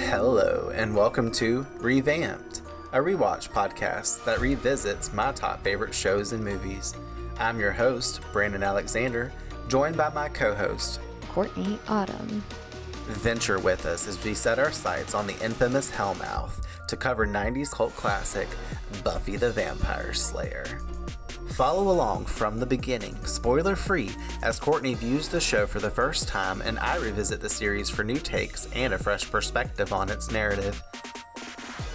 Hello, and welcome to Revamped, a rewatch podcast that revisits my top favorite shows and movies. I'm your host, Brandon Alexander, joined by my co-host, Courtney Autumn. Venture with us as we set our sights on the infamous Hellmouth to cover 90s cult classic, Buffy the Vampire Slayer. Follow along from the beginning, spoiler-free, as Courtney views the show for the first time and I revisit the series for new takes and a fresh perspective on its narrative.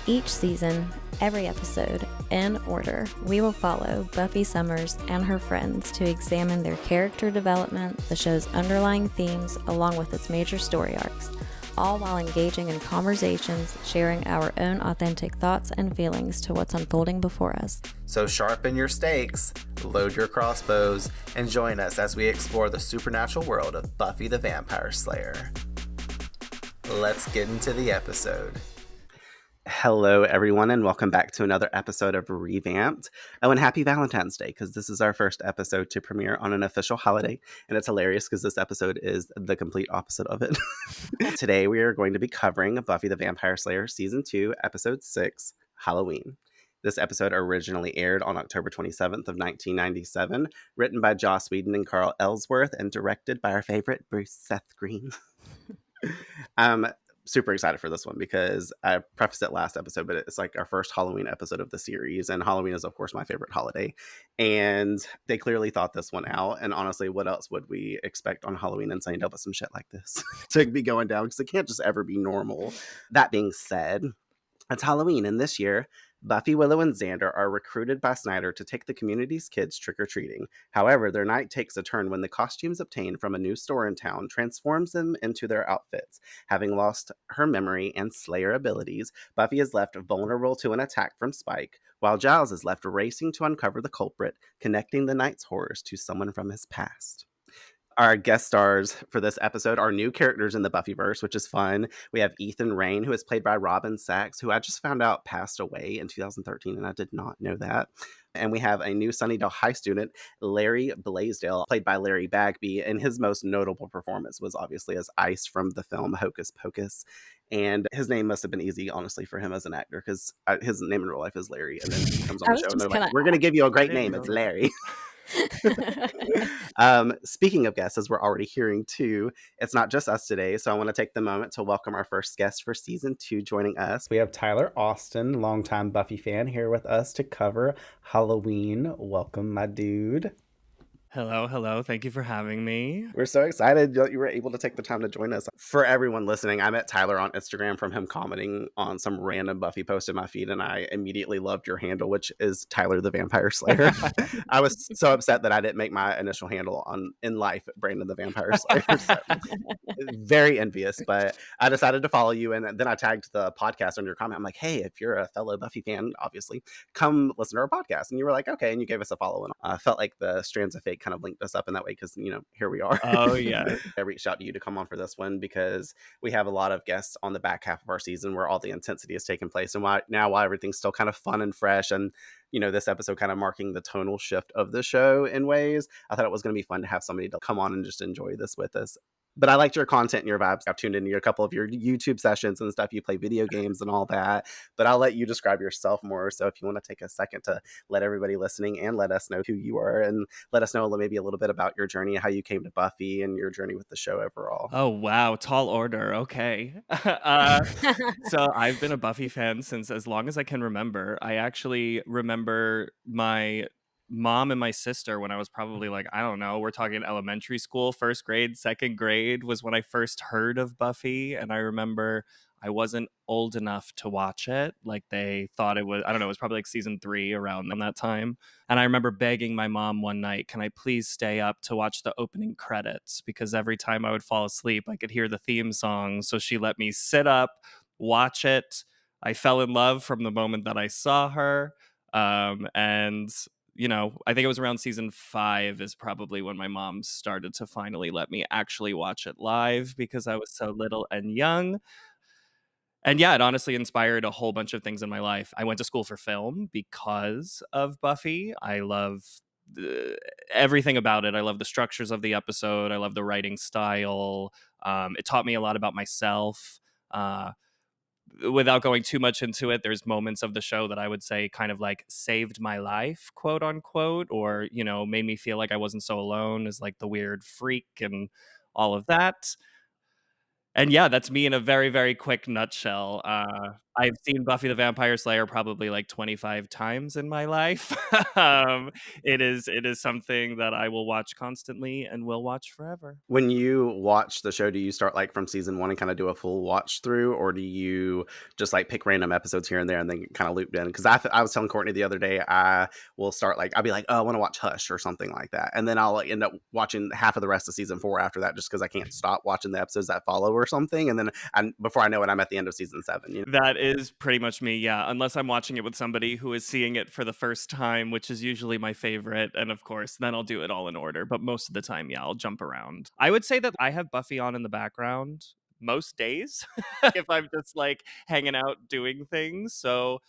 Each season, every episode, in order, we will follow Buffy Summers and her friends to examine their character development, the show's underlying themes, along with its major story arcs, all while engaging in conversations, sharing our own authentic thoughts and feelings to what's unfolding before us. So sharpen your stakes, load your crossbows, and join us as we explore the supernatural world of Buffy the Vampire Slayer. Let's get into the episode. Hello, everyone, and welcome back to another episode of Revamped. Oh, and happy Valentine's Day, because this is our first episode to premiere on an official holiday, and it's hilarious because this episode is the complete opposite of it. Today, we are going to be covering Buffy the Vampire Slayer Season 2, Episode 6, Halloween. This episode originally aired on October 27th of 1997, written by Joss Whedon and Carl Ellsworth, and directed by our favorite Bruce Seth Green. Super excited for this one because I prefaced it last episode, but it's like our first Halloween episode of the series, and Halloween is of course my favorite holiday, and they clearly thought this one out. And honestly, what else would we expect on Halloween and Sunnydale but some shit like this to be going down, because it can't just ever be normal. That being said, it's Halloween, and this year Buffy, Willow, and Xander are recruited by Snyder to take the community's kids trick-or-treating. However, their night takes a turn when the costumes obtained from a new store in town transforms them into their outfits. Having lost her memory and Slayer abilities, Buffy is left vulnerable to an attack from Spike, while Giles is left racing to uncover the culprit, connecting the night's horrors to someone from his past. Our guest stars for this episode are new characters in the Buffyverse, which is fun. We have Ethan Rayne, who is played by Robin Sachs, who I just found out passed away in 2013, and I did not know that. And we have a new Sunnydale High student, Larry Blaisdell, played by Larry Bagby, and his most notable performance was obviously as Ice from the film Hocus Pocus. And his name must have been easy, honestly, for him as an actor, because his name in real life is Larry, and then he comes on the show and they're like, we're going to give you a great name. It's Larry. Speaking of guests, as we're already hearing too, it's not just us today, so I want to take the moment to welcome our first guest for season 2 joining us. We have Tyler Austin, longtime Buffy fan, here with us to cover Halloween. Welcome, my dude. Hello. Thank you for having me. We're so excited that you were able to take the time to join us. For everyone listening, I met Tyler on Instagram from him commenting on some random Buffy post in my feed, and I immediately loved your handle, which is Tyler the Vampire Slayer. I was so upset that I didn't make my initial handle in life Brandon the Vampire Slayer. So, very envious, but I decided to follow you, and then I tagged the podcast on your comment. I'm like, hey, if you're a fellow Buffy fan, obviously, come listen to our podcast. And you were like, okay, and you gave us a follow, and I felt like the Strands of Fate kind of linked us up in that way because, here we are. Oh, yeah. I reached out to you to come on for this one because we have a lot of guests on the back half of our season where all the intensity is taking place, and while everything's still kind of fun and fresh, and this episode kind of marking the tonal shift of the show in ways, I thought it was going to be fun to have somebody to come on and just enjoy this with us. But I liked your content and your vibes. I've tuned into a couple of your YouTube sessions and stuff. You play video games and all that. But I'll let you describe yourself more. So if you want to take a second to let everybody listening and let us know who you are, and let us know maybe a little bit about your journey, how you came to Buffy, and your journey with the show overall. Oh, wow. Tall order. Okay. So I've been a Buffy fan since as long as I can remember. I actually remember my mom and my sister when I was probably like, I don't know, we're talking elementary school, first grade, second grade was when I first heard of Buffy. And I remember I wasn't old enough to watch it. Like they thought it was, I don't know, it was probably like season 3 around that time. And I remember begging my mom one night, can I please stay up to watch the opening credits? Because every time I would fall asleep, I could hear the theme song. So she let me sit up, watch it. I fell in love from the moment that I saw her. And I think it was around season 5 is probably when my mom started to finally let me actually watch it live because I was so little and young. And yeah, it honestly inspired a whole bunch of things in my life. I went to school for film because of Buffy. I love everything about it. I love the structures of the episode. I love the writing style. It taught me a lot about myself. without going too much into it, there's moments of the show that I would say kind of like saved my life, quote unquote, or, you know, made me feel like I wasn't so alone as like the weird freak and all of that. And yeah, that's me in a very, very quick nutshell. I've seen Buffy the Vampire Slayer probably like 25 times in my life. um, it is something that I will watch constantly and will watch forever. When you watch the show, do you start like from season one and kind of do a full watch through, or do you just like pick random episodes here and there and then kind of looped in? Because I was telling Courtney the other day, I will start like, I'll be like, oh, I want to watch Hush or something like that. And then I'll like, end up watching half of the rest of season 4 after that just because I can't stop watching the episodes that follow or something. And then before I know it, I'm at the end of season 7. You know? That is pretty much me, yeah. Unless I'm watching it with somebody who is seeing it for the first time, which is usually my favorite. And of course, then I'll do it all in order. But most of the time, yeah, I'll jump around. I would say that I have Buffy on in the background most days if I'm just like hanging out doing things. So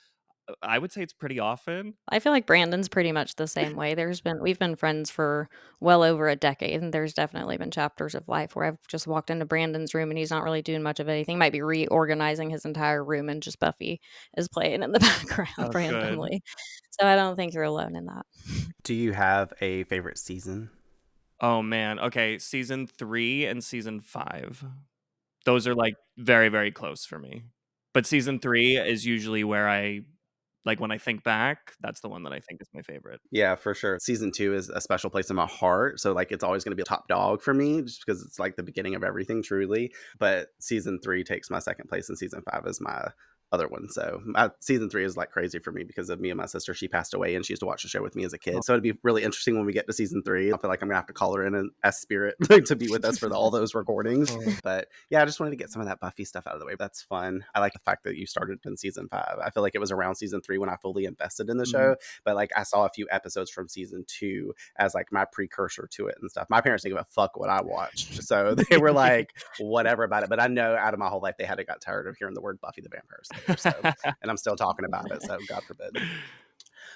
I would say it's pretty often. I feel like Brandon's pretty much the same way. We've been friends for well over a decade, and there's definitely been chapters of life where I've just walked into Brandon's room and he's not really doing much of anything. Might be reorganizing his entire room and just Buffy is playing in the background Oh, good. randomly. So I don't think you're alone in that. Do you have a favorite season? Oh man. Okay, season 3 and season 5. Those are like very, very close for me. But season 3 is usually where I like when I think back, that's the one that I think is my favorite. Yeah, for sure. Season 2 is a special place in my heart. So, like, it's always going to be a top dog for me just because it's like the beginning of everything, truly. But season 3 takes my second place, and season 5 is my other one. So, season 3 is like crazy for me because of me and my sister. She passed away and she used to watch the show with me as a kid. So, it'd be really interesting when we get to season 3. I feel like I'm going to have to call her in as spirit to be with us for all those recordings. Oh. But yeah, I just wanted to get some of that Buffy stuff out of the way. That's fun. I like the fact that you started in season 5. I feel like it was around season 3 when I fully invested in the show. But like I saw a few episodes from season 2 as like my precursor to it and stuff. My parents didn't give a fuck what I watched. So they were like, whatever about it. But I know out of my whole life, they had got tired of hearing the word Buffy the Vampire Slayer. So, and I'm still talking about it. So God forbid.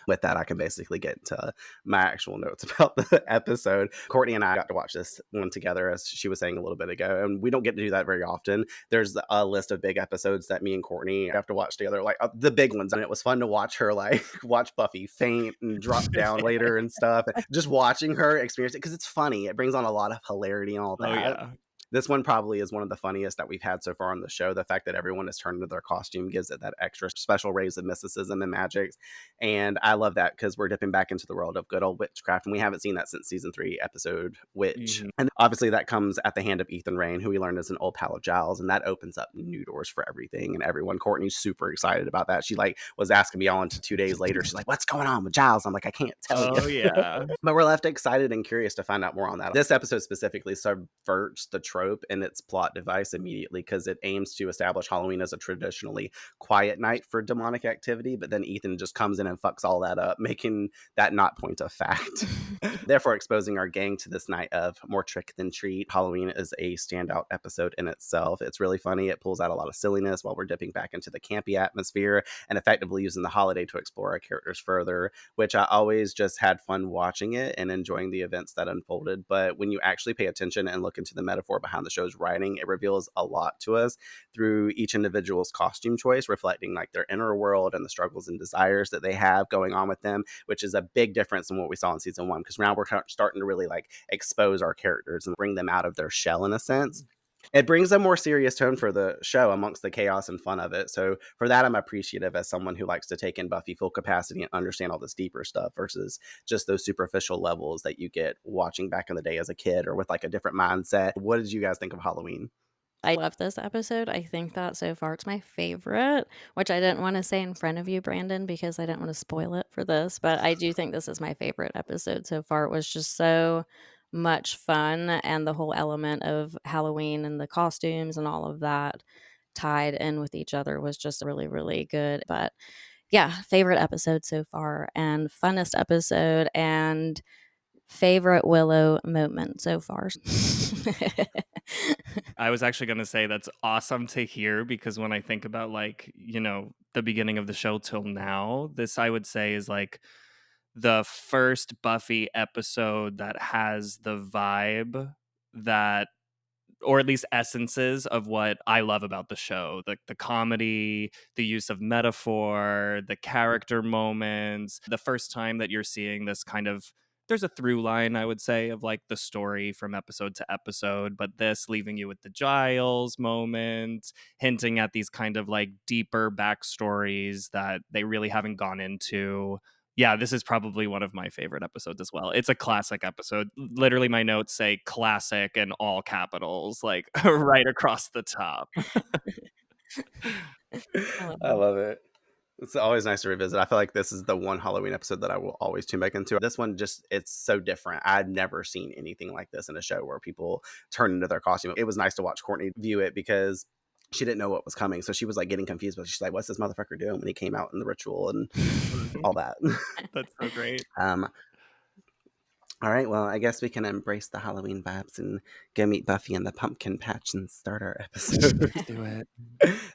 With that, I can basically get into my actual notes about the episode. Courtney and I got to watch this one together, as she was saying a little bit ago, and we don't get to do that very often. There's a list of big episodes that me and Courtney have to watch together, like the big ones, and it was fun to watch her like watch Buffy faint and drop down later and stuff. Just watching her experience it because it's funny. It brings on a lot of hilarity and all that. Oh yeah. This one probably is one of the funniest that we've had so far on the show. The fact that everyone has turned into their costume gives it that extra special rays of mysticism and magic. And I love that because we're dipping back into the world of good old witchcraft. And we haven't seen that since season 3, episode Witch. And obviously that comes at the hand of Ethan Rayne, who we learned is an old pal of Giles. And that opens up new doors for everything and everyone. Courtney's super excited about that. She like was asking me all into 2 days later. She's like, what's going on with Giles? I'm like, I can't tell you. Oh yeah. But we're left excited and curious to find out more on that. This episode specifically subverts the trope and its plot device immediately because it aims to establish Halloween as a traditionally quiet night for demonic activity, but then Ethan just comes in and fucks all that up, making that not point of fact. Therefore, exposing our gang to this night of more trick than treat. Halloween is a standout episode in itself. It's really funny. It pulls out a lot of silliness while we're dipping back into the campy atmosphere and effectively using the holiday to explore our characters further, which I always just had fun watching it and enjoying the events that unfolded. But when you actually pay attention and look into the metaphor behind the show's writing, it reveals a lot to us through each individual's costume choice, reflecting like their inner world and the struggles and desires that they have going on with them, which is a big difference than what we saw in season 1, because now we're starting to really like expose our characters and bring them out of their shell in a sense. It brings a more serious tone for the show amongst the chaos and fun of it. So for that, I'm appreciative as someone who likes to take in Buffy full capacity and understand all this deeper stuff versus just those superficial levels that you get watching back in the day as a kid or with like a different mindset. What did you guys think of Halloween? I love this episode. I think that so far it's my favorite, which I didn't want to say in front of you, Brandon, because I didn't want to spoil it for this. But I do think this is my favorite episode so far. It was just so much fun, and the whole element of Halloween and the costumes and all of that tied in with each other was just really, really good. But yeah, favorite episode so far, and funnest episode, and favorite Willow moment so far. I was actually going to say that's awesome to hear because when I think about like, you know, the beginning of the show till now, this I would say is like the first Buffy episode that has the vibe that or at least essences of what I love about the show. The comedy, the use of metaphor, the character moments, the first time that you're seeing this kind of, there's a through line, I would say, of like the story from episode to episode, but this leaving you with the Giles moment, hinting at these kind of like deeper backstories that they really haven't gone into. Yeah, this is probably one of my favorite episodes as well. It's a classic episode. Literally, my notes say classic in all capitals, like right across the top. I love it. It's always nice to revisit. I feel like this is the one Halloween episode that I will always tune back into. This one just, it's so different. I've never seen anything like this in a show where people turn into their costume. It was nice to watch Courtney view it because she didn't know what was coming. So she was like getting confused, but she's like, what's this motherfucker doing when he came out in the ritual and all that. That's so great. All right, well, I guess we can embrace the Halloween vibes and go meet Buffy in the pumpkin patch and start our episode. Let's do it.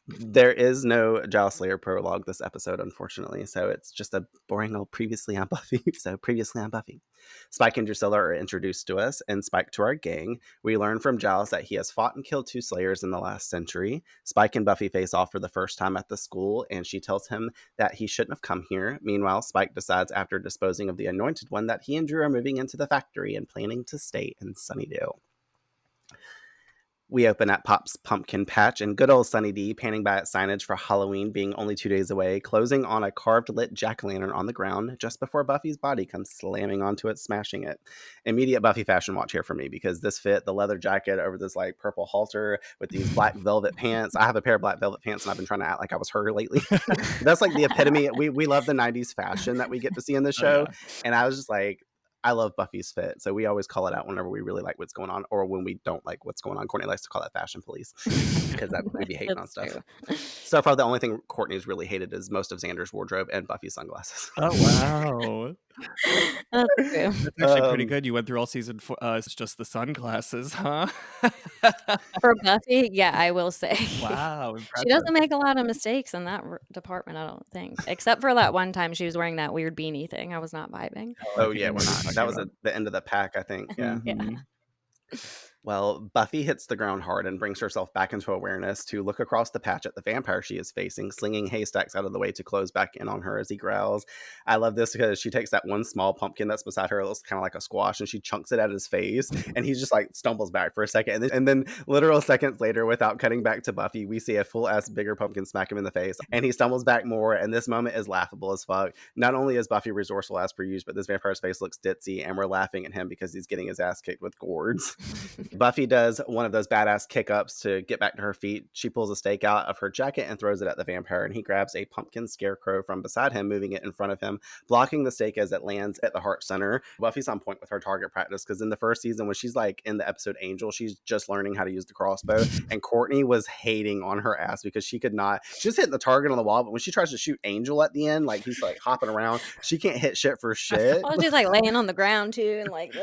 There is no Giles Slayer prologue this episode, unfortunately, so it's just a boring old previously on Buffy. So previously on Buffy. Spike and Drusilla are introduced to us, and Spike to our gang. We learn from Giles that he has fought and killed 2 Slayers in the last century. Spike and Buffy face off for the first time at the school, and she tells him that he shouldn't have come here. Meanwhile, Spike decides after disposing of the Anointed One that he and Drew are moving into the factory and planning to stay in Sunnydale. We open at Pop's Pumpkin Patch and good old Sunny D panning by its signage for Halloween being only 2 days away, closing on a carved lit jack-o'-lantern on the ground just before Buffy's body comes slamming onto it, smashing it. Immediate Buffy fashion watch here for me because this fit the leather jacket over this like purple halter with these black velvet pants. I have a pair of black velvet pants and I've been trying to act like I was her lately. That's like the epitome. We love the 90s fashion that we get to see in this show. Oh, yeah. And I was just like, I love Buffy's fit, so we always call it out whenever we really like what's going on, or when we don't like what's going on. Courtney likes to call that fashion police because we be hating on stuff. True. So far, the only thing Courtney's really hated is most of Xander's wardrobe and Buffy's sunglasses. Oh wow, that's true. That's actually pretty good. You went through all season 4. It's just the sunglasses, huh? For Buffy, yeah, I will say. Wow, impressive. She doesn't make a lot of mistakes in that department, I don't think, except for that one time she was wearing that weird beanie thing. I was not vibing. Oh yeah, we're not. That was at the end of the pack, I think. Yeah. Yeah. Well, Buffy hits the ground hard and brings herself back into awareness to look across the patch at the vampire she is facing, slinging haystacks out of the way to close back in on her as he growls. I love this because she takes that one small pumpkin that's beside her, it looks kind of like a squash, and she chunks it at his face, and he just like stumbles back for a second, and then literal seconds later, without cutting back to Buffy, we see a full-ass bigger pumpkin smack him in the face, and he stumbles back more, and this moment is laughable as fuck. Not only is Buffy resourceful as per usual, but this vampire's face looks ditzy, and we're laughing at him because he's getting his ass kicked with gourds. Buffy does one of those badass kick-ups to get back to her feet. She pulls a stake out of her jacket and throws it at the vampire, and he grabs a pumpkin scarecrow from beside him, moving it in front of him, blocking the stake as it lands at the heart center. Buffy's on point with her target practice because in the first season, when she's like in the episode Angel, she's just learning how to use the crossbow, and Courtney was hating on her ass because she could not. She was hitting the target on the wall, but when she tries to shoot Angel at the end, like he's like hopping around, she can't hit shit for shit. Well, she's like laying on the ground too, and like,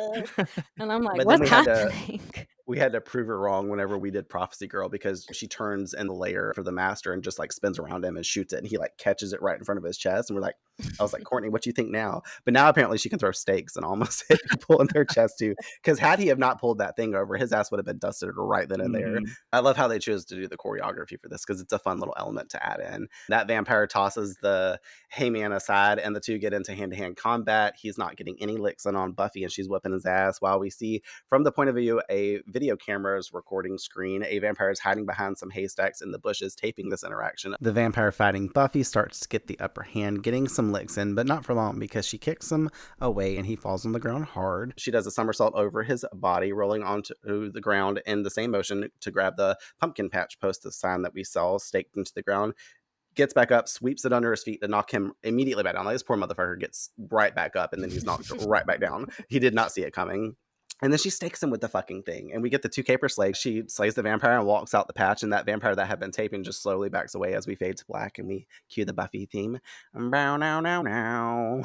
and I'm like, what's happening? We had to prove her wrong whenever we did Prophecy Girl because she turns in the layer for the master and just like spins around him and shoots it, and he like catches it right in front of his chest, and we're like, I was like, Courtney, what you think now? But now apparently she can throw stakes and almost hit people in their chest too, because had he have not pulled that thing over, his ass would have been dusted right then and there. I love how they chose to do the choreography for this because it's a fun little element to add in. That vampire tosses the hey man aside, and the two get into hand-to-hand combat. He's not getting any licks on Buffy, and she's whipping his ass, while we see from the point of view a video camera's recording screen, a vampire is hiding behind some haystacks in the bushes, taping this interaction. The vampire fighting Buffy starts to get the upper hand, getting some licks in, but not for long because she kicks him away and he falls on the ground hard. She does a somersault over his body, rolling onto the ground in the same motion to grab the pumpkin patch post sign that we saw staked into the ground. Gets back up, sweeps it under his feet to knock him immediately back down. Like, this poor motherfucker gets right back up and then he's knocked right back down. He did not see it coming. And then she stakes him with the fucking thing. And we get the 2 caper slays. She slays the vampire and walks out the patch. And that vampire that had been taping just slowly backs away as we fade to black. And we cue the Buffy theme. Bow, now, now, now.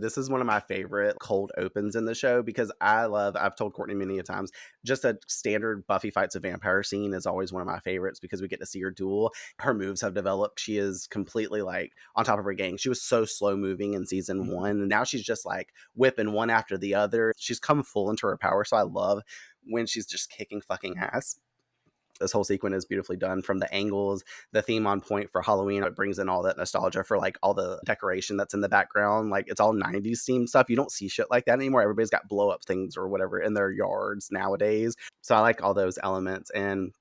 This is one of my favorite cold opens in the show because I've told Courtney many a times, just a standard Buffy fights a vampire scene is always one of my favorites because we get to see her duel. Her moves have developed. She is completely like on top of her game. She was so slow moving in season Mhm. one, and now she's just like whipping one after the other. She's come full into her power. So I love when she's just kicking fucking ass. This whole sequence is beautifully done from the angles, the theme on point for Halloween. It brings in all that nostalgia for like all the decoration that's in the background. Like it's all 90s themed stuff. You don't see shit like that anymore. Everybody's got blow up things or whatever in their yards nowadays. So I like all those elements. And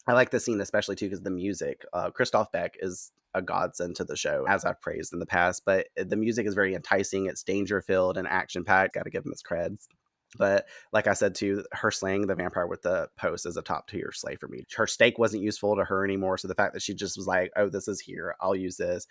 I like the scene especially too because the music. Christoph Beck is a godsend to the show, as I've praised in the past. But the music is very enticing. It's danger filled and action packed. Got to give him his creds. But like I said too, her slaying the vampire with the post is a top tier slay for me. Her stake wasn't useful to her anymore. So the fact that she just was like, oh, this is here, I'll use this.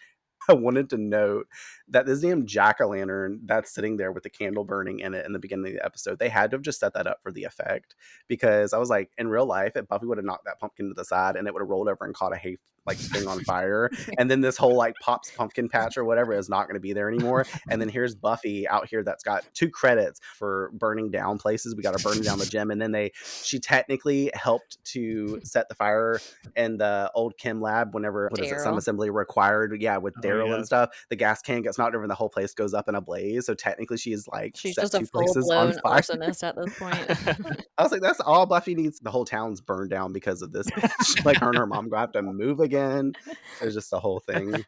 I wanted to note that this damn jack-o'-lantern that's sitting there with the candle burning in it in the beginning of the episode, they had to have just set that up for the effect because I was like, in real life, if Buffy would have knocked that pumpkin to the side and it would have rolled over and caught a hay like thing on fire, and then this whole like Pops pumpkin patch or whatever is not going to be there anymore. And then here's Buffy out here that's got 2 credits for burning down places. We got her burning down the gym, and then she technically helped to set the fire in the old chem lab whenever some Daryl. assembly required. Yeah, with Oh, Daryl yeah. and stuff. The gas can gets knocked over and the whole place goes up in a blaze. So technically she is like She's set just a 2 places on full-blown fire. arsonist at this point. I was like, that's all Buffy needs. The whole town's burned down because of this bitch. Like her and her mom go have to move again. It's just the whole thing.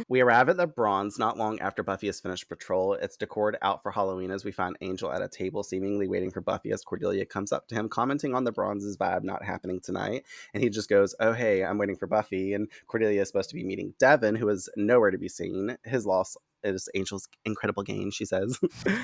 We arrive at the Bronze not long after Buffy has finished patrol. It's decored out for Halloween as we find Angel at a table, seemingly waiting for Buffy as Cordelia comes up to him, commenting on the Bronze's vibe not happening tonight. And he just goes, oh, hey, I'm waiting for Buffy. And Cordelia is supposed to be meeting Devin, who is nowhere to be seen. His loss is Angel's incredible gain, she says.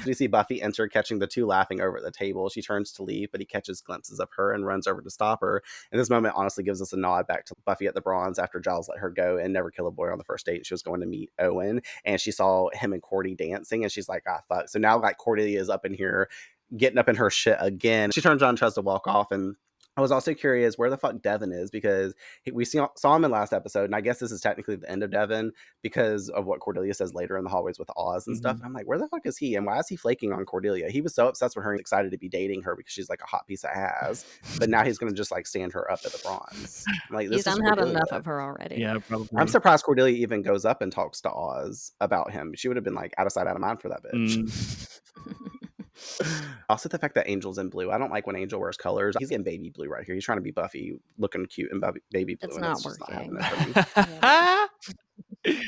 We see Buffy enter, catching the two laughing over at the table. She turns to leave, but he catches glimpses of her and runs over to stop her. And this moment honestly gives us a nod back to Buffy at the Bronze after Giles let her go and never kill a boy on the first date. She was going to meet Owen, and she saw him and Cordy dancing, and she's like, ah, fuck. So now like Cordelia is up in here, getting up in her shit again. She turns around, tries to walk off, and I was also curious where the fuck Devin is because we saw him in last episode, and I guess this is technically the end of Devin because of what Cordelia says later in the hallways with Oz and stuff. And I'm like, where the fuck is he? And why is he flaking on Cordelia? He was so obsessed with her and excited to be dating her because she's like a hot piece of ass. But now he's going to just like stand her up at the Bronze. Like, He's this is had Cordelia. enough of her already. Yeah, probably. I'm surprised Cordelia even goes up and talks to Oz about him. She would have been like out of sight, out of mind for that bitch. Also, the fact that Angel's in blue. I don't like when Angel wears colors. He's in baby blue right here. He's trying to be Buffy, looking cute in baby blue. It's and not it's just working. happening for me.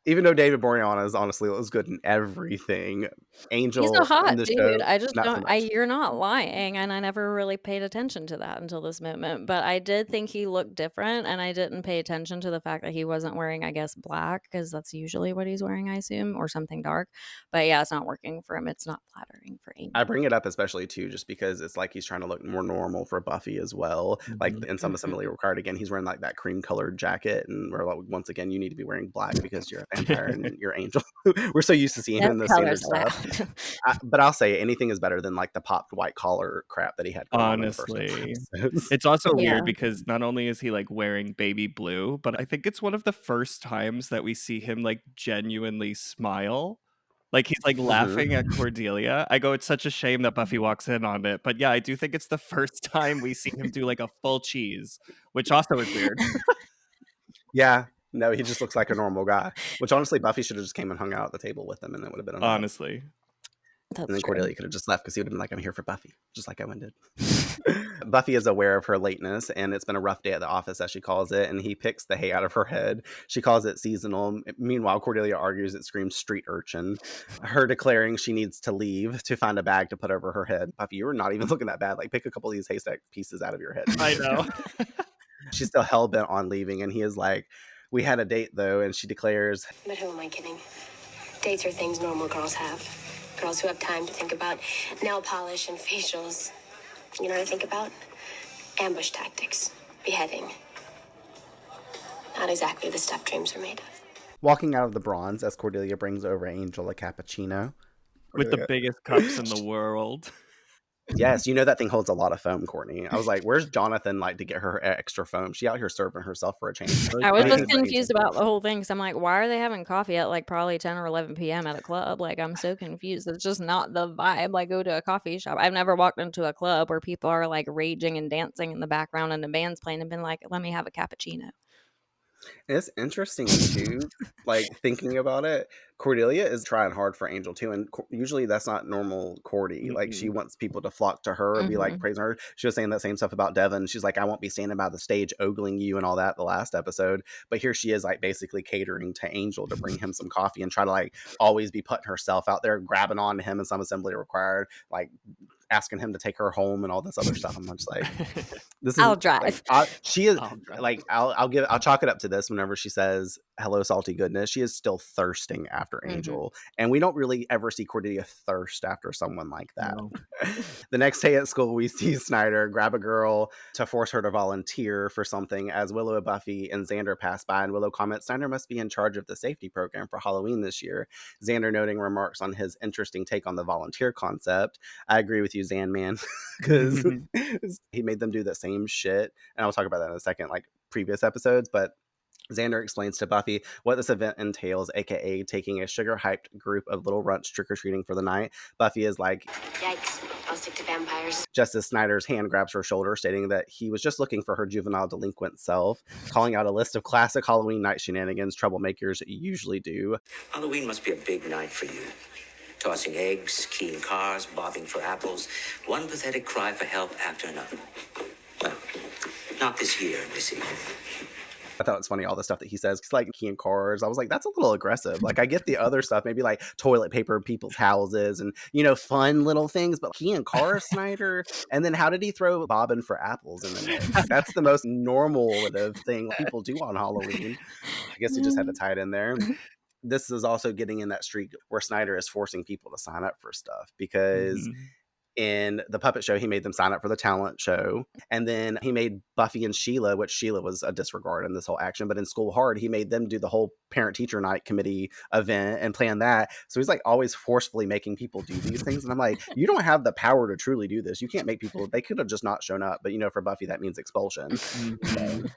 Even though David Boreanaz honestly looks good in everything, Angel He's a hot in the dude. show, I just not so don't. much. You're not lying, and I never really paid attention to that until this moment. But I did think he looked different, and I didn't pay attention to the fact that he wasn't wearing, I guess, black, because that's usually what he's wearing, I assume, or something dark. But yeah, it's not working for him. It's not flattering for Angel. I bring it up especially too, just because it's like he's trying to look more normal for Buffy as well. Like in some assembly required, again, he's wearing like that cream colored jacket, and we're like, once again, you need to be wearing black because you're a vampire and you're Angel. We're so used to seeing him in the standard stuff. But I'll say anything is better than like the popped white collar crap that he had going on in the first Honestly. episodes. It's also Yeah. weird because not only is he like wearing baby blue, but I think it's one of the first times that we see him like genuinely smile. Like he's like laughing at Cordelia. I go, it's such a shame that Buffy walks in on it. But yeah, I do think it's the first time we see him do like a full cheese, which also is weird. Yeah. No, he just looks like a normal guy. Which honestly, Buffy should have just came and hung out at the table with him, and it would have been enough. Honestly. That's And then true. Cordelia could have just left because he would have been like, I'm here for Buffy, just like Owen did. Buffy is aware of her lateness, and it's been a rough day at the office, as she calls it, and he picks the hay out of her head. She calls it seasonal. Meanwhile, Cordelia argues it screams street urchin, her declaring she needs to leave to find a bag to put over her head. Buffy, you were not even looking that bad. Like, pick a couple of these haystack pieces out of your head. I know. She's still hell-bent on leaving, and he is like, we had a date, though, and she declares, But who am I kidding? Dates are things normal girls have. Girls who have time to think about nail polish and facials. You know what I think about? Ambush tactics. Beheading. Not exactly the stuff dreams are made of. walking out of the Bronze as Cordelia brings over Angel a cappuccino. With the biggest cups in the world. Yes, you know that thing holds a lot of foam, Courtney. I was like, "Where's Jonathan, like, to get her extra foam? She out here serving herself for a change." Really? I was What do you just think about Angel? confused about the whole thing, 'cause I'm like, "Why are they having coffee at, like, probably 10 or 11 PM at a club?" Like, I'm so confused. It's just not the vibe. Like, go to a coffee shop. I've never walked into a club where people are, like, raging and dancing in the background and the band's playing and been like, "Let me have a cappuccino." It's interesting too, like, thinking about it. Cordelia is trying hard for Angel too, and usually that's not normal Cordy. Like, she Mm-mm. wants people to flock to her and be like Mhm. praising her. She was saying that same stuff about Devin. She's like, "I won't be standing by the stage ogling you and all that," the last episode. But here she is, like, basically catering to Angel to bring him some coffee and try to, like, always be putting herself out there, grabbing on to him in some assembly required, like asking him to take her home and all this other stuff. I'm just like, this is I'll like, drive. she is I'll drive. like, I'll chalk it up to this. Whenever she says hello salty goodness, she is still thirsting after Mhm. Angel, and we don't really ever see Cordelia thirst after someone like that. No. The next day at school, we see Snyder grab a girl to force her to volunteer for something as Willow, Buffy, and Xander pass by, and Willow comments Snyder must be in charge of the safety program for Halloween this year. Xander noting remarks on his interesting take on the volunteer concept. I agree with you, Zan man, because he made them do the same shit, and I'll talk about that in a second, like previous episodes. But Xander explains to Buffy what this event entails, aka taking a sugar-hyped group of little runts trick-or-treating for the night. Buffy is like, Yikes, I'll stick to vampires. just as Snyder's hand grabs her shoulder, stating that he was just looking for her juvenile delinquent self, calling out a list of classic Halloween night shenanigans troublemakers usually do. Halloween must be a big night for you. Tossing eggs, keying cars, bobbing for apples, one pathetic cry for help after another. Well, not this year, Missy. I thought it's funny, all the stuff that he says, because like keying cars, I was like, that's a little aggressive. Like, I get the other stuff, maybe like toilet paper in people's houses and, you know, fun little things, but keying cars, Snyder. And then how did he throw bobbing for apples in the mix? Like, that's the most normative thing people do on Halloween. I guess he just had to tie it in there. This is also getting in that streak where Snyder is forcing people to sign up for stuff, because Mhm. in the puppet show, he made them sign up for the talent show. And then he made Buffy and Sheila, which Sheila was a disregard in this whole action. But in School Hard, he made them do the whole parent teacher night committee event and plan that. So he's like always forcefully making people do these things. And I'm like, you don't have the power to truly do this. You can't make people, they could have just not shown up. But, you know, for Buffy, that means expulsion. Mhm.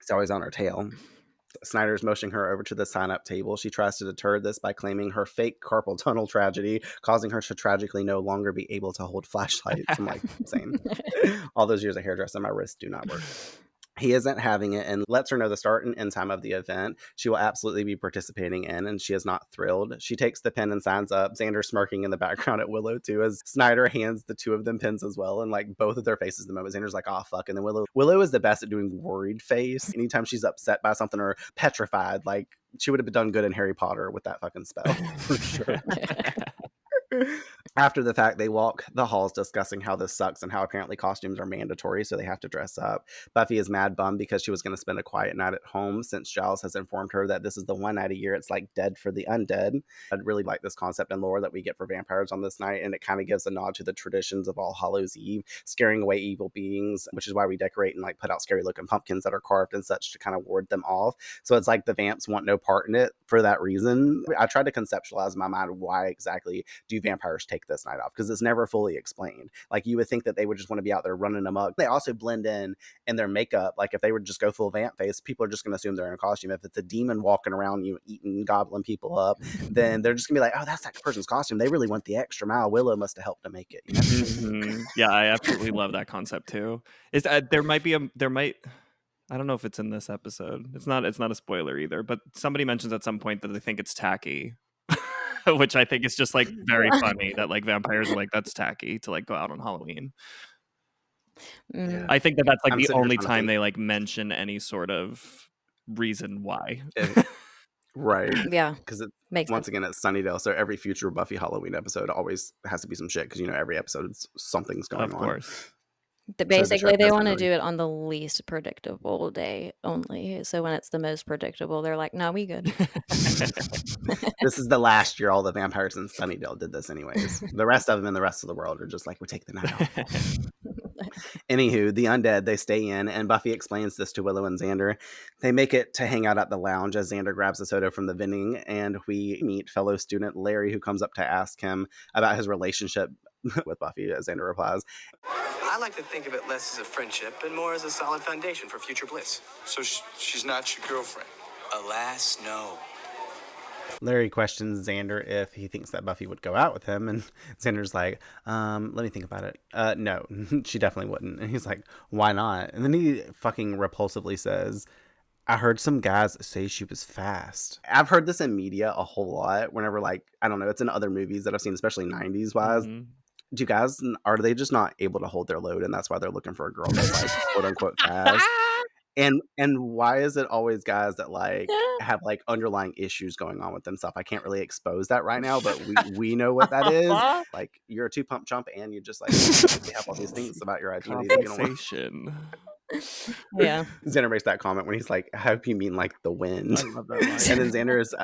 It's always on her tail. Snyder's motioning her over to the sign-up table. She tries to deter this by claiming her fake carpal tunnel tragedy, causing her to tragically no longer be able to hold flashlights. I'm like, same. All those years of hairdressing, my wrists do not work. He isn't having it and lets her know the start and end time of the event. She will absolutely be participating in, and she is not thrilled. She takes the pen and signs up. Xander smirking in the background at Willow too, as Snyder hands the two of them pens as well, and like both of their faces at the moment. Xander's like, "Oh fuck," and then Willow is the best at doing worried face. Anytime she's upset by something or petrified, like she would have done good in Harry Potter with that fucking spell for sure. After the fact, they walk the halls discussing how this sucks and how apparently costumes are mandatory, so they have to dress up. Buffy is mad bummed because she was going to spend a quiet night at home, since Giles has informed her that this is the one night a year it's like dead for the undead. I'd really like this concept and lore that we get for vampires on this night, and it kind of gives a nod to the traditions of All Hallows Eve, scaring away evil beings, which is why we decorate and like put out scary looking pumpkins that are carved and such to kind of ward them off. So it's like the vamps want no part in it for that reason. I tried to conceptualize in my mind why exactly do vampires take this night off, because it's never fully explained. Like, you would think that they would just want to be out there running amok. They also blend in their makeup. Like, if they would just go full vamp face, people are just going to assume they're in a costume. If it's a demon walking around, you eating, gobbling people up, then they're just gonna be like, oh, that's that person's costume. They really went the extra mile. Willow must have helped to make it, you know? Mhm. Yeah, I absolutely love that concept too. Is there might be there might, I don't know if it's in this episode. It's not a spoiler either, but somebody mentions at some point that they think it's tacky. Which I think is just like very funny that like vampires are like, that's tacky to like go out on Halloween. Mm. I think that that's like I'm the sitting here only trying to time think. they like mention any sort of reason why. Right. Yeah, Because makes once sense. again, it's Sunnydale, so every future Buffy Halloween episode always has to be some shit, because, you know, every episode something's going Of on. course. So the show Basically, they has want been to really, do it on the least predictable day only. So when it's the most predictable, they're like, "No, we good." this is the last year all the vampires in Sunnydale did this anyways. The rest of them in the rest of the world are just like, we take the night off. Anywho, the undead, they stay in, and Buffy explains this to Willow and Xander. They make it to hang out at the lounge as Xander grabs a soda from the vending, and we meet fellow student Larry, who comes up to ask him about his relationship with Buffy, Xander replies. I like to think of it less as a friendship and more as a solid foundation for future bliss. So she's not your girlfriend? Alas, no. Larry questions Xander if he thinks that Buffy would go out with him, and Xander's like, let me think about it. No, she definitely wouldn't. And he's like, why not? And then he fucking repulsively says, I heard some guys say she was fast. I've heard this in media a whole lot whenever, like, I don't know, it's in other movies that I've seen, especially 90s wise. Do guys, are they just not able to hold their load, and that's why they're looking for a girl that's like quote unquote fast? And why is it always guys that like have like underlying issues going on with themselves? I can't really expose that right now, but we know what that is. Like, you're a 2-pump chump, and you just like you have all these things about your identity that you don't want. Yeah. Xander makes that comment when he's like, I hope you mean like the wind. I love that line. And then Xander is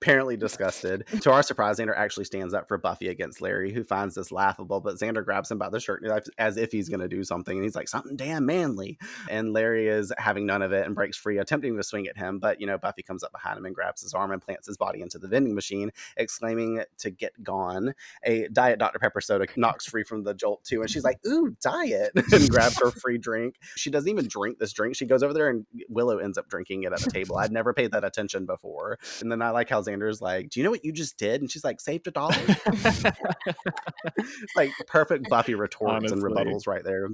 apparently disgusted. To our surprise, Xander actually stands up for Buffy against Larry, who finds this laughable, but Xander grabs him by the shirt as if he's going to do something, and he's like, something damn manly. And Larry is having none of it and breaks free, attempting to swing at him, but, you know, Buffy comes up behind him and grabs his arm and plants his body into the vending machine, exclaiming to get gone. A Diet Dr. Pepper soda knocks free from the jolt, too, and she's like, ooh, diet, and grabs her free drink. She doesn't even drink this drink. She goes over there, and Willow ends up drinking it at the table. I'd never paid that attention before. And then I like how Xander's like, do you know what you just did? And she's like, saved $1. It's like perfect Buffy retorts and rebuttals right there.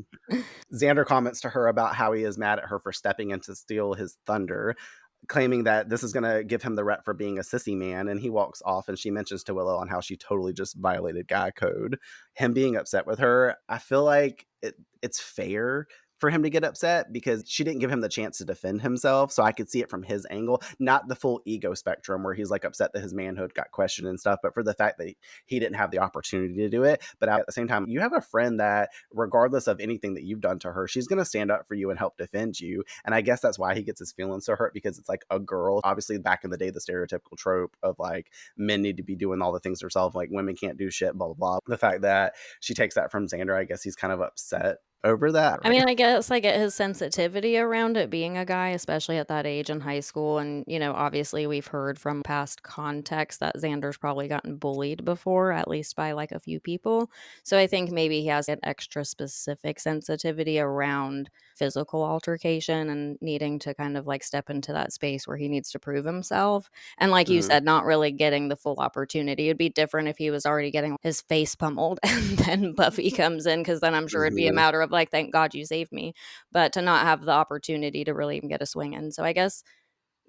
Xander comments to her about how he is mad at her for stepping in to steal his thunder, claiming that this is going to give him the rep for being a sissy man, and he walks off, and she mentions to Willow on how she totally just violated guy code. Him being upset with her, I feel like it's fair for him to get upset because she didn't give him the chance to defend himself. So I could see it from his angle, not the full ego spectrum where he's like upset that his manhood got questioned and stuff, but for the fact that he didn't have the opportunity to do it. But at the same time, you have a friend that regardless of anything that you've done to her, she's going to stand up for you and help defend you. And I guess that's why he gets his feelings so hurt, because it's like a girl. Obviously back in the day, the stereotypical trope of like men need to be doing all the things themselves, like women can't do shit, blah, blah, blah. The fact that she takes that from Xander, I guess he's kind of upset over that. Right? I mean, I guess I get his sensitivity around it being a guy, especially at that age in high school. And, you know, obviously we've heard from past context that Xander's probably gotten bullied before, at least by like a few people. So I think maybe he has an extra specific sensitivity around physical altercation and needing to kind of like step into that space where he needs to prove himself. And like you said, not really getting the full opportunity. It'd be different if he was already getting his face pummeled and then Buffy comes in, because then I'm sure it'd be a matter of like, thank God you saved me. But to not have the opportunity to really even get a swing in. So I guess,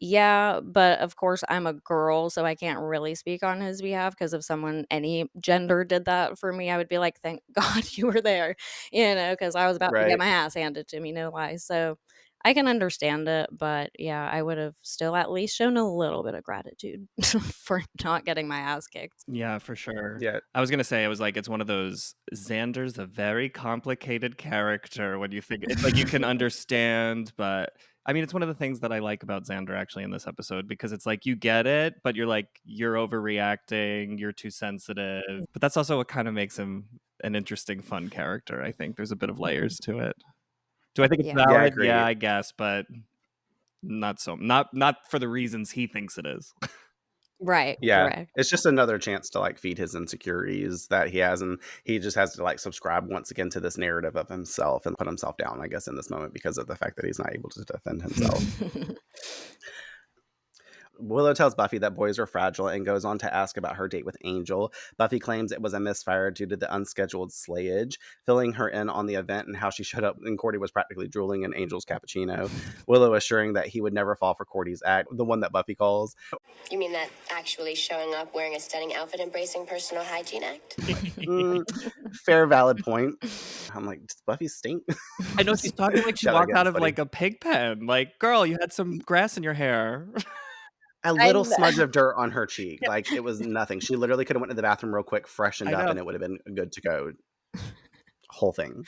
yeah, but of course I'm a girl, so I can't really speak on his behalf, because if someone, any gender, did that for me, I would be like, thank God you were there, you know, because I was about to get my ass handed to me, no lie. So I can understand it, but yeah, I would have still at least shown a little bit of gratitude for not getting my ass kicked. Yeah, for sure. Yeah. I was gonna say, it was like, it's one of those, Xander's a very complicated character when you think it's like you can understand, but I mean, it's one of the things that I like about Xander actually in this episode, because it's like you get it, but you're like, you're overreacting, you're too sensitive. But that's also what kind of makes him an interesting, fun character. I think there's a bit of layers to it. Do I think it's valid? Yeah, I guess, but not for the reasons he thinks it is. Right. Yeah. Correct. It's just another chance to like feed his insecurities that he has, and he just has to like subscribe once again to this narrative of himself and put himself down, I guess, in this moment because of the fact that he's not able to defend himself. Willow tells Buffy that boys are fragile and goes on to ask about her date with Angel. Buffy claims it was a misfire due to the unscheduled slayage, filling her in on the event and how she showed up and Cordy was practically drooling in Angel's cappuccino. Willow assuring that he would never fall for Cordy's act, the one that Buffy calls. You mean that actually showing up wearing a stunning outfit embracing personal hygiene act? Fair, valid point. I'm like, does Buffy stink? I know, she's talking like she walked out of like a pig pen. Like, girl, you had some grass in your hair. A little smudge of dirt on her cheek. Like, it was nothing. She literally could have went to the bathroom real quick, freshened up, and it would have been good to go. Whole thing.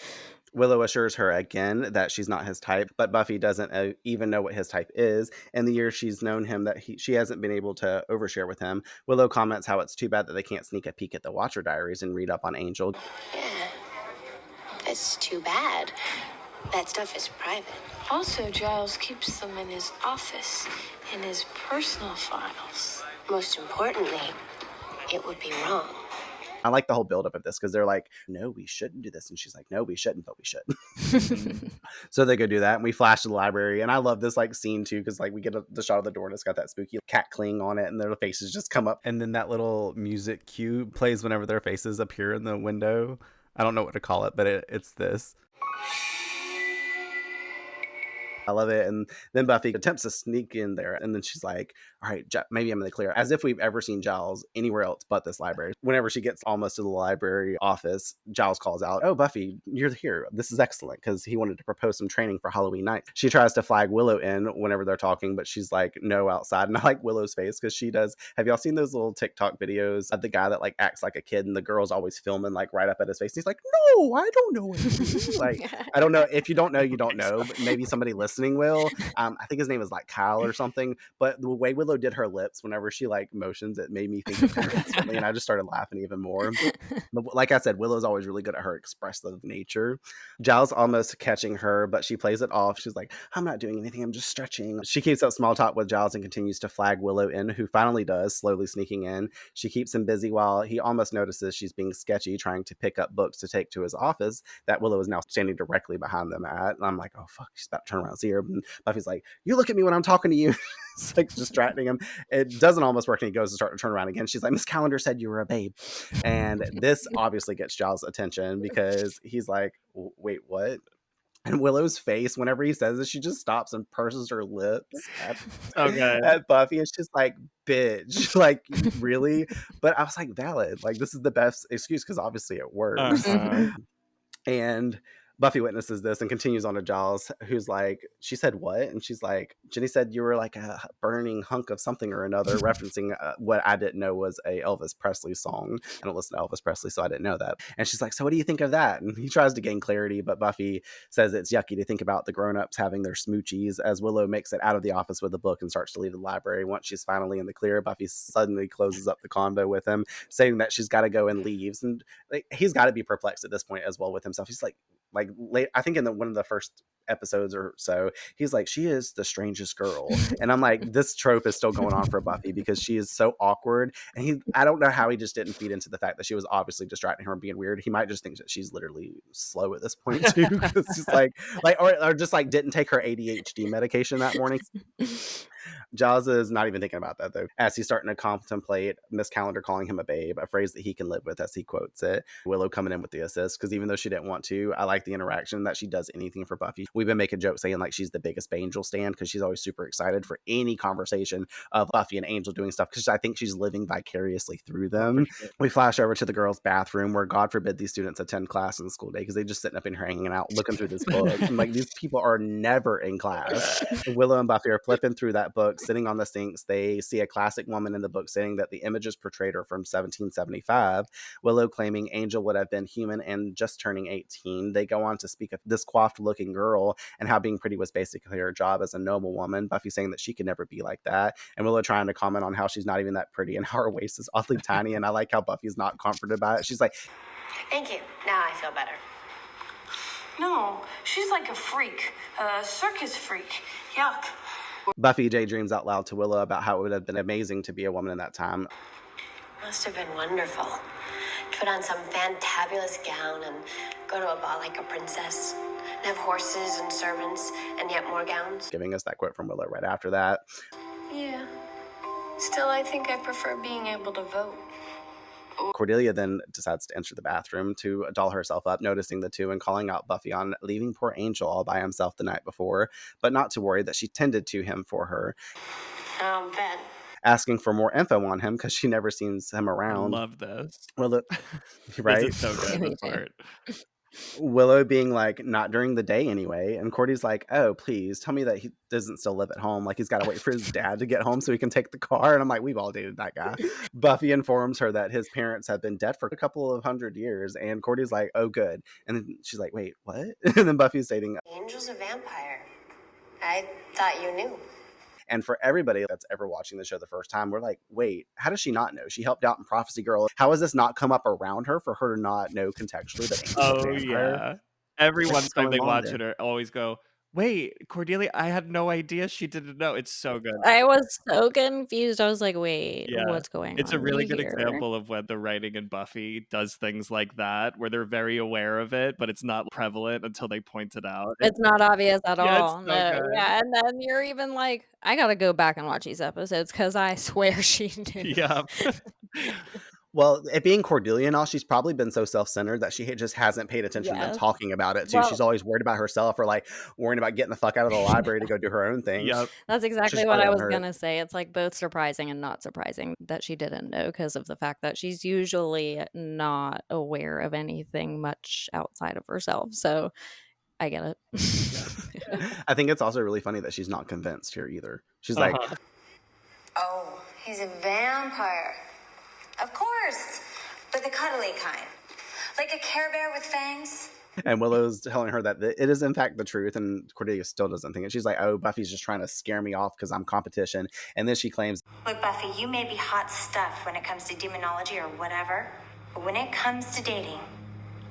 Willow assures her again that she's not his type, but Buffy doesn't even know what his type is. In the years she's known him, that she hasn't been able to overshare with him. Willow comments how it's too bad that they can't sneak a peek at the Watcher Diaries and read up on Angel. Yeah, that's too bad. That stuff is private. Also, Giles keeps them in his office, in his personal files. Most importantly, it would be wrong. I like the whole buildup of this because they're like, no, we shouldn't do this. And she's like, no, we shouldn't, but we should. So they go do that. And we flash to the library. And I love this like scene too, because like we get the shot of the door and it's got that spooky cat cling on it and their faces just come up. And then that little music cue plays whenever their faces appear in the window. I don't know what to call it, but it's this. I love it. And then Buffy attempts to sneak in there. And then she's like, all right, maybe I'm in the clear. As if we've ever seen Giles anywhere else but this library. Whenever she gets almost to the library office, Giles calls out, oh, Buffy, you're here. This is excellent, because he wanted to propose some training for Halloween night. She tries to flag Willow in whenever they're talking, but she's like, no, outside. And I like Willow's face because she does. Have y'all seen those little TikTok videos of the guy that like acts like a kid and the girl's always filming like right up at his face? And he's like, no, I don't know what to do. Like, I don't know. If you don't know, you don't know. But maybe somebody listening will. I think his name is like Kyle or something. But the way Willow did her lips whenever she like motions, it made me think of her instantly, and I just started laughing even more. But like I said, Willow's always really good at her expressive nature. Giles almost catching her, but she plays it off. She's like, I'm not doing anything, I'm just stretching. She keeps up small talk with Giles and continues to flag Willow in, who finally does, slowly sneaking in. She keeps him busy while he almost notices she's being sketchy, trying to pick up books to take to his office that Willow is now standing directly behind them at. And I'm like, oh fuck, she's about to turn around and see her. And Buffy's like, you look at me when I'm talking to you. It's like distracting him. It doesn't almost work, and he goes to start to turn around again. She's like, Miss Calendar said you were a babe. And this obviously gets Giles' attention because he's like, wait, what? And Willow's face, whenever he says this, she just stops and purses her lips at Buffy. And she's like, bitch, like, really? But I was like, valid. Like, this is the best excuse because obviously it works. And Buffy witnesses this and continues on to Giles, who's like, she said what? And she's like, Jenny said you were like a burning hunk of something or another, referencing what I didn't know was a Elvis Presley song. I don't listen to Elvis Presley, so I didn't know that. And she's like, so what do you think of that? And he tries to gain clarity, but Buffy says it's yucky to think about the grown-ups having their smoochies, as Willow makes it out of the office with the book and starts to leave the library. Once she's finally in the clear, Buffy suddenly closes up the convo with him, saying that she's got to go and leaves. And like, he's got to be perplexed at this point as well with himself. He's like late, I think in one of the first episodes or so, he's like, she is the strangest girl. And I'm like, this trope is still going on for Buffy because she is so awkward. And I don't know how he just didn't feed into the fact that she was obviously distracting her and being weird. He might just think that she's literally slow at this point too, because she's like or just like didn't take her ADHD medication that morning. Giles is not even thinking about that though, as he's starting to contemplate Miss Calendar calling him a babe, a phrase that he can live with as he quotes it. Willow coming in with the assist, because even though she didn't want to, I like the interaction that she does anything for Buffy. We've been making jokes saying like she's the biggest Angel stan, because she's always super excited for any conversation of Buffy and Angel doing stuff, because I think she's living vicariously through them. We flash over to the girls' bathroom, where God forbid these students attend class in the school day, because they just sitting up in here hanging out looking through this book. And like, these people are never in class. Willow and Buffy are flipping through that book, sitting on the sinks. They see a classic woman in the book saying that the images portrayed are from 1775. Willow claiming Angel would have been human and just turning 18. They go on to speak of this coiffed looking girl and how being pretty was basically her job as a noble woman. Buffy saying that she could never be like that. And Willow trying to comment on how she's not even that pretty and how her waist is oddly tiny. And I like how Buffy's not comforted by it. She's like, Thank you. Now I feel better. No, she's like a freak, a circus freak. Yuck. Buffy daydreams out loud to Willow about how it would have been amazing to be a woman in that time. Must have been wonderful. Put on some fantabulous gown and go to a ball like a princess. And have horses and servants and yet more gowns. Giving us that quote from Willow right after that. Yeah. Still, I think I prefer being able to vote. Cordelia then decides to enter the bathroom to doll herself up, noticing the two and calling out Buffy on leaving poor Angel all by himself the night before, but not to worry that she tended to him for her. Ben. Asking for more info on him because she never sees him around. Love this. Well, right? This is so good, this part. Willow being like, not during the day anyway. And Cordy's like, oh, please tell me that he doesn't still live at home. Like, he's got to wait for his dad to get home so he can take the car. And I'm like, we've all dated that guy. Buffy informs her that his parents have been dead for a couple of 100 years. And Cordy's like, oh, good. And then she's like, wait, what? And then Buffy's stating, Angel's a vampire. I thought you knew. and for everybody that's ever watching the show the first time, we're like, wait, how does she not know? She helped out in Prophecy Girl. How has this not come up around her for her to not know contextually that Angel's a vampire? Yeah. Every What's time they going on watch there? it, or always go, Wait, Cordelia, I had no idea she didn't know. It's so good. I was so confused. I was like, "Wait, Yeah. what's going It's a on really good here?" example of when the writing in Buffy does things like that, where they're very aware of it, but it's not prevalent until they point it out. It's not obvious at Yeah, it's all. so No, good. yeah, and then you're even like, "I gotta go back and watch these episodes because I swear she knew." Yep. Well, it being Cordelia and all, she's probably been so self-centered that she just hasn't paid attention to them Yes. talking about it too. Well She's always worried about herself or like worrying about getting the fuck out of the library to go do her own thing. Yep. that's She's exactly what probably I on was her. gonna say. It's, like, both surprising and not surprising that she didn't know because of the fact that she's usually not aware of anything much outside of herself, so I get it. I think it's also really funny that she's not convinced here either. She's like, Uh-huh. Oh, he's a vampire. Of course, but the cuddly kind. Like a Care Bear with fangs. and Willow's telling her that it is in fact the truth, and Cordelia still doesn't think it. She's like, oh, Buffy's just trying to scare me off because I'm competition. And then she claims, Look, Buffy, you may be hot stuff when it comes to demonology or whatever, but when it comes to dating,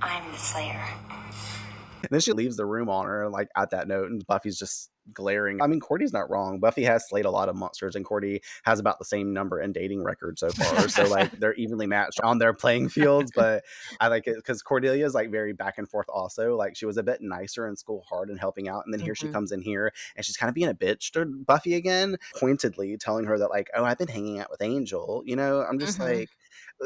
I'm the Slayer. and then she leaves the room on her, like at that note, and Buffy's just glaring. I mean, Cordy's not wrong. Buffy has slayed a lot of monsters, and Cordy has about the same number in dating record so far. So like they're evenly matched on their playing fields. But I like it because Cordelia is like very back and forth also. Like she was a bit nicer in school, hard and helping out. And then here she Mhm. comes in here and she's kind of being a bitch to Buffy again, pointedly telling her that like, oh, I've been hanging out with Angel. You know, I'm just Mhm. like,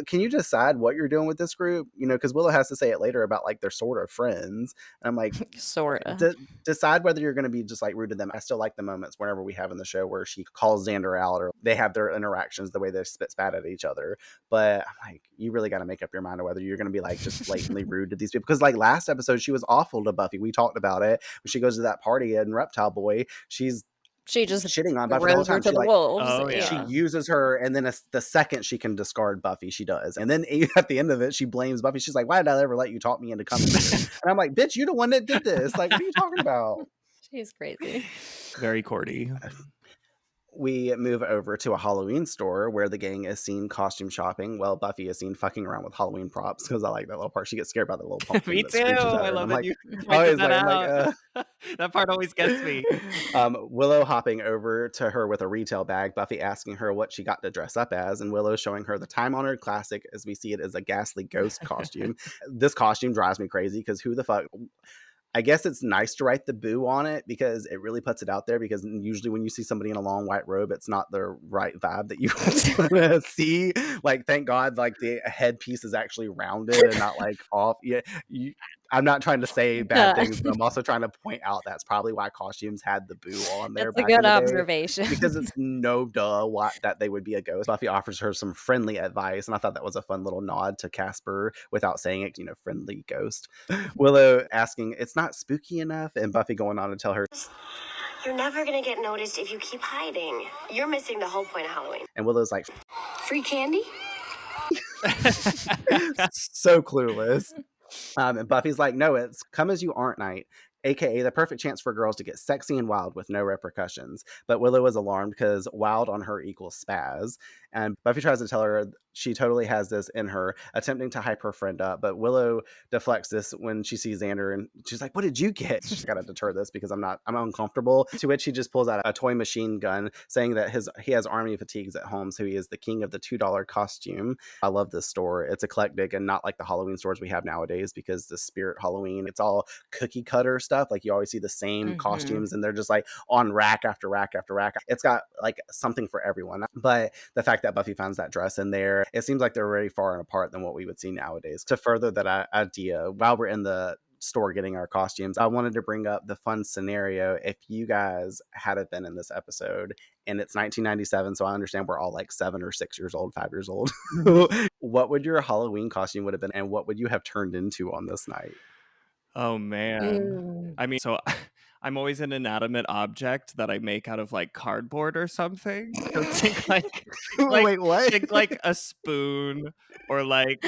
can you decide what you're doing with this group? You know, because Willow has to say it later about like they're sort of friends. And I'm like, Sorta. decide whether you're going to be just like rude to them. I still like the moments whenever we have in the show where she calls Xander out or they have their interactions, the way they spit spat at each other. But I'm like, you really got to make up your mind on whether you're going to be like just blatantly rude to these people. Because like last episode, she was awful to Buffy. We talked about it. When she goes to that party in Reptile Boy, she's She just shitting on Buffy the whole throws her time. to She the like, wolves. Oh, she yeah. uses her, and then the second she can discard Buffy, she does. And then at the end of it, she blames Buffy. She's like, why did I ever let you talk me into coming here? And I'm like, bitch, you're the one that did this. Like, what are you talking about? She's crazy. Very Cordy. We move over to a Halloween store where the gang is seen costume shopping. Well, Buffy is seen fucking around with Halloween props because I like that little part. She gets scared by the little pumpkin Me that too. screeches at I her. And love I'm that like, you I pointed always that like, I'm out. like, That part always gets me. Willow hopping over to her with a retail bag, Buffy asking her what she got to dress up as, and Willow showing her the time-honored classic as we see it as a ghastly ghost costume. This costume drives me crazy because who the fuck... I guess it's nice to write the boo on it because it really puts it out there, because usually when you see somebody in a long white robe, it's not the right vibe that you want to see. Like, thank God, like the headpiece is actually rounded and not like off. Yeah, I'm not trying to say bad things, but I'm also trying to point out that's probably why costumes had the boo on there That's a back in good the day, observation. because it's no duh that they would be a ghost. Buffy offers her some friendly advice, and I thought that was a fun little nod to Casper without saying it, you know, friendly ghost. Willow asking, it's not spooky enough, and Buffy going on to tell her, You're never gonna get noticed if you keep hiding. You're missing the whole point of Halloween. and Willow's like, Free candy? so clueless. And Buffy's like, no, it's come as you aren't night, aka the perfect chance for girls to get sexy and wild with no repercussions. But Willow is alarmed because wild on her equals spaz. And Buffy tries to tell her she totally has this in her, attempting to hype her friend up. But Willow deflects this when she sees Xander, and she's like, what did you get? She's got to deter this because I'm uncomfortable. To which he just pulls out a toy machine gun, saying that he has army fatigues at home, so he is the king of the $2 costume. I love this store. It's eclectic and not like the Halloween stores we have nowadays, because the Spirit Halloween, it's all cookie cutter stuff. Like you always see the same costumes, and they're just like on rack after rack after rack. It's got like something for everyone. But the fact that Buffy finds that dress in there, it seems like they're very far apart than what we would see nowadays. To further that idea, while we're in the store getting our costumes, I wanted to bring up the fun scenario. If you guys had been in this episode, and it's 1997, so I understand we're all like 7 or 6 years old, 5 years old, what would your Halloween costume would have been, and what would you have turned into on this night? Oh man. I mean, so I'm always an inanimate object that I make out of like cardboard or something. So think like Wait, what? think like a spoon or like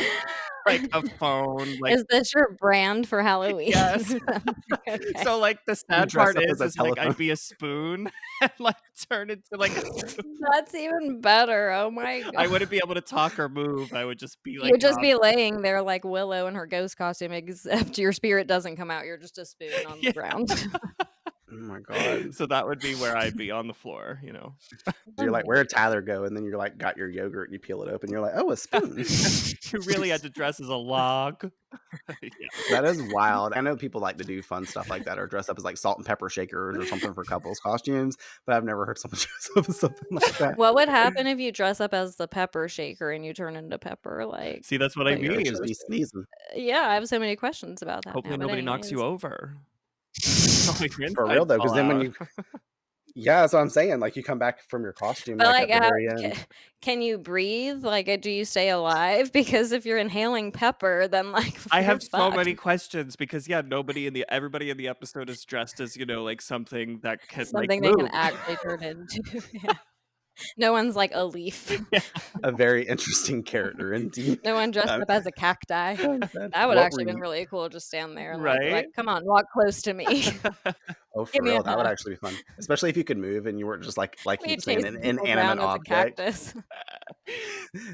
a phone. Like, Is this your brand for Halloween? yes. Okay. So like the sad dress part up as a is like telephone. I'd be a spoon and like turn into like a spoon. That's even better. Oh my god. I wouldn't be able to talk or move. I would just be like You'd just be laying there like Willow in her ghost costume, except your spirit doesn't come out. You're just a spoon on the ground. my God. So that would be where I'd be, on the floor, you know. You're like, where'd Tyler go? And then you're like, got your yogurt and you peel it open. You're like, oh, a spoon. You really had to dress as a log. Yeah. That is wild. I know people like to do fun stuff like that or dress up as like salt and pepper shakers or something for couples costumes, but I've never heard someone dress up as something like that. What would happen if you dress up as the pepper shaker and you turn into Pepper? Like, See, that's what I like, You'd mean. just be sneezing. yeah, I have so many questions about that Hopefully now. But nobody knocks you anyways, over. All your For real insides though, because fall then when out. you, yeah, that's what I'm saying. Like you come back from your costume but like like, at the very end. can you breathe? Like, do you stay alive? Because if you're inhaling pepper, then like I you're have so many fucked. questions because yeah, everybody in the episode is dressed as, you know, like something that can like Something they can move. actually turn into. Yeah. No one's like a leaf. Yeah. A very interesting character indeed. No one dressed up as a cacti. That would What actually were been you? really cool. Just stand there and like, Right? come on, walk close to me. Oh, Give for me real, a that would hug. actually be fun, especially if you could move and you weren't just like Me you saying, chasing an people inanimate down as a object. cactus.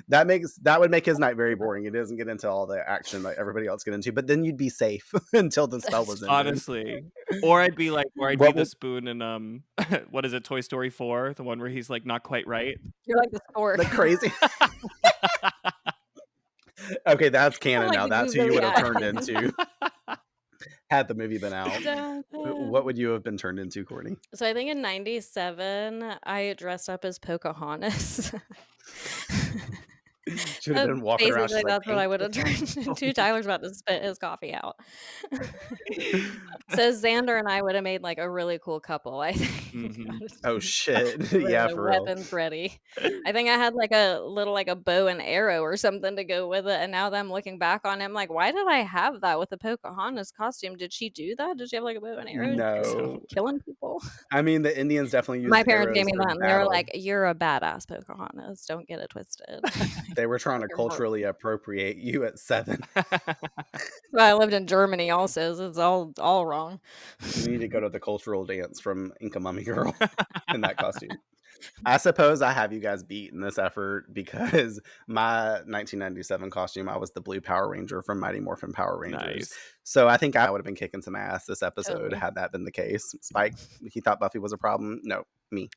That would make his night very boring. It doesn't get into all the action that everybody else get into, but then you'd be safe until the spell was ended. Honestly. Or I'd be What the would spoon in what is it, Toy Story 4? The one where he's like not quite right. You're like the spork. the crazy? Okay, that's canon like now. the That's who you googly would have eye. turned into had the movie been out. What would you have been turned into, Courtney? So I think in '97, I dressed up as Pocahontas. She would have been walking around. Basically, She's like, that's what I paint would have the turned into. Tyler's about to spit his coffee out. So Xander and I would have made like a really cool couple, I think. Mhm. Oh shit! Really Yeah, for real. weapons ready. I think I had like a little like a bow and arrow or something to go with it. And now that I'm looking back on it, I'm like, why did I have that with the Pocahontas costume? Did she do that? Did she have like a bow and arrow? No, Killing people? I mean the Indians definitely used My parents gave arrows me for that and they were battle. like, you're a badass Pocahontas. Don't get it twisted. They were trying to You're more- culturally appropriate you at 7. Well, I lived in Germany also, so it's all wrong. You need to go to the cultural dance from Inca Mummy Girl in that costume. I suppose I have you guys beat in this effort because my 1997 costume, I was the blue Power Ranger from Mighty Morphin Power Rangers. Nice. So I think I would have been kicking some ass this episode Totally. had that been the case. Spike, he thought Buffy was a problem. No, me.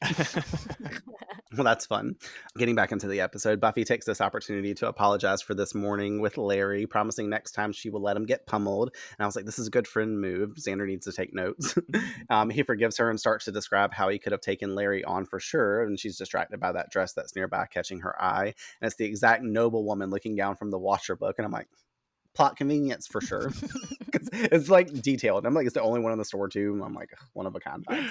Well, that's fun. Getting back into the episode, Buffy takes this opportunity to apologize for this morning with Larry, promising next time she will let him get pummeled. And I was like, this is a good friend move. Xander needs to take notes. He forgives her and starts to describe how he could have taken Larry on for sure. And she's distracted by that dress that's nearby catching her eye. And it's the exact noble woman looking down from the washer book. And I'm like, plot convenience for sure. It's like detailed. I'm like, it's the only one in the store too. I'm like, one of a kind vibes.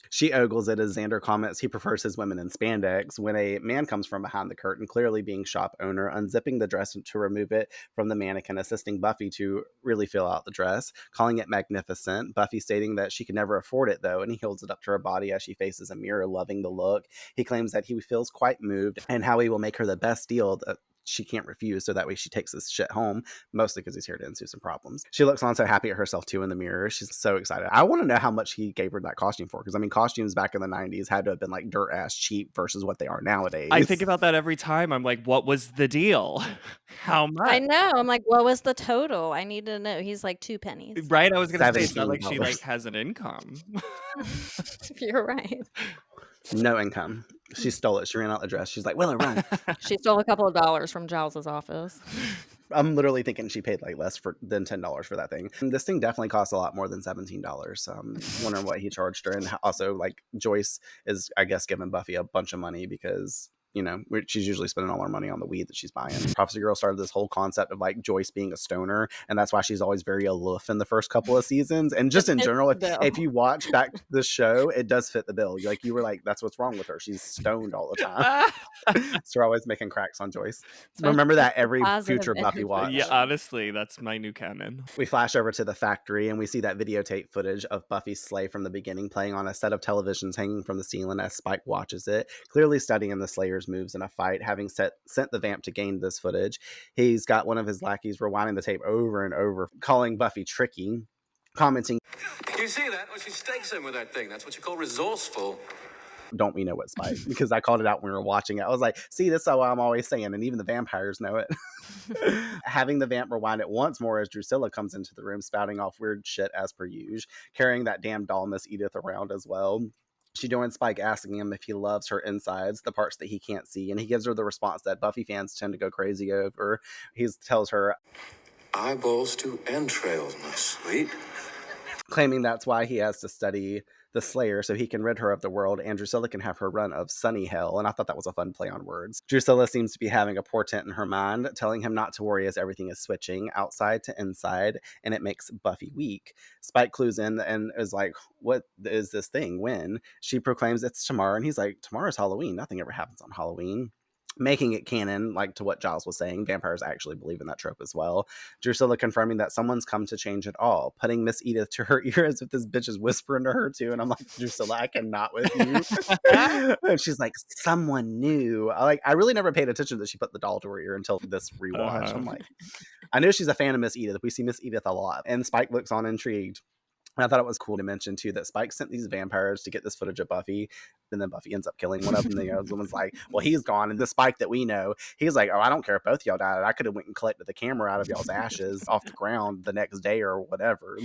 She ogles it as Xander comments he prefers his women in spandex when a man comes from behind the curtain, clearly being shop owner, unzipping the dress to remove it from the mannequin, assisting Buffy to really fill out the dress, calling it magnificent. Buffy stating that she could never afford it though, and he holds it up to her body as she faces a mirror, loving the look. He claims that he feels quite moved and how he will make her the best deal that she can't refuse, so that way she takes this shit home, mostly because he's here to ensue some problems. She looks on so happy at herself too in the mirror. She's so excited. I want to know how much he gave her that costume for, because I mean costumes back in the 90s had to have been like dirt ass cheap versus what they are nowadays. I think about that every time. I'm like, what was the deal? How much? I know. I'm like, what was the total? I need to know. He's like 2 pennies. Right? I was gonna say it's not like she $17. like has an income. You're right. No income. She stole it. She ran out the dress. She's like, Willow, run. She stole a couple of dollars from Giles's office. I'm literally thinking she paid like less than $10 for that thing. And this thing definitely costs a lot more than $17. So I'm wondering what he charged her. And also, like, Joyce is, I guess, giving Buffy a bunch of money because, you know, she's usually spending all her money on the weed that she's buying. Prophecy Girl started this whole concept of like Joyce being a stoner, and that's why she's always very aloof in the first couple of seasons. And just in general, if you watch back the show, it does fit the bill. Like you were like, that's what's wrong with her. She's stoned all the time. So we're always making cracks on Joyce. Remember that every future Buffy watch. Yeah, honestly, that's my new canon. We flash over to the factory and we see that videotape footage of Buffy's sleigh from the beginning playing on a set of televisions hanging from the ceiling as Spike watches it, clearly studying the Slayer's moves in a fight, having sent the vamp to gain this footage. He's got one of his lackeys rewinding the tape over and over, calling Buffy tricky, commenting, You see that? Well, she stakes him with that thing. That's what you call resourceful. don't we know what Spike? Because I called it out when we were watching it. I was like, see, this is what I'm always saying, and even the vampires know it. Having the vamp rewind it once more as Drusilla comes into the room spouting off weird shit as per usual, carrying that damn doll Miss Edith around as well. She joins Spike asking him if he loves her insides, the parts that he can't see, and he gives her the response that Buffy fans tend to go crazy over. He tells her, Eyeballs to entrails, my sweet. claiming that's why he has to study the Slayer so he can rid her of the world and Drusilla can have her run of sunny hell. And I thought that was a fun play on words. Drusilla seems to be having a portent in her mind, telling him not to worry as everything is switching outside to inside, and it makes Buffy weak. Spike clues in and is like, what is this thing? When? She proclaims it's tomorrow, and he's like, tomorrow's Halloween. Nothing ever happens on Halloween. Making it canon, like to what Giles was saying, vampires actually believe in that trope as well. Drusilla confirming that someone's come to change it all, putting Miss Edith to her ear as if this bitch is whispering to her too. And I'm like, Drusilla, I cannot with you. And she's like, someone new. I really never paid attention that she put the doll to her ear until this rewatch. I'm like, I know she's a fan of Miss Edith. We see Miss Edith a lot. And Spike looks on intrigued. And I thought it was cool to mention, too, that Spike sent these vampires to get this footage of Buffy, and then Buffy ends up killing one of them. The other one's like, well, he's gone. And the Spike that we know, he's like, oh, I don't care if both y'all died. I could have went and collected the camera out of y'all's ashes off the ground the next day or whatever.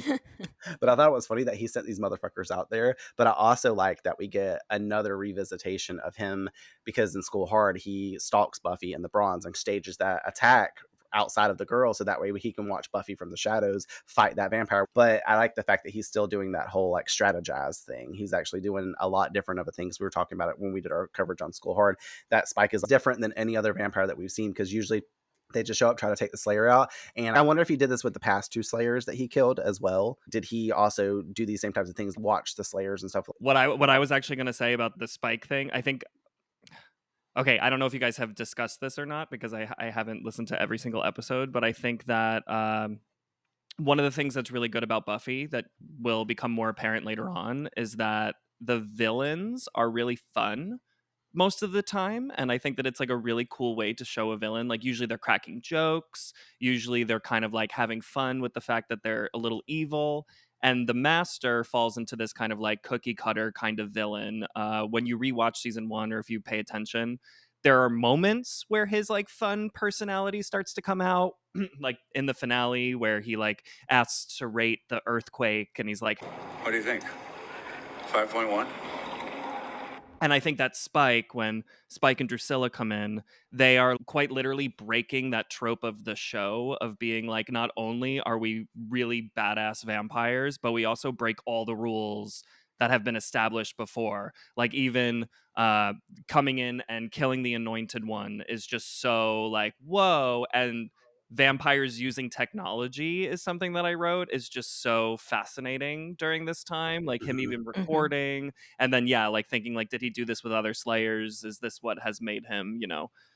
But I thought it was funny that he sent these motherfuckers out there. But I also like that we get another revisitation of him, because in School Hard, he stalks Buffy in the bronze and stages that attack outside of the girl, so that way he can watch Buffy from the shadows fight that vampire. But I like the fact that he's still doing that whole like strategize thing. He's actually doing a lot different of the things. We were talking about it when we did our coverage on School Hard, that Spike is different than any other vampire that we've seen, because usually they just show up, try to take the Slayer out. And I wonder if he did this with the past two Slayers that he killed as well. Did he also do these same types of things, watch the Slayers and stuff? What I was actually going to say about the Spike thing, I think, okay, I don't know if you guys have discussed this or not, because I haven't listened to every single episode, but I think that one of the things that's really good about Buffy that will become more apparent later on is that the villains are really fun most of the time. And I think that it's like a really cool way to show a villain. Like usually they're cracking jokes. Usually they're kind of like having fun with the fact that they're a little evil. And the Master falls into this kind of like cookie cutter kind of villain. When you rewatch season 1, or if you pay attention, there are moments where his like fun personality starts to come out, like in the finale where he like asks to rate the earthquake, and he's like, What do you think? 5.1? and I think that Spike, when Spike and Drusilla come in, they are quite literally breaking that trope of the show of being like, not only are we really badass vampires, but we also break all the rules that have been established before. Like even coming in and killing the Anointed One is just so like, whoa. And vampires using technology is something that I wrote is just so fascinating during this time. Like him even recording, and then like thinking like, did he do this with other Slayers? Is this what has made him,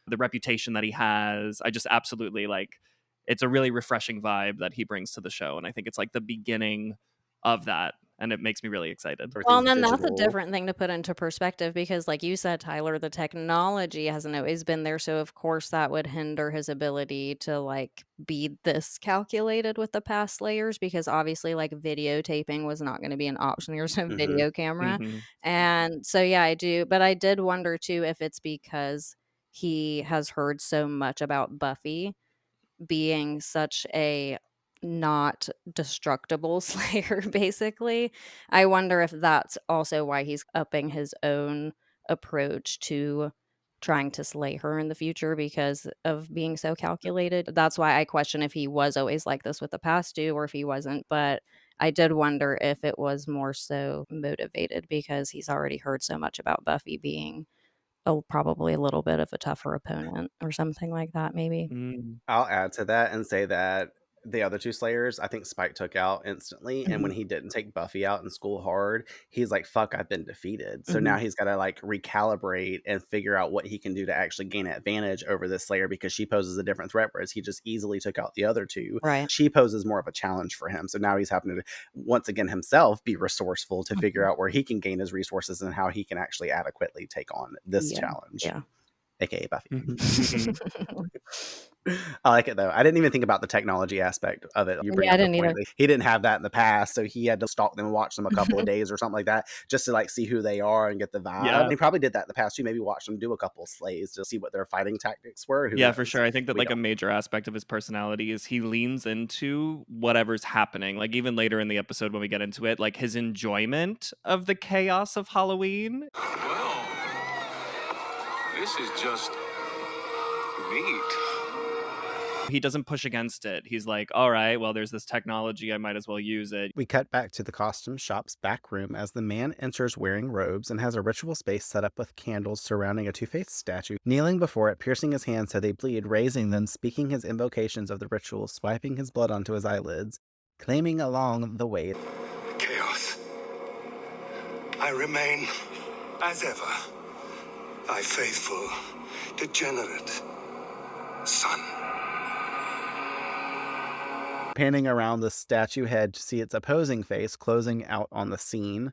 the reputation that he has? I just absolutely like, it's a really refreshing vibe that he brings to the show, and I think it's like the beginning of that, and it makes me really excited. Well, and then that's a different thing to put into perspective, because like you said, Tyler, the technology hasn't always been there, so of course that would hinder his ability to like be this calculated with the past Slayers, because obviously like videotaping was not going to be an option. There's no video camera. And so I do, but I did wonder too if it's because he has heard so much about Buffy being such a not destructible Slayer, basically. I wonder if that's also why he's upping his own approach to trying to slay her in the future, because of being so calculated. That's why I question if he was always like this with the past two, or if he wasn't. But I did wonder if it was more so motivated because he's already heard so much about Buffy being probably a little bit of a tougher opponent or something like that, maybe. I'll add to that and say that the other two Slayers, I think Spike took out instantly. And when he didn't take Buffy out in School Hard, he's like, fuck, I've been defeated. So now he's got to like recalibrate and figure out what he can do to actually gain advantage over this Slayer, because she poses a different threat, whereas he just easily took out the other two. Right. She poses more of a challenge for him. So now he's having to, once again, himself be resourceful to figure out where he can gain his resources and how he can actually adequately take on this challenge. Yeah. AKA Buffy. I like it though. I didn't even think about the technology aspect of it. You bring Yeah, I up the didn't point. either. Like, he didn't have that in the past, so he had to stalk them and watch them a couple of days or something like that just to like see who they are and get the vibe. Yeah. He probably did that in the past too. Maybe watch them do a couple of slays to see what their fighting tactics were. Who Yeah, for knows? sure. I think that We like a don't. major aspect of his personality is he leans into whatever's happening. Like even later in the episode when we get into it, like his enjoyment of the chaos of Halloween. Well, this is just neat. He doesn't push against it. He's like, all right, well, there's this technology. I might as well use it. We cut back to the costume shop's back room as the man enters wearing robes and has a ritual space set up with candles surrounding a two-faced statue, kneeling before it, piercing his hands so they bleed, raising them, speaking his invocations of the ritual, swiping his blood onto his eyelids, claiming along the way, Chaos. I remain, as ever, thy faithful, degenerate son. panning around the statue head to see its opposing face closing out on the scene.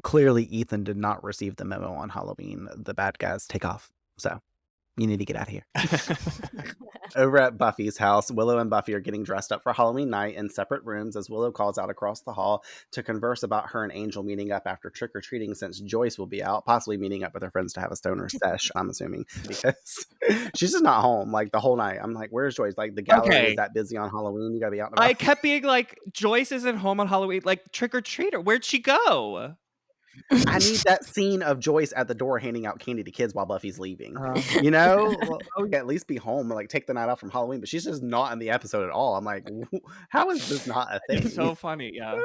Clearly, Ethan did not receive the memo on Halloween. The bad guys take off. So, you need to get out of here. Over at Buffy's house, Willow and Buffy are getting dressed up for Halloween night in separate rooms as Willow calls out across the hall to converse about her and Angel meeting up after trick-or-treating since Joyce will be out, possibly meeting up with her friends to have a stoner sesh, I'm assuming, because she's just not home like the whole night. I'm like, where's Joyce? Like, the gallery is that busy on Halloween. You gotta be out and about. I kept being like, Joyce isn't home on Halloween. Like, trick-or-treater. Where'd she go? I need that scene of Joyce at the door handing out candy to kids while Buffy's leaving. You know, well, at least be home and like take the night off from Halloween. But she's just not in the episode at all. I'm like, how is this not a thing? It's so funny, yeah.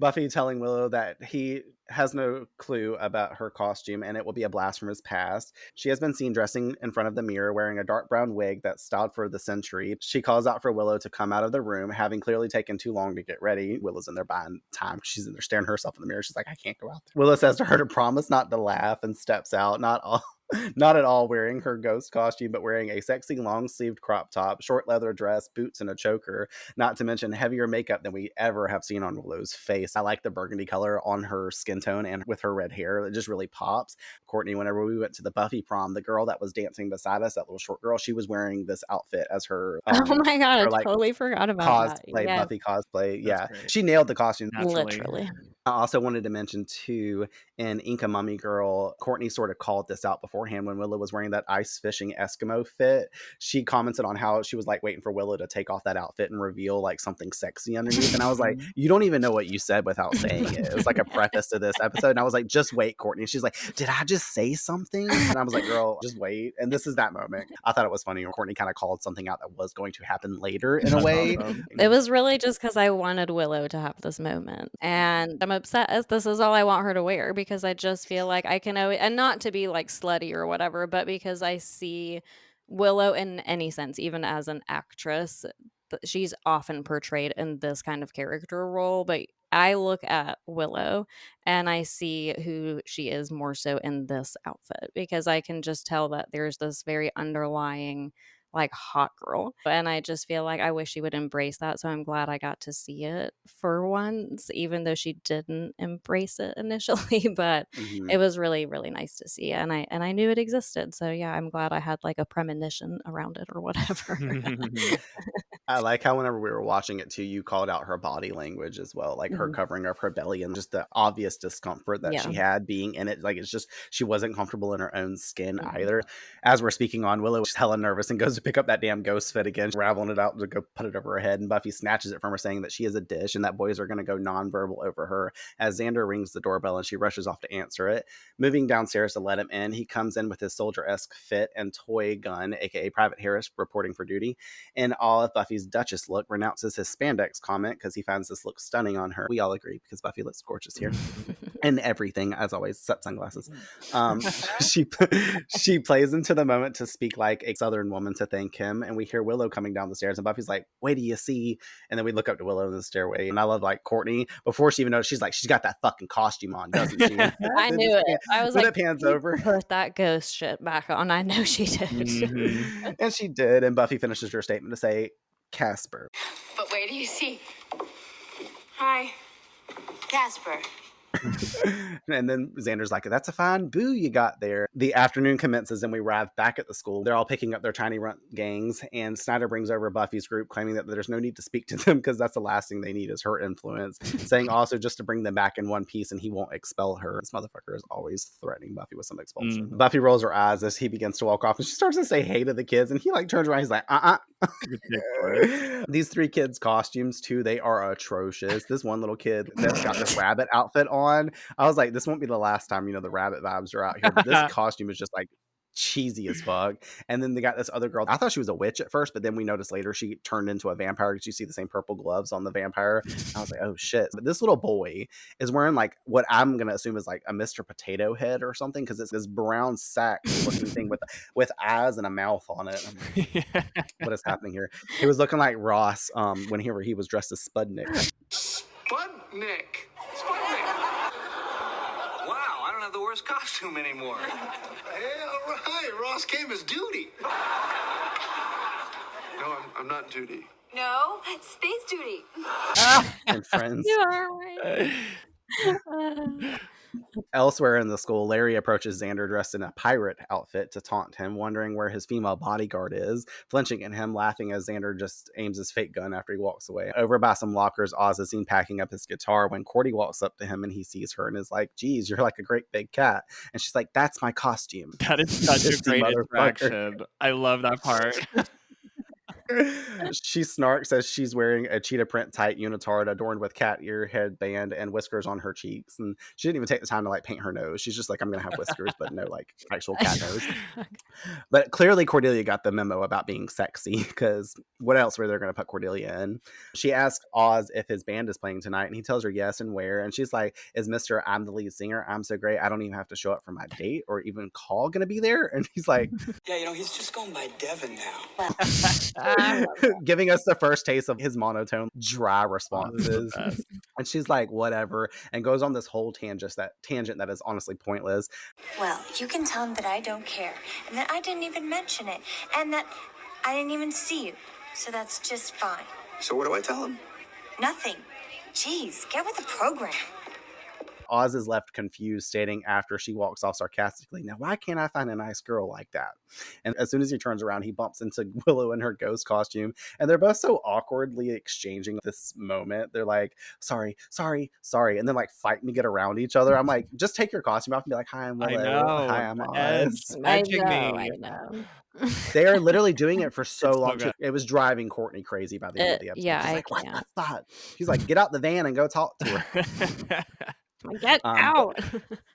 Buffy telling Willow that he has no clue about her costume and it will be a blast from his past. She has been seen dressing in front of the mirror wearing a dark brown wig that's styled for the century. She calls out for Willow to come out of the room, having clearly taken too long to get ready. Willow's in there buying time. She's in there staring herself in the mirror. She's like, I can't go out there. Willow says to her to promise not to laugh and steps out, not at all wearing her ghost costume, but wearing a sexy long-sleeved crop top, short leather dress, boots, and a choker, not to mention heavier makeup than we ever have seen on Willow's face. I like the burgundy color on her skin tone and with her red hair. It just really pops. Courtney, whenever we went to the Buffy prom, the girl that was dancing beside us, that little short girl, she was wearing this outfit as her oh my god, her, I totally forgot about that. cosplay, Yeah, Buffy cosplay. Yeah, great. she nailed the costume. literally. I also wanted to mention too, in Inca Mummy Girl, Courtney sort of called this out beforehand when Willow was wearing that ice fishing Eskimo fit. She commented on how she was like waiting for Willow to take off that outfit and reveal like something sexy underneath. And I was like, you don't even know what you said without saying it. It was like a preface to this episode. And I was like, just wait, Courtney. And she's like, did I just say something? And I was like, girl, just wait. And this is that moment. I thought it was funny when Courtney kind of called something out that was going to happen later in a way. It was really just because I wanted Willow to have this moment. And I'm upset as this is all I want her to wear because I just feel like I can always, and not to be like slutty or whatever, but because I see Willow in any sense, even as an actress, she's often portrayed in this kind of character role. But I look at Willow and I see who she is more so in this outfit because I can just tell that there's this very underlying like hot girl. And I just feel like I wish she would embrace that. So I'm glad I got to see it for once, even though she didn't embrace it initially. But it was really, really nice to see. And I knew it existed. So yeah, I'm glad I had like a premonition around it or whatever. I like how whenever we were watching it too, you called out her body language as well, like her covering of her belly and just the obvious discomfort that she had being in it. Like it's just, she wasn't comfortable in her own skin either. As we're speaking on, Willow is hella nervous and goes to pick up that damn ghost fit again, raveling it out to go put it over her head. And Buffy snatches it from her saying that she is a dish and that boys are going to go nonverbal over her as Xander rings the doorbell and she rushes off to answer it. Moving downstairs to let him in, he comes in with his soldier-esque fit and toy gun, aka Private Harris, reporting for duty. In all of Buffy's Duchess look, renounces his spandex comment because he finds this look stunning on her. We all agree because Buffy looks gorgeous here. And everything, as always, except sunglasses. She plays into the moment to speak like a Southern woman to thank him, and we hear Willow coming down the stairs, and Buffy's like, wait till you see. And then we look up to Willow in the stairway, and I love like Courtney, before she even knows, she's like, she's got that fucking costume on, doesn't she? I knew it. I was like, it pans over. Put that ghost shit back on. I know she did. And she did, and Buffy finishes her statement to say, Casper. But where do you see? Hi. Casper. And then Xander's like, that's a fine boo you got there. The afternoon commences and we arrive back at the school. They're all picking up their tiny runt gangs, and Snyder brings over Buffy's group, claiming that there's no need to speak to them because that's the last thing they need is her influence, saying also just to bring them back in one piece and he won't expel her. This motherfucker is always threatening Buffy with some expulsion. Buffy rolls her eyes as he begins to walk off, and she starts to say hey to the kids, and he like turns around, he's like, These 3 kids' costumes too, they are atrocious. This one little kid that's got this rabbit outfit on, I was like, this won't be the last time, the rabbit vibes are out here, but this costume is just like cheesy as fuck. And then they got this other girl. I thought she was a witch at first, but then we noticed later she turned into a vampire because you see the same purple gloves on the vampire. I was like, oh shit. But this little boy is wearing like what I'm gonna assume is like a Mr. Potato Head or something, because it's this brown sack looking thing with eyes and a mouth on it. I'm like, what is happening here? He was looking like Ross when he was dressed as Spudnik. Spudnik. Wow, I don't have the worst costume anymore. Hey, all right. Ross came as Duty. No, I'm not Duty. No, Space Duty. And Friends. You are right. Elsewhere in the school, Larry approaches Xander dressed in a pirate outfit to taunt him, wondering where his female bodyguard is, flinching at him, laughing as Xander just aims his fake gun after he walks away. Over by some lockers, Oz is seen packing up his guitar when Cordy walks up to him and he sees her and is like, geez, you're like a great big cat. And she's like, that's my costume. That is such a great interaction. I love that part. She snarks as she's wearing a cheetah print tight unitard adorned with cat ear headband and whiskers on her cheeks, and she didn't even take the time to like paint her nose. She's just like, I'm gonna have whiskers but no like actual cat nose. But clearly Cordelia got the memo about being sexy, because what else were they gonna put Cordelia in? She asks Oz if his band is playing tonight, and he tells her yes and where, and she's like, is Mr. I'm the lead singer, I'm so great I don't even have to show up for my date or even call gonna be there? And he's like, Yeah, he's just going by Devin now. giving us the first taste of his monotone, dry responses. And she's like, whatever, and goes on this whole tangent that is honestly pointless. Well, you can tell him that I don't care, and that I didn't even mention it, and that I didn't even see you. So that's just fine. So what do I tell him? Nothing. Jeez, get with the program. Oz is left confused, stating after she walks off sarcastically, now why can't I find a nice girl like that? And as soon as he turns around, he bumps into Willow in her ghost costume, and they're both so awkwardly exchanging this moment. They're like, sorry, and then like fighting to get around each other. I'm like, just take your costume off and be like, hi, I'm Willow. I know. Hi, I'm Oz. I know. They are literally doing it for so It's so long. good. It was driving Courtney crazy by the end of the episode. Yeah, She's I like, what can't. the fuck? She's like, get out the van and go talk to her. Get out.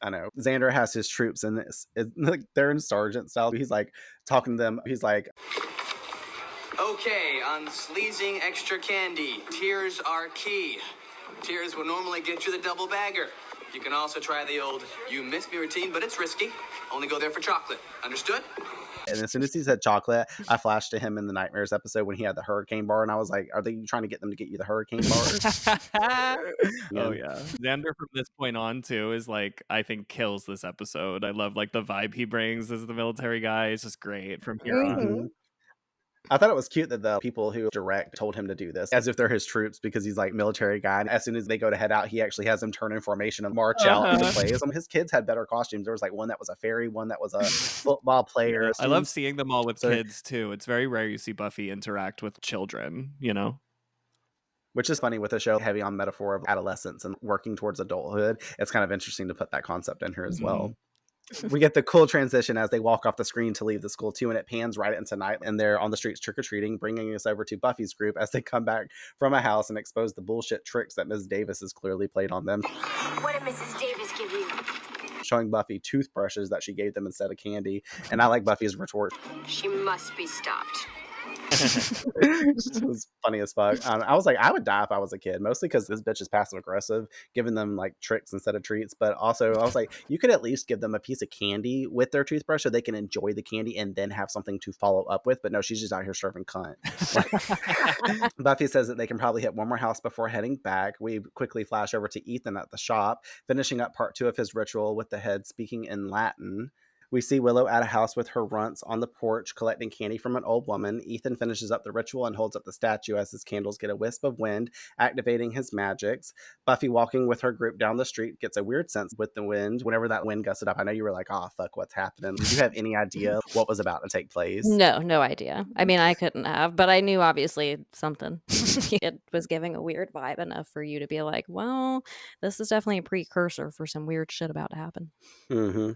I know. Xander has his troops in this. Like, they're in sergeant style. He's like talking to them. He's like, Okay, on sleazing extra candy, tears are key. Tears will normally get you the double bagger. You can also try the old you miss me routine, but it's risky. Only go there for chocolate. Understood? and as soon as he said chocolate, I flashed to him in the Nightmares episode when he had the hurricane bar, and I was like, are they trying to get them to get you the hurricane bar? Oh yeah. Xander from this point on too is like, I think kills this episode. I love like the vibe he brings as the military guy. It's just great from here on. I thought it was cute that the people who direct told him to do this as if they're his troops, because he's like military guy. And as soon as they go to head out, he actually has them turn in formation and march out to play. His kids had better costumes. There was like one that was a fairy, one that was a football player. I love seeing them all with kids too. It's very rare you see Buffy interact with children, Which is funny with a show heavy on metaphor of adolescence and working towards adulthood. It's kind of interesting to put that concept in here as well. We get the cool transition as they walk off the screen to leave the school too, and it pans right into night, and they're on the streets trick-or-treating, bringing us over to Buffy's group as they come back from a house and expose the bullshit tricks that Ms. Davis has clearly played on them. What did Mrs. Davis give you? Showing Buffy toothbrushes that she gave them instead of candy, and I like Buffy's retort. She must be stopped. It was funny as fuck. I was like, I would die if I was a kid, mostly because this bitch is passive aggressive, giving them like tricks instead of treats. But also, I was like, you could at least give them a piece of candy with their toothbrush so they can enjoy the candy and then have something to follow up with. But no, she's just out here serving cunt. Buffy says that they can probably hit one more house before heading back. We quickly flash over to Ethan at the shop, finishing up part 2 of his ritual with the head speaking in Latin. We see Willow at a house with her runts on the porch collecting candy from an old woman. Ethan finishes up the ritual and holds up the statue as his candles get a wisp of wind, activating his magics. Buffy, walking with her group down the street, gets a weird sense with the wind. Whenever that wind gusted up, I know you were like, oh, fuck, what's happening? Did you have any idea what was about to take place? No idea. I mean, I couldn't have, but I knew obviously something. It was giving a weird vibe enough for you to be like, well, this is definitely a precursor for some weird shit about to happen. Mm-hmm.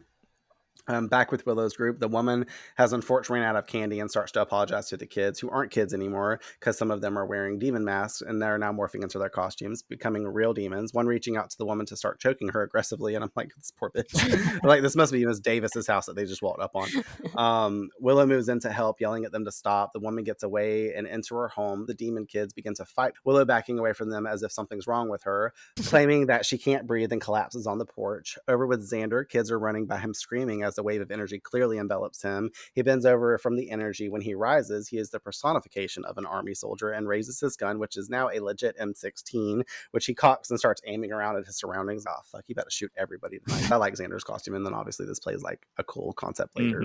Back with Willow's group, the woman has unfortunately ran out of candy and starts to apologize to the kids, who aren't kids anymore because some of them are wearing demon masks and they're now morphing into their costumes, becoming real demons. One reaching out to the woman to start choking her aggressively, and I'm like, this poor bitch. Like, this must be Miss Davis's house that they just walked up on. Willow moves in to help, yelling at them to stop. The woman gets away and into her home. The demon kids begin to fight, Willow backing away from them as if something's wrong with her, claiming that she can't breathe and collapses on the porch. Over with Xander, kids are running by him screaming as the wave of energy clearly envelops him. He bends over from the energy. When he rises, he is the personification of an army soldier and raises his gun, which is now a legit M16, which he cocks and starts aiming around at his surroundings. Oh, fuck, he better shoot everybody tonight. I like Xander's costume, and then obviously this plays like a cool concept later.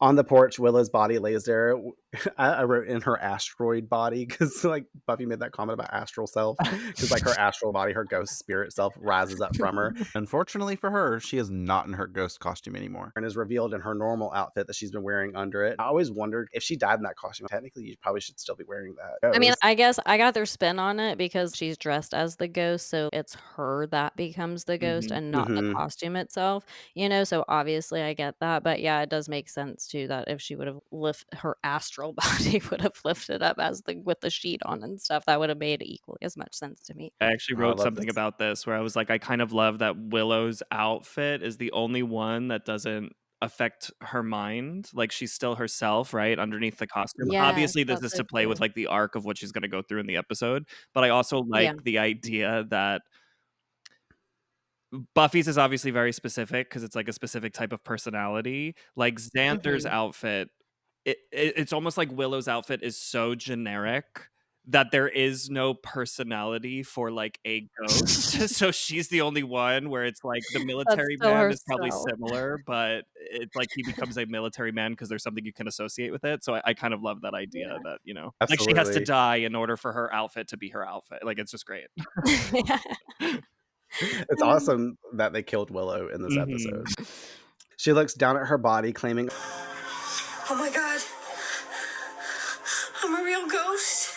On the porch, Willow's body lays there. I wrote in her asteroid body because like Buffy made that comment about astral self, because like her astral body, her ghost spirit self rises up from her. Unfortunately for her, she is not in her ghost costume anymore And is revealed in her normal outfit that she's been wearing under it. I always wondered if she died in that costume, technically you probably should still be wearing that. I mean, I guess I got their spin on it because she's dressed as the ghost, so it's her that becomes the ghost and not the costume itself, so obviously I get that, but yeah, it does make sense too that if she would have her astral body would have lifted up with the sheet on and stuff, that would have made equally as much sense to me. I actually wrote something about this where I was like, I kind of love that Willow's outfit is the only one that doesn't affect her mind. Like, she's still herself, right, underneath the costume. Yes, Obviously, this that's is so to play cool. with like the arc of what she's going to go through in the episode, but I also like the idea that Buffy's is obviously very specific because it's like a specific type of personality. Like Xander's outfit, it's almost like Willow's outfit is so generic that there is no personality for like a ghost. So she's the only one where it's like the military man is probably similar, but it's like he becomes a military man because there's something you can associate with it. So I kind of love that idea that, like she has to die in order for her outfit to be her outfit. Like, it's just great. It's awesome that they killed Willow in this episode. She looks down at her body, claiming, Oh my god. I'm a real ghost.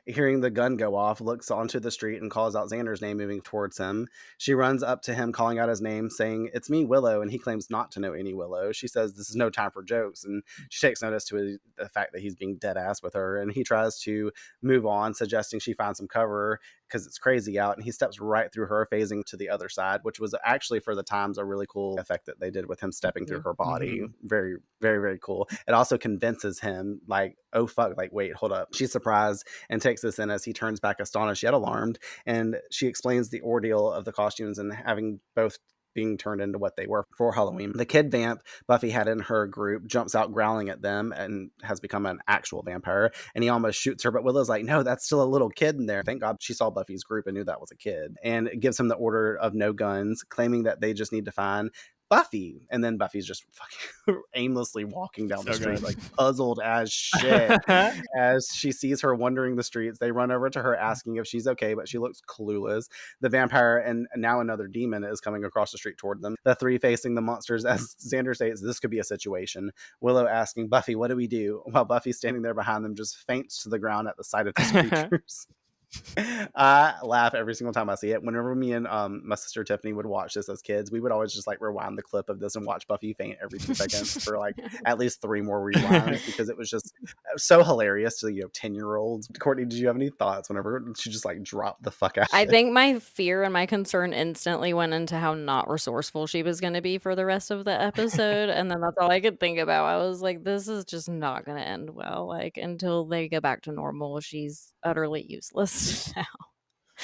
Hearing the gun go off, looks onto the street and calls out Xander's name, moving towards him. She runs up to him, calling out his name, saying, "It's me, Willow," and he claims not to know any Willow. She says, "This is no time for jokes," and she takes notice to the fact that he's being dead ass with her, and he tries to move on, suggesting she find some cover because it's crazy out, and he steps right through her, phasing to the other side, which was actually, for the times, a really cool effect that they did with him stepping through her body. Very, very, very cool. It also convinces him, like, oh fuck, like, wait, hold up. She's surprised and takes this in as he turns back astonished yet alarmed, and she explains the ordeal of the costumes and having both being turned into what they were for Halloween. The kid vamp Buffy had in her group jumps out growling at them and has become an actual vampire, and he almost shoots her, but Willow's like, no, that's still a little kid in there. Thank God she saw Buffy's group and knew that was a kid, and gives him the order of no guns, claiming that they just need to find Buffy. And then Buffy's just fucking aimlessly walking down the street, like puzzled as shit. As she sees her wandering the streets, they run over to her asking if she's okay, but she looks clueless. The vampire and now another demon is coming across the street toward them. The three facing the monsters. As Xander states, this could be a situation. Willow asking Buffy, what do we do? While Buffy, standing there behind them, just faints to the ground at the sight of these creatures. I laugh every single time I see it. Whenever me and my sister Tiffany would watch this as kids, we would always just like rewind the clip of this and watch Buffy faint every 2 seconds for like at least 3 more rewinds, because it was just so hilarious to 10-year-olds. Courtney, did you have any thoughts whenever she just like dropped the fuck out? I think my fear and my concern instantly went into how not resourceful she was going to be for the rest of the episode, and then that's all I could think about. I was like, this is just not going to end well. Like, until they go back to normal, she's utterly useless now.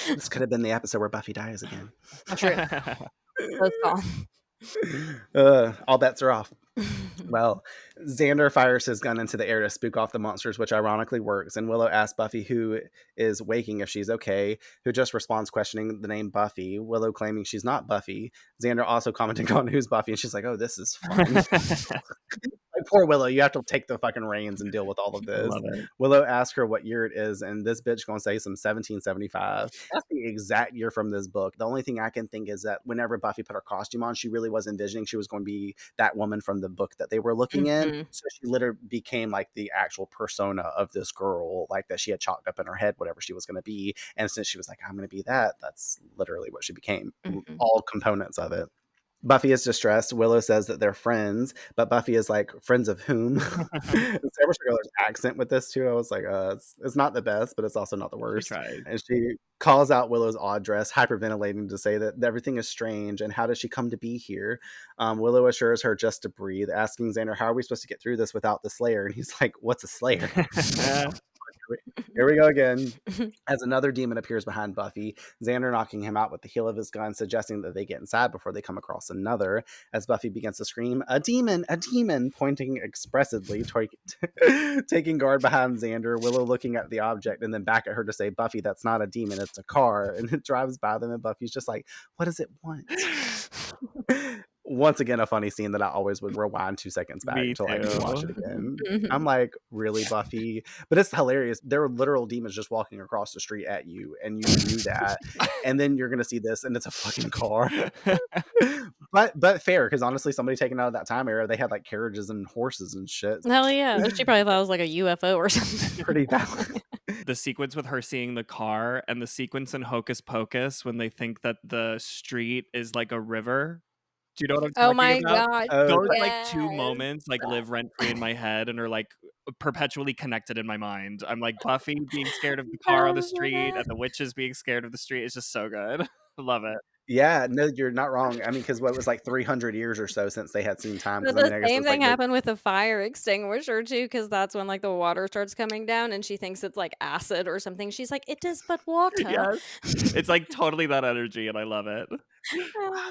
This could have been the episode where Buffy dies again. True. Let's go. All bets are off. Well, Xander fires his gun into the air to spook off the monsters, which ironically works. And Willow asks Buffy who is waking if she's okay, who just responds questioning the name Buffy. Willow claiming she's not Buffy. Xander also commenting on who's Buffy, and she's like, "Oh, this is fun." Like, poor Willow, you have to take the fucking reins and deal with all of this. Love it. Willow asks her what year it is, and this bitch gonna say some 1775. That's the exact year from this book. The only thing I can think is that whenever Buffy put her costume on, she really was envisioning she was going to be that woman from the book that they were looking in. So she literally became like the actual persona of this girl, like that she had chalked up in her head, whatever she was going to be. And since she was like, I'm going to be that, that's literally what she became. All components of it. Buffy is distressed. Willow says that they're friends, but Buffy is like, friends of whom? Sarah Strickler's accent with this too, I was like, it's not the best, but it's also not the worst. And she calls out Willow's odd dress, hyperventilating to say that everything is strange and how does she come to be here? Willow assures her just to breathe, asking Xander, how are we supposed to get through this without the Slayer? And he's like, what's a Slayer? Here we go again. As another demon appears behind Buffy, Xander knocking him out with the heel of his gun, suggesting that they get inside before they come across another. As Buffy begins to scream, a demon, pointing expressively, taking guard behind Xander, Willow looking at the object and then back at her to say, Buffy, that's not a demon, it's a car. And it drives by them and Buffy's just like, what does it want? Once again, a funny scene that I always would rewind 2 seconds back to like watch it again. I'm like, really, Buffy? But it's hilarious. There are literal demons just walking across the street at you, and you knew that. And then you're gonna see this, and it's a fucking car. but fair, because honestly, somebody taken out of that time era, they had like carriages and horses and shit. Hell yeah. She probably thought it was like a UFO or something. Pretty valid. The sequence with her seeing the car and the sequence in Hocus Pocus when they think that the street is like a river. Do you know what I'm talking about? Oh my god. Those like two moments like live rent free in my head and are like perpetually connected in my mind. I'm like, Buffy being scared of the car on the street and the witches being scared of the street is just so good. Love it. Yeah, no, you're not wrong. I mean, because what was like 300 years or so since they had seen time. But the same thing happened with the fire extinguisher too, because that's when like the water starts coming down and she thinks it's like acid or something. She's like, it is but water. Yes. It's like totally that energy and I love it.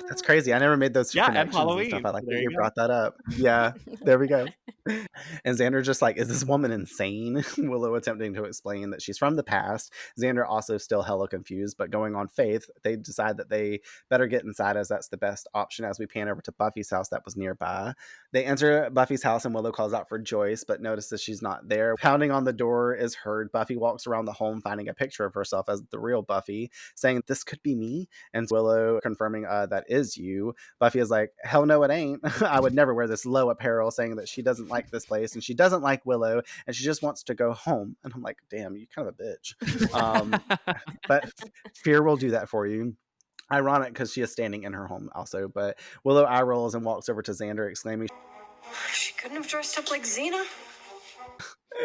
That's crazy. I never made those connections and Halloween. And stuff. I like that you go. brought that up. Yeah, there we go. And Xander just like, is this woman insane? Willow attempting to explain that she's from the past. Xander also still hella confused, but going on faith, they decide that they better get inside as that's the best option as we pan over to Buffy's house that was nearby. They enter Buffy's house and Willow calls out for Joyce, but notices she's not there. Pounding on the door is heard. Buffy walks around the home finding a picture of herself as the real Buffy, saying, this could be me. And Willow confirming that is you. Buffy is like, hell no, it ain't. I would never wear this low apparel, saying that she doesn't like this place and she doesn't like Willow and she just wants to go home. And I'm like, damn, you kind of a bitch. But fear will do that for you. Ironic because she is standing in her home also. But Willow eye rolls and walks over to Xander, exclaiming, she couldn't have dressed up like Xena.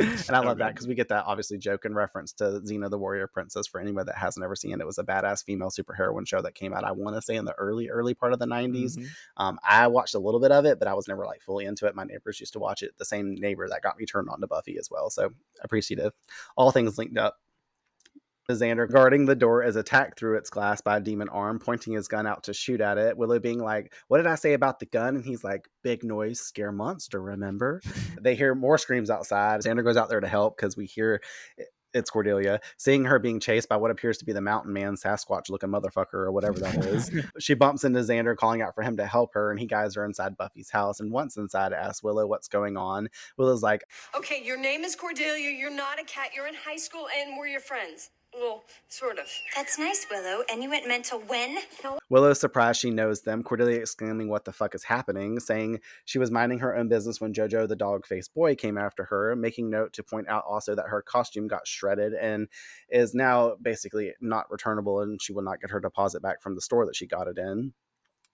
And I love that because we get that obviously joke in reference to Xena the Warrior Princess. For anyone that hasn't ever seen it, was a badass female superheroine show that came out, I want to say, in the early part of the 90s. I watched a little bit of it, but I was never like fully into it. My neighbors used to watch it. The same neighbor that got me turned on to Buffy as well. So appreciative. All things linked up. Xander guarding the door is attacked through its glass by a demon arm, pointing his gun out to shoot at it. Willow being like, what did I say about the gun? And he's like, big noise, scare monster, remember? They hear more screams outside. Xander goes out there to help because we hear it's Cordelia, seeing her being chased by what appears to be the mountain man, Sasquatch looking motherfucker or whatever that is. She bumps into Xander, calling out for him to help her, and he guides her inside Buffy's house. And once inside, asks Willow what's going on. Willow's like, okay, your name is Cordelia, you're not a cat, you're in high school, and we're your friends. Well, sort of. That's nice, Willow. And you went mental when? Willow's surprised she knows them. Cordelia exclaiming what the fuck is happening, saying she was minding her own business when Jojo the dog-faced boy came after her, making note to point out also that her costume got shredded and is now basically not returnable and she will not get her deposit back from the store that she got it in.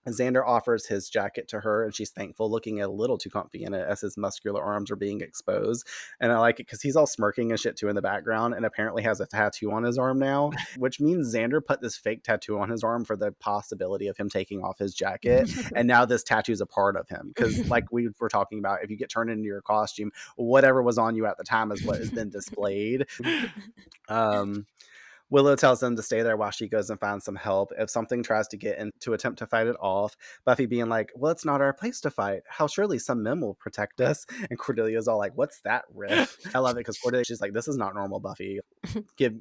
Xander offers his jacket to her and she's thankful, looking a little too comfy in it as his muscular arms are being exposed. And I like it because he's all smirking and shit too in the background and apparently has a tattoo on his arm now, which means Xander put this fake tattoo on his arm for the possibility of him taking off his jacket. And now this tattoo is a part of him because like we were talking about, if you get turned into your costume, whatever was on you at the time is what has been displayed. Willow tells them to stay there while she goes and finds some help. If something tries to get in to attempt to fight it off, Buffy being like, well, it's not our place to fight. How surely some men will protect us. And Cordelia's all like, what's that riff? I love it because Cordelia, she's like, this is not normal, Buffy.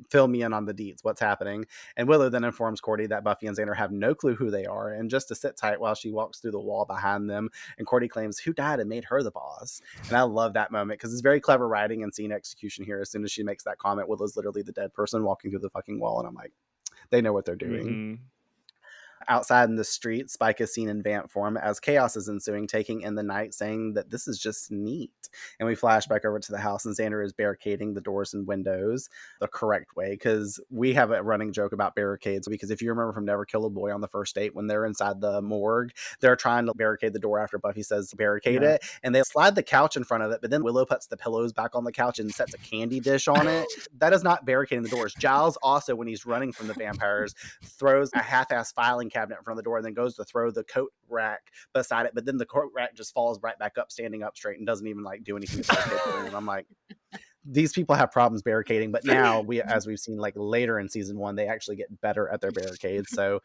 Fill me in on the deets. What's happening? And Willow then informs Cordy that Buffy and Xander have no clue who they are, and just to sit tight while she walks through the wall behind them. And Cordy claims who died and made her the boss. And I love that moment because it's very clever writing and scene execution here. As soon as she makes that comment, Willow's literally the dead person walking through the fucking wall, and I'm like, they know what they're doing. Mm-hmm. Outside in the street, Spike is seen in vamp form as chaos is ensuing, taking in the night, saying that this is just neat. And we flash back over to the house, and Xander is barricading the doors and windows the correct way, because we have a running joke about barricades, because if you remember from Never Kill a Boy on the first date, when they're inside the morgue, they're trying to barricade the door after Buffy says barricade it, and they slide the couch in front of it, but then Willow puts the pillows back on the couch and sets a candy dish on it. That is not barricading the doors. Giles also, when he's running from the vampires, throws a half-ass filing cabinet in front of the door and then goes to throw the coat rack beside it, but then the coat rack just falls right back up, standing up straight, and doesn't even like do anything to the room. I'm like, these people have problems barricading, but now as we've seen like later in season 1, they actually get better at their barricades, so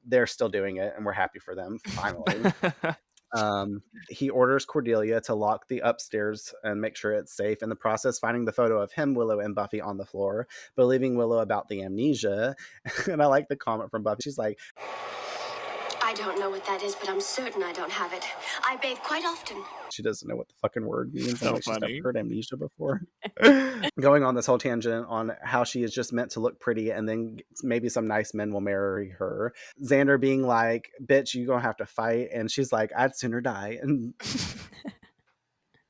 they're still doing it, and we're happy for them finally. He orders Cordelia to lock the upstairs and make sure it's safe. In the process, finding the photo of him, Willow, and Buffy on the floor, believing Willow about the amnesia. And I like the comment from Buffy. She's like, I don't know what that is, but I'm certain I don't have it. I bathe quite often. She doesn't know what the fucking word means. So like, she's funny. never heard amnesia before. Going on this whole tangent on how she is just meant to look pretty, and then maybe some nice men will marry her. Xander being like, bitch, you gonna have to fight. And she's like, I'd sooner die. And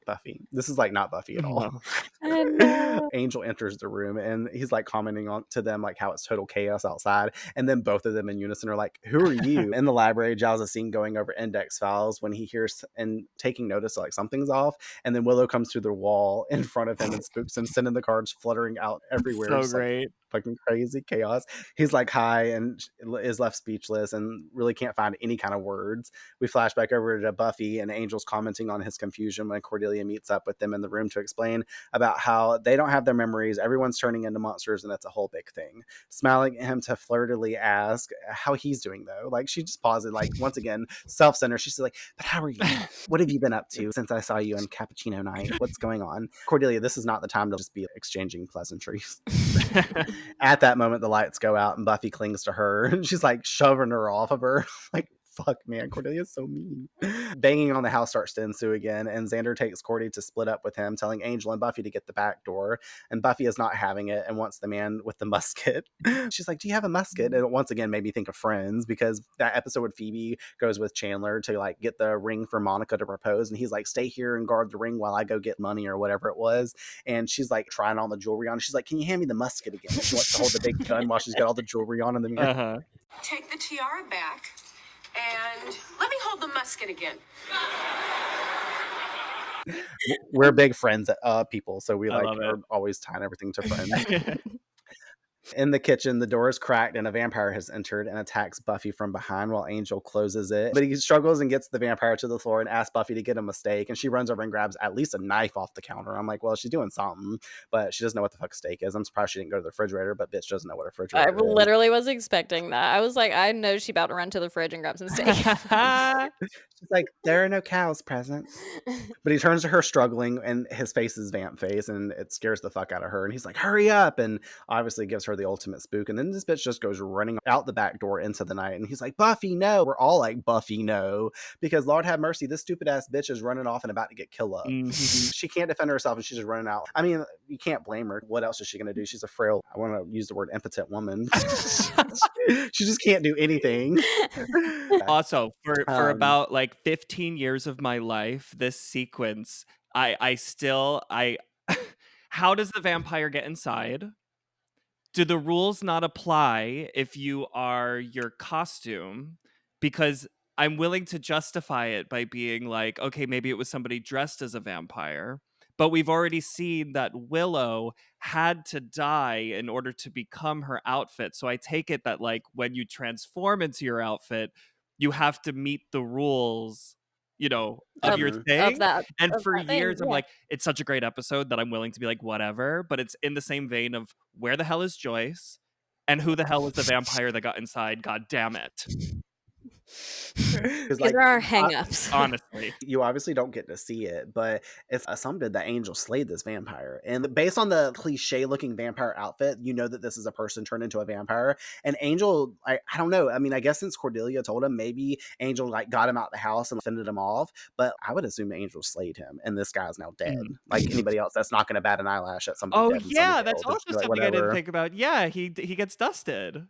Buffy. This is like not Buffy at all. No. Angel enters the room and he's like commenting on to them like how it's total chaos outside, and then both of them in unison are like, who are you? In the library, Giles is seen going over index files when he hears and taking notice like something's off, and then Willow comes through the wall in front of him and spooks him, sending the cards fluttering out everywhere. So great. Like, fucking crazy chaos. He's like hi and is left speechless and really can't find any kind of words. We flash back over to Buffy, and Angel's commenting on his confusion when Cordelia meets up with them in the room to explain about how they don't have their memories, everyone's turning into monsters, and it's a whole big thing. Smiling at him to flirtily ask how he's doing though. Like, she just pauses, like, once again self-centered. She's like, but how are you? What have you been up to since I saw you on cappuccino night? What's going on? Cordelia, this is not the time to just be exchanging pleasantries. At that moment, the lights go out and Buffy clings to her, and she's like shoving her off of her. Like, fuck, man, Cordelia's so mean. Banging on the house starts to ensue again, and Xander takes Cordy to split up with him, telling Angel and Buffy to get the back door. And Buffy is not having it and wants the man with the musket. She's like, do you have a musket? And it once again made me think of Friends, because that episode with Phoebe goes with Chandler to like get the ring for Monica to propose, and he's like, stay here and guard the ring while I go get money or whatever it was. And she's like trying on the jewelry on. She's like, can you hand me the musket again? She wants to hold the big gun while she's got all the jewelry on in the mirror. Take the tiara back and let me hold the musket again. We're big Friends people, so we like are always tying everything to Friends. In the kitchen, the door is cracked and a vampire has entered and attacks Buffy from behind while Angel closes it. But he struggles and gets the vampire to the floor and asks Buffy to get a mistake, and she runs over and grabs at least a knife off the counter. I'm like, well, she's doing something, but she doesn't know what the fuck a steak is. I'm surprised she didn't go to the refrigerator, but bitch doesn't know what a refrigerator I literally was expecting that. I was like, I know she's about to run to the fridge and grab some steak. She's like, there are no cows present. But he turns to her struggling, and his face is vamp face, and it scares the fuck out of her. And he's like, hurry up, and obviously gives her the ultimate spook. And then this bitch just goes running out the back door into the night, and he's like, Buffy, no. We're all like, Buffy, no, because Lord have mercy, this stupid ass bitch is running off and about to get killed up. She can't defend herself, and she's just running out. I mean, you can't blame her. What else is she gonna do? She's a frail, I want to use the word impotent woman. She just can't do anything. Also, for about like 15 years of my life, this sequence, I still how does the vampire get inside? Do the rules not apply if you are your costume? Because I'm willing to justify it by being like, okay, maybe it was somebody dressed as a vampire, but we've already seen that Willow had to die in order to become her outfit. So I take it that like when you transform into your outfit, you have to meet the rules, you know, of your thing. And for years, I'm like, it's such a great episode that I'm willing to be like, whatever. But it's in the same vein of, where the hell is Joyce? And who the hell was the vampire that got inside? God damn it. These like, are our hang-ups. Honestly. you obviously don't get to see it, but it's assumed that Angel slayed this vampire. And based on the cliche-looking vampire outfit, you know that this is a person turned into a vampire. And Angel, I don't know. I mean, I guess since Cordelia told him, maybe Angel like got him out the house and fended him off. But I would assume Angel slayed him, and this guy's now dead. Like anybody else that's not going to bat an eyelash at somebody Oh dead in yeah, Sunnydale. that's They'll just also be like, something I didn't whatever. think about. Yeah, he gets dusted.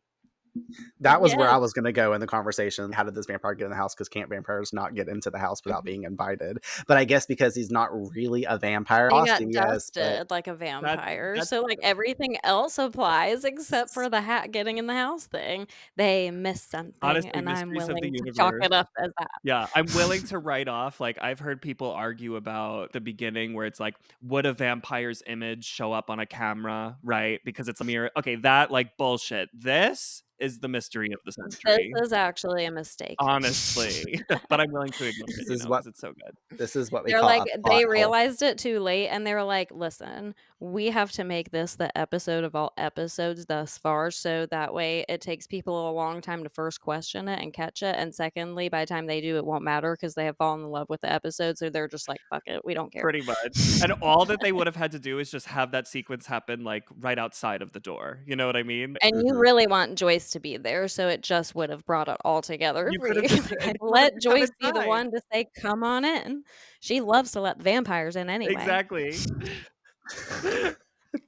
That was where Yes. I was going to go in the conversation. How did this vampire get in the house? Because can't vampires not get into the house without being invited? But I guess because he's not really a vampire. He got Costume, yes, but dusted like a vampire. that's So like everything else applies except for the hat getting in the house thing. They missed something, honestly and I'm mysteries of the willing to chalk universe. it up as that. Yeah, I'm willing to write off. Like, I've heard people argue about the beginning where it's like, would a vampire's image show up on a camera, right? Because it's a mirror. Okay, that like bullshit. This is the mystery of the This century. is actually a mistake. Honestly. But I'm willing to ignore it, This is because what it's so good. this is what we They're call like, a plot they hole. realized it too late, and they were like, listen, we have to make this the episode of all episodes thus far, so that way it takes people a long time to first question it and catch it, and secondly, by the time they do, it won't matter because they have fallen in love with the episode, so they're just like, fuck it, we don't care. Pretty much. And all that they would have had to do is just have that sequence happen like right outside of the door. You know what I mean? And you really want Joyce to be there, so it just would have brought it all together You for could you. have just Like, you would have let just come Joyce be the inside. one to say, come on in. She loves to let vampires in anyway. Exactly.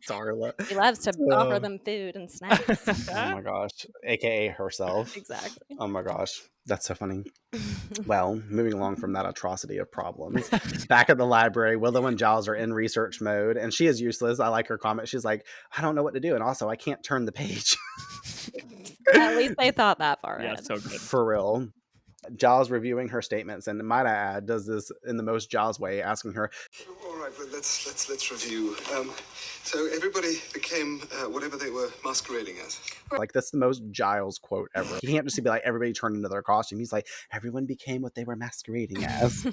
Darla. She loves to offer Oh. them food and snacks. Oh my gosh. AKA herself. Exactly. Oh my gosh. That's so funny. Well, moving along from that atrocity of problems, back at the library, Willow and Giles are in research mode, and she is useless. I like her comment. She's like, I don't know what to do, and also I can't turn the page. At least they thought that far Yeah, ahead. so good. For real. Giles reviewing her statements, and might I add, does this in the most Giles way, asking her, All right, let's review. So everybody became whatever they were masquerading as. like, that's the most Giles quote ever. He can't just be like, everybody turned into their costume. He's like, everyone became what they were masquerading as.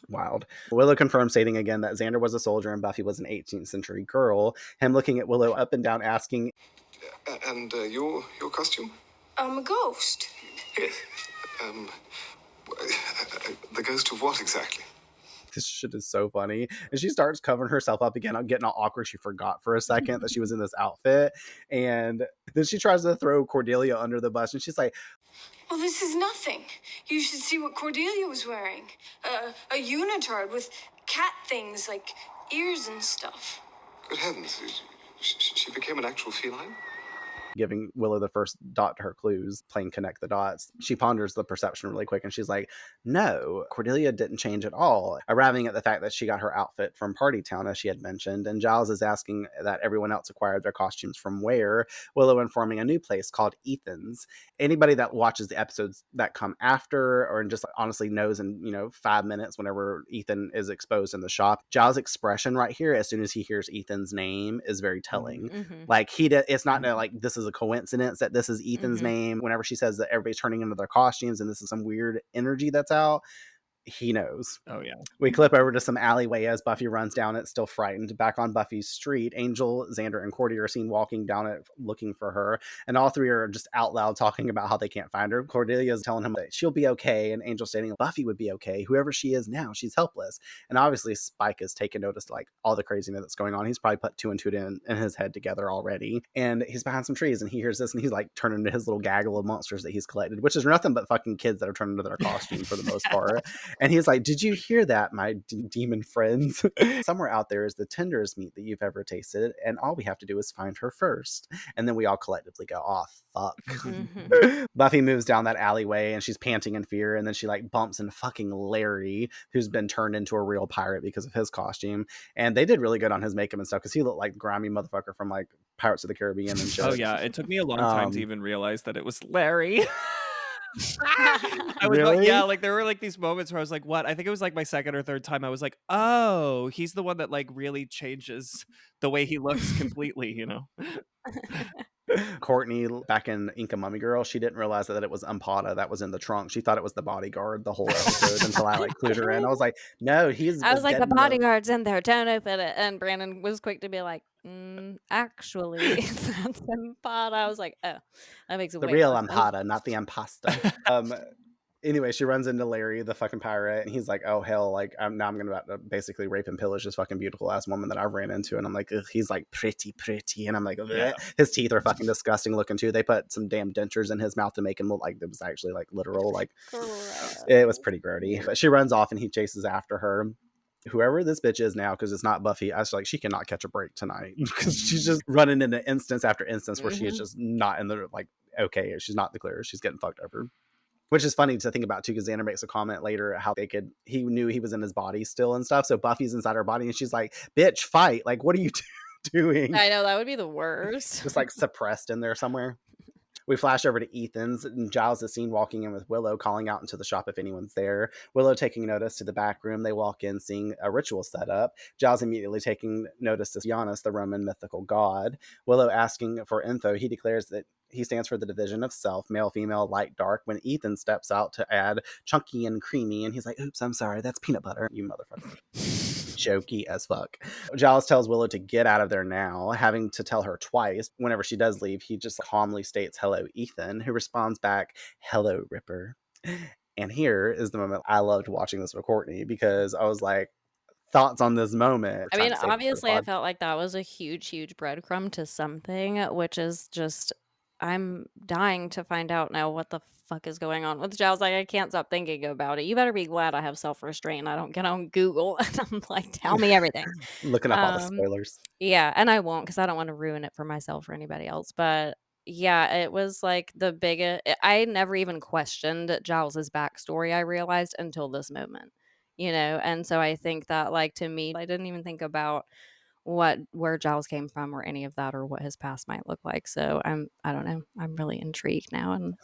Wild. Willow confirms, stating again that Xander was a soldier and Buffy was an 18th century girl. Him looking at Willow up and down, asking, And your costume? I'm a ghost. Yes. The ghost of what exactly? this shit is so funny. And she starts covering herself up again. I'm getting all awkward. She forgot for a second that she was in this outfit. And then she tries to throw Cordelia under the bus. And she's like, Well, this is nothing. You should see what Cordelia was wearing. A unitard with cat things like ears and stuff. Good heavens. She became an actual feline? giving Willow the first dot to her clues, playing connect the dots. She ponders the perception really quick and she's like, no, Cordelia didn't change at all, arriving at the fact that she got her outfit from Party Town, as she had mentioned, and Giles is asking that everyone else acquired their costumes from where, Willow informing a new place called Ethan's. Anybody that watches the episodes that come after or just honestly knows in 5 minutes whenever Ethan is exposed in the shop, Giles' expression right here as soon as he hears Ethan's name is very telling. Mm-hmm. Like it's not like this is a coincidence that this is Ethan's name. Whenever she says that everybody's turning into their costumes and this is some weird energy that's out, he knows. Oh yeah. We clip over to some alleyway as Buffy runs down it, still frightened. Back on Buffy's street, Angel, Xander, and Cordy are seen walking down it looking for her, and all three are just out loud talking about how they can't find her. Cordelia is telling him that she'll be okay, and Angel stating Buffy would be okay. Whoever she is now, she's helpless. And obviously Spike has taken notice to like all the craziness that's going on. He's probably put two and two in his head together already. And he's behind some trees and he hears this and he's like turning into his little gaggle of monsters that he's collected, which is nothing but fucking kids that are turned into their costume for the most part. And he's like, did you hear that, my demon friends? Somewhere out there is the tenderest meat that you've ever tasted, and all we have to do is find her first. And then we all collectively go, oh, fuck. Buffy moves down that alleyway, and she's panting in fear, and then she, like, bumps into fucking Larry, who's been turned into a real pirate because of his costume. And they did really good on his makeup and stuff, because he looked like grimy motherfucker from, like, Pirates of the Caribbean and shit. Oh, yeah. It took me a long time to even realize that it was Larry. I was Really? like, yeah, like there were like these moments where I was like, what? I think it was like my second or third time. I was like, oh, he's the one that like really changes the way he looks completely, Courtney, back in Inca Mummy Girl, she didn't realize that it was Ampata that was in the trunk. She thought it was the bodyguard the whole episode until I like clued her in. I was like, no, he's I was like, the getting the. bodyguard's in there. Don't open it. And Brandon was quick to be like, actually, that's Empata. I was like, oh, that makes it The way real more sense. Ampata, not the Ampasta. Anyway, she runs into Larry, the fucking pirate, and he's like, oh, hell, like, I'm gonna about to basically rape and pillage this fucking beautiful ass woman that I ran into. And I'm like, ugh, he's like, pretty. And I'm like, Yeah. his teeth are fucking disgusting looking too. They put some damn dentures in his mouth to make him look like it was actually like literal. Like, it was pretty grody. But she runs off and he chases after her. Whoever this bitch is now, because it's not Buffy, I was like, she cannot catch a break tonight because she's just running into instance after instance where she is just not in the, like, okay, she's not the clear. She's getting fucked over. Which is funny to think about too, because Xander makes a comment later how he knew he was in his body still and stuff. So Buffy's inside her body and she's like, bitch, fight. Like, what are you doing? I know, that would be the worst. Just like suppressed in there somewhere. We flash over to Ethan's, and Giles is seen walking in with Willow, calling out into the shop if anyone's there. Willow taking notice to the back room. They walk in, seeing a ritual set up. Giles immediately taking notice to Janus, the Roman mythical god. Willow asking for info. He declares that he stands for the division of self, male, female, light, dark, when Ethan steps out to add chunky and creamy, and he's like, oops, I'm sorry, that's peanut butter, you motherfucker. Jokey as fuck. Giles tells Willow to get out of there now, having to tell her twice. Whenever she does leave, he just calmly states, hello, Ethan, who responds back, hello, Ripper. And here is the moment I loved watching this with Courtney, because I was like, thoughts on this moment? I mean, obviously, I felt like that was a huge breadcrumb to something, which is just, I'm dying to find out now what the fuck is going on with Giles. Like, I can't stop thinking about it. You better be glad I have self-restraint. I don't get on Google and I'm like, tell me everything. Looking up all the spoilers. Yeah, and I won't, because I don't want to ruin it for myself or anybody else. But yeah, it was like the biggest. I never even questioned Giles's backstory, I realized, until this moment. And so I think that, like, to me, I didn't even think about where Giles came from or any of that, or what his past might look like. So I don't know. I'm really intrigued now, and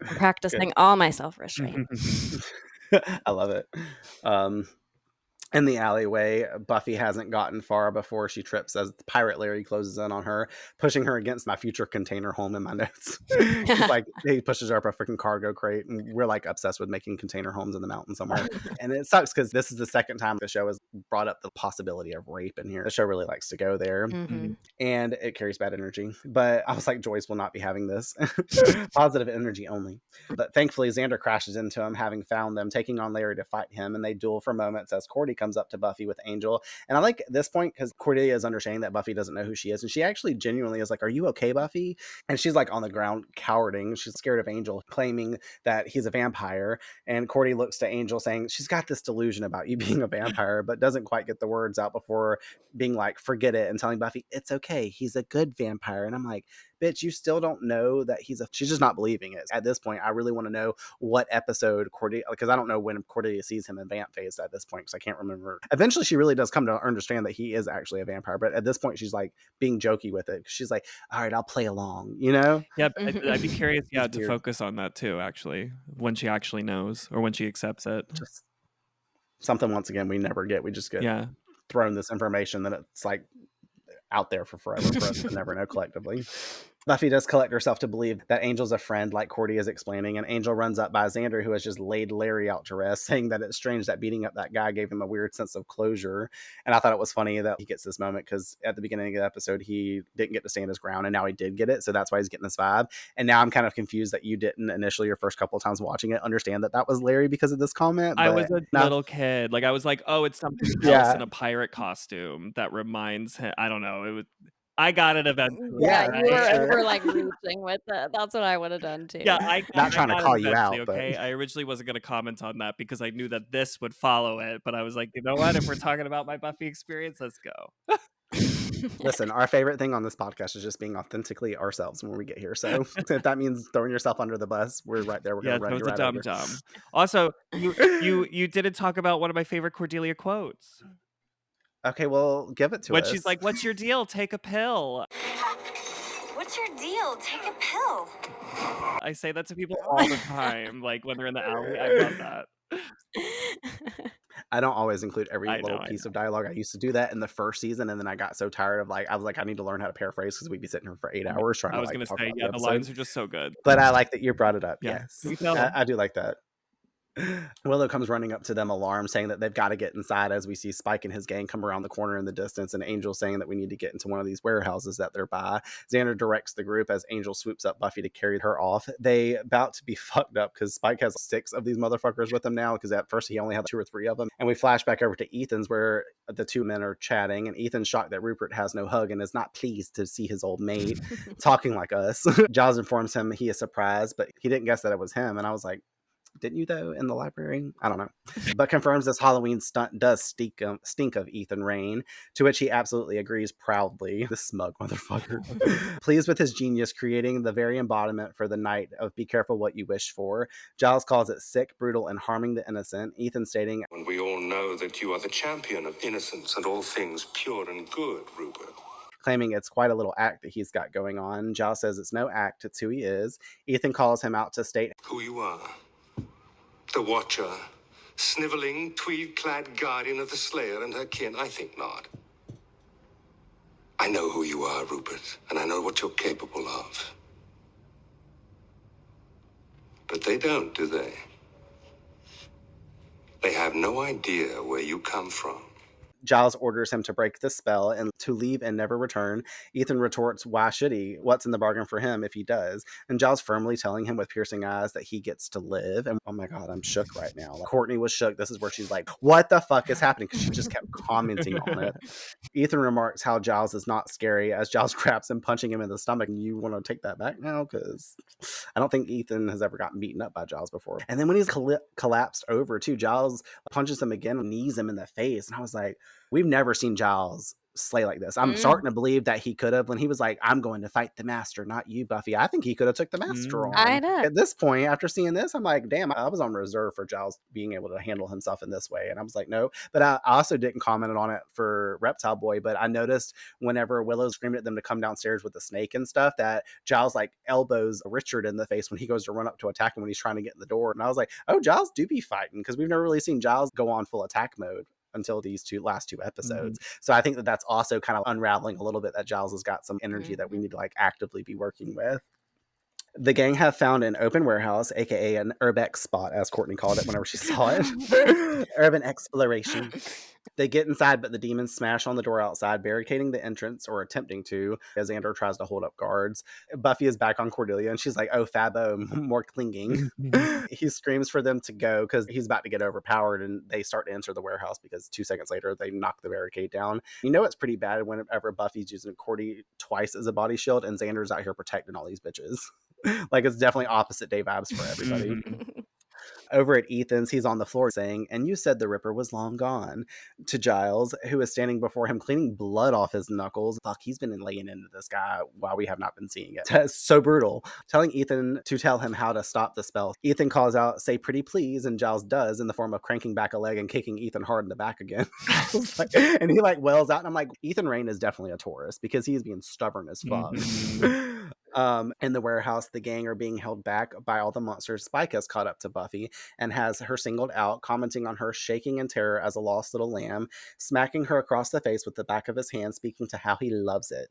I'm practicing all my self-restraint. I love it. In the alleyway, Buffy hasn't gotten far before she trips as the pirate Larry closes in on her, pushing her against my future container home in my notes. He's like, he pushes her up a freaking cargo crate, and we're like obsessed with making container homes in the mountains somewhere. And it sucks because this is the second time the show has brought up the possibility of rape in here. The show really likes to go there, and it carries bad energy. But I was like, Joyce will not be having this. Positive energy only. But thankfully, Xander crashes into him, having found them, taking on Larry to fight him, and they duel for moments as Cordy comes up to Buffy with Angel. And I like this point because Cordelia is understanding that Buffy doesn't know who she is, and she actually genuinely is like, are you okay, Buffy? And she's like on the ground cowering. She's scared of Angel, claiming that he's a vampire. And Cordy looks to Angel saying she's got this delusion about you being a vampire, but doesn't quite get the words out before being like, forget it, and telling Buffy it's okay, he's a good vampire. And I'm like, bitch, you still don't know that she's just not believing it. At this point, I really want to know what episode Cordelia, because I don't know when Cordelia sees him in vamp phase at this point, because I can't remember. Eventually, she really does come to understand that he is actually a vampire, but at this point, she's like being jokey with it. She's like, all right, I'll play along, Yeah, I'd be curious, to focus on that too, actually, when she actually knows or when she accepts it. Just something, once again, we never get. We just get thrown this information that it's like out there for forever for us to never know collectively. Buffy does collect herself to believe that Angel's a friend, like Cordy is explaining, and Angel runs up by Xander, who has just laid Larry out to rest, saying that it's strange that beating up that guy gave him a weird sense of closure. And I thought it was funny that he gets this moment, because at the beginning of the episode, he didn't get to stand his ground, and now he did get it, so that's why he's getting this vibe. And now I'm kind of confused that you didn't initially, your first couple of times watching it, understand that was Larry because of this comment. I was a little kid. Like, I was like, oh, it's something else in a pirate costume that reminds him. I don't know. It was... I got it eventually. Yeah, you were like reaching with it. That's what I would have done too. Yeah, not trying to call you out. Okay, I originally wasn't going to comment on that because I knew that this would follow it. But I was like, you know what? If we're talking about my Buffy experience, let's go. Listen, our favorite thing on this podcast is just being authentically ourselves when we get here. So if that means throwing yourself under the bus, we're right there. We're going to run you right over. Dumb. Also, you didn't talk about one of my favorite Cordelia quotes. Okay, well, give it to us. When she's like, what's your deal? Take a pill. What's your deal? Take a pill. I say that to people all the time, like when they're in the alley. I love that. I don't always include every I little know. piece of dialogue. I used to do that in the first season, and then I got so tired of I was like, I need to learn how to paraphrase because we'd be sitting here for 8 hours trying I to was gonna talk say, about the yeah, the episode. lines are just so good. But I like that you brought it up. Yeah. Yes, Me too. I do like that. Willow comes running up to them, alarmed, saying that they've got to get inside as we see Spike and his gang come around the corner in the distance, and Angel saying that we need to get into one of these warehouses that they're by. Xander directs the group as Angel swoops up Buffy to carry her off. They about to be fucked up because Spike has 6 of these motherfuckers with him now, because at first he only had 2 or 3 of them. And we flash back over to Ethan's where the 2 men are chatting, and Ethan's shocked that Rupert has no hug and is not pleased to see his old mate talking like us. Giles informs him he is surprised, but he didn't guess that it was him. And I was like, didn't you though, in the library? I don't know. But confirms this Halloween stunt does stink of Ethan Rayne, to which he absolutely agrees proudly. The smug motherfucker. Pleased with his genius creating the very embodiment for the night of be careful what you wish for. Giles calls it sick, brutal, and harming the innocent. Ethan stating, And we all know that you are the champion of innocence and all things pure and good, Rupert. Claiming it's quite a little act that he's got going on. Giles says it's no act, it's who he is. Ethan calls him out to state who you are. The Watcher, sniveling, tweed-clad guardian of the Slayer and her kin. I think not. I know who you are, Rupert, and I know what you're capable of. But they don't, do they? They have no idea where you come from. Giles orders him to break the spell and to leave and never return. Ethan retorts, why should he? What's in the bargain for him if he does? And Giles firmly telling him with piercing eyes that he gets to live. And oh my God, I'm shook right now. Courtney was shook. This is where she's like, what the fuck is happening? Because she just kept commenting on it. Ethan remarks how Giles is not scary as Giles grabs him, punching him in the stomach. And you want to take that back now? Because I don't think Ethan has ever gotten beaten up by Giles before. And then when he's collapsed over too, Giles punches him again and knees him in the face. And I was like, we've never seen Giles slay like this. I'm starting to believe that he could have, when he was like, I'm going to fight the master, not you, Buffy. I think he could have took the master on. I know. At this point, after seeing this, I'm like, damn, I was on reserve for Giles being able to handle himself in this way. And I was like, no. But I also didn't comment on it for Reptile Boy, but I noticed whenever Willow screamed at them to come downstairs with the snake and stuff, that Giles elbows Richard in the face when he goes to run up to attack him when he's trying to get in the door. And I was like, oh, Giles do be fighting, because we've never really seen Giles go on full attack mode until these last two episodes. So I think that that's also kind of unraveling a little bit, that Giles has got some energy that we need to actively be working with. The gang have found an open warehouse, aka an urbex spot, as Courtney called it whenever she saw it. Urban exploration. They get inside, but the demons smash on the door outside, barricading the entrance, or attempting to, as Xander tries to hold up guards. Buffy is back on Cordelia, and she's like, oh, Fabo, more clinging. He screams for them to go because he's about to get overpowered, and they start to enter the warehouse because 2 seconds later, they knock the barricade down. You know it's pretty bad whenever Buffy's using Cordy twice as a body shield, and Xander's out here protecting all these bitches. It's definitely opposite day vibes for everybody. Over at Ethan's, he's on the floor saying, and you said the Ripper was long gone, to Giles, who is standing before him cleaning blood off his knuckles. Fuck, he's been laying into this guy while we have not been seeing it. It's so brutal. Telling Ethan to tell him how to stop the spell. Ethan calls out, say pretty please, and Giles does, in the form of cranking back a leg and kicking Ethan hard in the back again. And he wells out, and I'm like, Ethan Rayne is definitely a Taurus, because he's being stubborn as fuck. In the warehouse, the gang are being held back by all the monsters. Spike has caught up to Buffy and has her singled out, commenting on her shaking in terror as a lost little lamb, smacking her across the face with the back of his hand, speaking to how he loves it.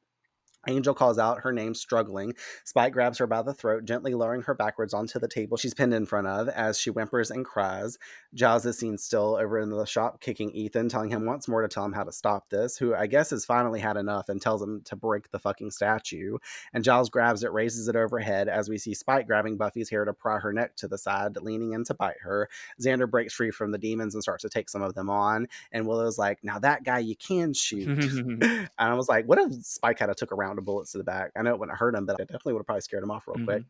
Angel calls out her name, struggling. Spike grabs her by the throat, gently lowering her backwards onto the table she's pinned in front of as she whimpers and cries. Giles is seen still over in the shop, kicking Ethan, telling him once more to tell him how to stop this, who I guess has finally had enough and tells him to break the fucking statue. And Giles grabs it, raises it overhead as we see Spike grabbing Buffy's hair to pry her neck to the side, leaning in to bite her. Xander breaks free from the demons and starts to take some of them on. And Willow's like, now that guy you can shoot. And I was like, what if Spike had took a round of bullets to the back? I know it wouldn't hurt him, but it definitely would have probably scared him off real quick.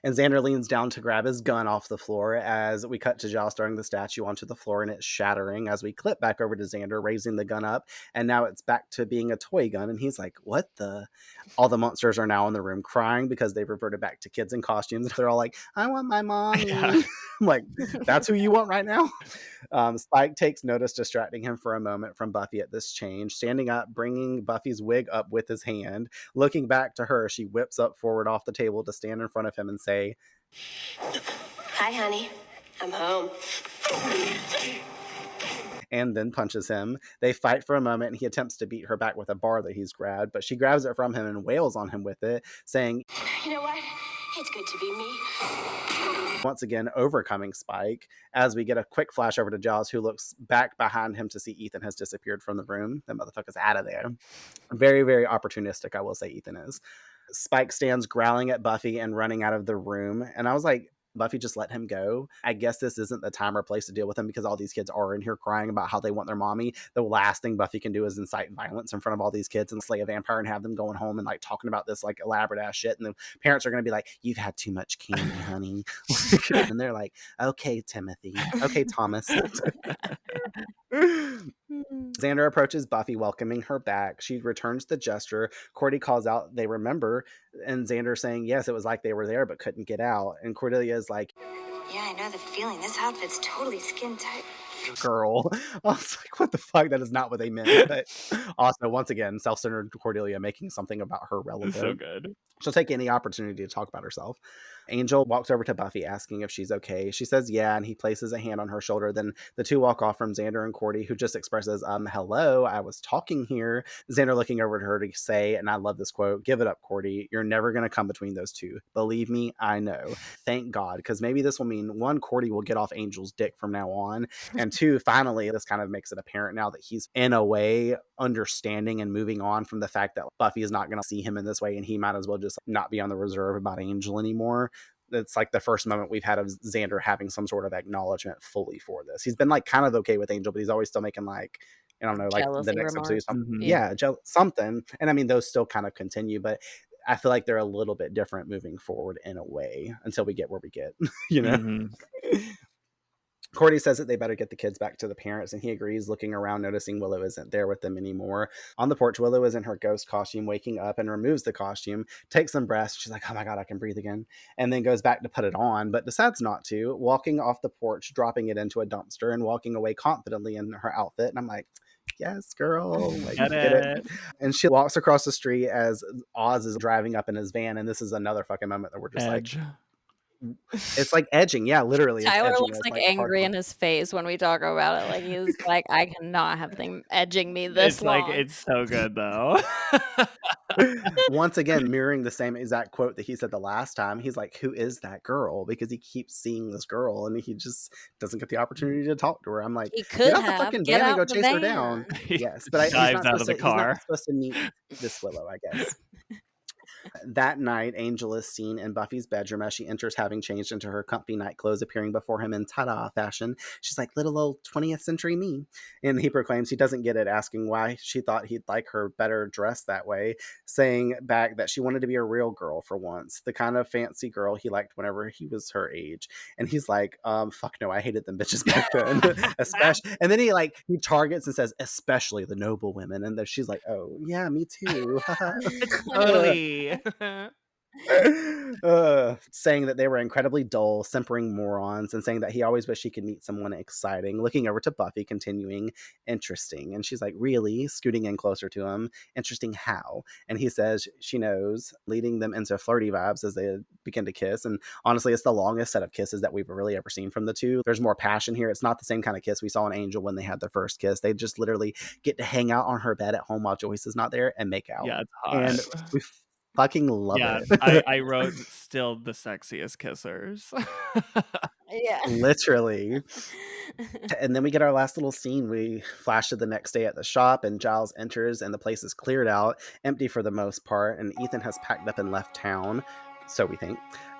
And Xander leans down to grab his gun off the floor as we cut to Giles throwing the statue onto the floor and it's shattering, as we clip back over to Xander raising the gun up, and now it's back to being a toy gun. And he's like, what the? All the monsters are now in the room crying because they've reverted back to kids in costumes. They're all like, I want my mommy. I'm like, that's who you want right now? Spike takes notice, distracting him for a moment from Buffy at this change, standing up, bringing Buffy's wig up with his hand. Looking back to her, she whips up forward off the table to stand in front of him and say, Hi, honey. I'm home. and then punches him. They fight for a moment, and he attempts to beat her back with a bar that he's grabbed, but she grabs it from him and wails on him with it, saying, You know what? It's good to be me. once again overcoming Spike, as we get a quick flash over to Giles, who looks back behind him to see Ethan has disappeared from the room. That motherfucker's out of there. Very, very opportunistic, I will say Ethan is. Spike stands growling at Buffy and running out of the room, and I was like, Buffy, just let him go. I guess this isn't the time or place to deal with him because all these kids are in here crying about how they want their mommy. The last thing Buffy can do is incite violence in front of all these kids and slay a vampire and have them going home and like talking about this like elaborate ass shit. And the parents are going to be like, you've had too much candy, honey. And they're like, okay, Timothy. Okay, Thomas. Xander approaches Buffy, welcoming her back. She returns the gesture. Cordy calls out, they remember, and Xander saying, yes, it was like they were there but couldn't get out. And Cordelia is like, Yeah, I know the feeling. This outfit's totally skin tight. girl. I was like, what the fuck? That is not what they meant. But also, once again, self-centered Cordelia making something about her relevant. So good. She'll take any opportunity to talk about herself. Angel walks over to Buffy asking if she's okay. She says yeah, and he places a hand on her shoulder. Then the two walk off from Xander and Cordy, who just expresses, hello, I was talking here. Xander looking over at her to say, and I love this quote, give it up, Cordy. You're never going to come between those two. Believe me, I know. Thank God, because maybe this will mean, one, Cordy will get off Angel's dick from now on, and two, finally, this kind of makes it apparent now that he's, in a way, understanding and moving on from the fact that Buffy is not going to see him in this way, and he might as well just not be on the reserve about Angel anymore. It's like the first moment we've had of Xander having some sort of acknowledgement fully for this. He's been like kind of okay with Angel, but he's always still making like, I don't know, like Jealousy the next remarks. episode, something. Mhm. Yeah, something. And I mean, those still kind of continue, but I feel like they're a little bit different moving forward in a way until we get where we get, you know? Mhm. Cordy says that they better get the kids back to the parents, and he agrees, looking around, noticing Willow isn't there with them anymore. On the porch, Willow is in her ghost costume, waking up and removes the costume, takes some breaths. She's like, oh my God, I can breathe again. And then goes back to put it on, but decides not to, walking off the porch, dropping it into a dumpster and walking away confidently in her outfit. And I'm like, yes, girl, like, Get get it. it. And she walks across the street as Oz is driving up in his van. And this is another fucking moment that we're just Edge. like, it's like edging. Yeah, literally. It's Tyler edging. looks It's like angry hardcore. in his face when we talk about it. Like he's like, I cannot have them edging me this It's long. like, it's so good though. Once again, mirroring the same exact quote that he said the last time. He's like, who is that girl? Because he keeps seeing this girl and he just doesn't get the opportunity to talk to her. I'm like, He get could out the have. fucking Get van and go out the chase her down. van. He Yes, but he's dives not out of supposed the to, he's car. not supposed to meet this Willow, I guess. That night, Angel is seen in Buffy's bedroom as she enters, having changed into her comfy night clothes, appearing before him in ta-da fashion. She's like, little old 20th century me. And he proclaims he doesn't get it, asking why she thought he'd like her better dressed that way, saying back that she wanted to be a real girl for once, the kind of fancy girl he liked whenever he was her age. And he's like, fuck no, I hated them bitches back then. Especially, and then he targets and says, especially the noble women. And then she's like, oh yeah, me too. Totally. Saying that they were incredibly dull, simpering morons, and saying that he always wished he could meet someone exciting. Looking over to Buffy, continuing, interesting. And she's like, really? Scooting in closer to him. Interesting how? And he says she knows, leading them into flirty vibes as they begin to kiss. And honestly, it's the longest set of kisses that we've really ever seen from the two. There's more passion here. It's not the same kind of kiss we saw in Angel when they had their first kiss. They just literally get to hang out on her bed at home while Joyce is not there and make out. Yeah, it's hot. And we fucking love Yeah, it. I wrote still the sexiest kissers. Yeah. Literally. And then we get our last little scene. We flash to the next day at the shop, and Giles enters, and the place is cleared out, empty for the most part, and Ethan has packed up and left town, so we think.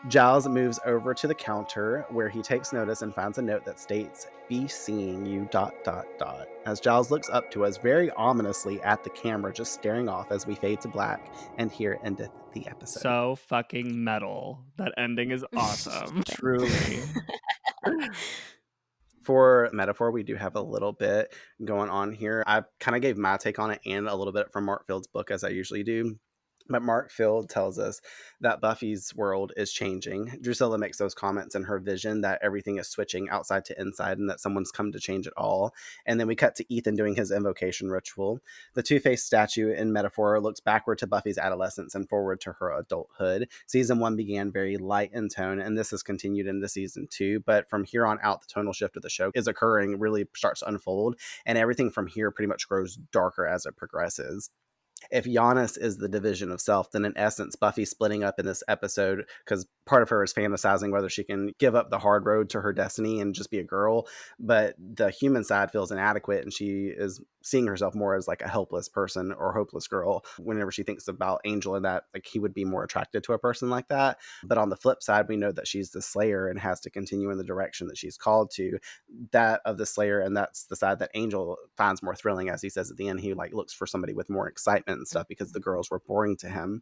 Giles moves over to the counter, where he takes notice and finds a note that states, be seeing you ... As Giles looks up to us very ominously at the camera, just staring off as we fade to black, and here endeth the episode. So fucking metal. That ending is awesome. Truly. For metaphor, we do have a little bit going on here. I kind of gave my take on it and a little bit from Mark Field's book, as I usually do. But Mark Field tells us that Buffy's world is changing. Drusilla makes those comments in her vision that everything is switching outside to inside and that someone's come to change it all. And then we cut to Ethan doing his invocation ritual. The two-faced statue in metaphor looks backward to Buffy's adolescence and forward to her adulthood. Season 1 began very light in tone, and this has continued into season 2. But from here on out, the tonal shift of the show is occurring, really starts to unfold, and everything from here pretty much grows darker as it progresses. If Giannis is the division of self, then in essence, Buffy's splitting up in this episode because part of her is fantasizing whether she can give up the hard road to her destiny and just be a girl, but the human side feels inadequate and she is seeing herself more as like a helpless person or hopeless girl whenever she thinks about Angel and that like he would be more attracted to a person like that. But on the flip side, we know that she's the Slayer and has to continue in the direction that she's called to, that of the Slayer, and that's the side that Angel finds more thrilling. As he says at the end, he like looks for somebody with more excitement and stuff because the girls were boring to him.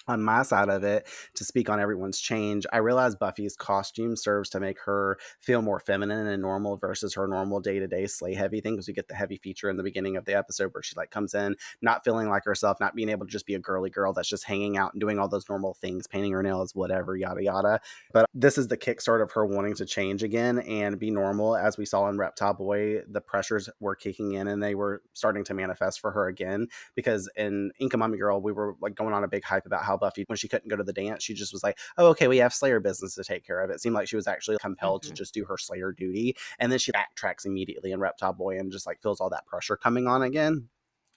On my side of it, to speak on everyone's change, I realize Buffy's costume serves to make her feel more feminine and normal versus her normal day-to-day slay heavy thing, because we get the heavy feature in the beginning of the episode where she like comes in not feeling like herself, not being able to just be a girly girl that's just hanging out and doing all those normal things, painting her nails, whatever, yada yada. But this is the kickstart of her wanting to change again and be normal. As we saw in Reptile Boy, the pressures were kicking in and they were starting to manifest for her again, because in Inca Mummy Girl, we were like going on a big hype about how Buffy, when she couldn't go to the dance, she just was like, oh, okay, we have Slayer business to take care of. It seemed like she was actually compelled to just do her Slayer duty. And then she backtracks immediately in Reptile Boy and just like feels all that pressure coming on again.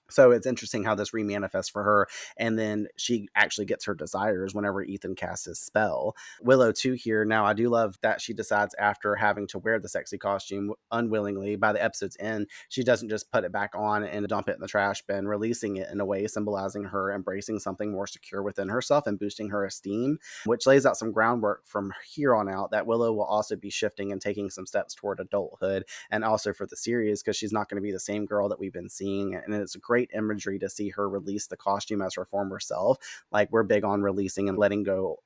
So it's interesting how this remanifests for her, and then she actually gets her desires whenever Ethan casts his spell. Willow too here. Now I do love that she decides after having to wear the sexy costume unwillingly by the episode's end, she doesn't just put it back on and dump it in the trash bin, releasing it in a way symbolizing her embracing something more secure within herself and boosting her esteem, which lays out some groundwork from here on out that Willow will also be shifting and taking some steps toward adulthood, and also for the series, because she's not going to be the same girl that we've been seeing. And it's a great imagery to see her release the costume as her former self. Like, we're big on releasing and letting go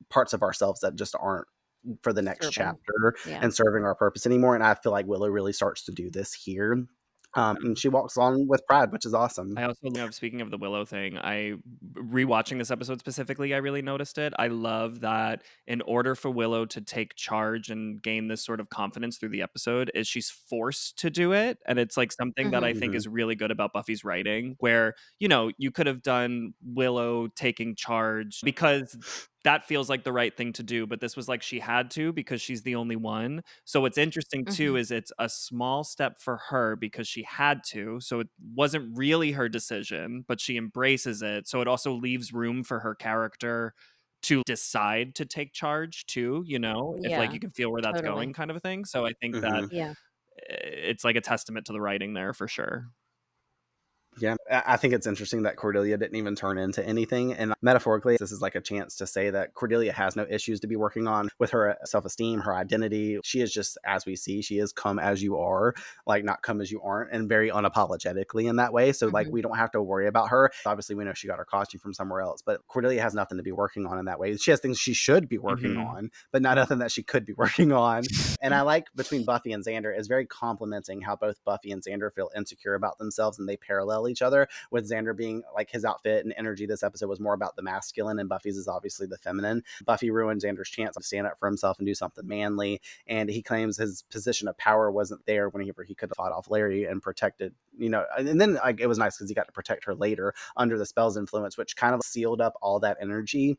parts of ourselves that just aren't for the next chapter and serving our purpose anymore. And I feel like Willow really starts to do this here. And she walks on with pride, which is awesome. I also love, speaking of the Willow thing, rewatching this episode specifically, I really noticed it. I love that in order for Willow to take charge and gain this sort of confidence through the episode, is she's forced to do it. And it's like something that I think is really good about Buffy's writing, where, you know, you could have done Willow taking charge because that feels like the right thing to do, but this was like she had to because she's the only one. So what's interesting too is it's a small step for her because she had to, so it wasn't really her decision, but she embraces it. So it also leaves room for her character to decide to take charge too, you know, if like you can feel where that's going, kind of a thing. So I think that it's like a testament to the writing there for sure. Yeah, I think it's interesting that Cordelia didn't even turn into anything. And metaphorically, this is like a chance to say that Cordelia has no issues to be working on with her self-esteem, her identity. She is just, as we see, she is come as you are, like not come as you aren't, and very unapologetically in that way. So like, we don't have to worry about her. Obviously, we know she got her costume from somewhere else, but Cordelia has nothing to be working on in that way. She has things she should be working on, but not nothing that she could be working on. And I like between Buffy and Xander is very complimenting how both Buffy and Xander feel insecure about themselves and they parallel each other, with Xander being like his outfit and energy this episode was more about the masculine and Buffy's is obviously the feminine. Buffy ruined Xander's chance to stand up for himself and do something manly, and he claims his position of power wasn't there whenever he could have fought off Larry and protected, you know, and then like, it was nice because he got to protect her later under the spell's influence, which kind of sealed up all that energy.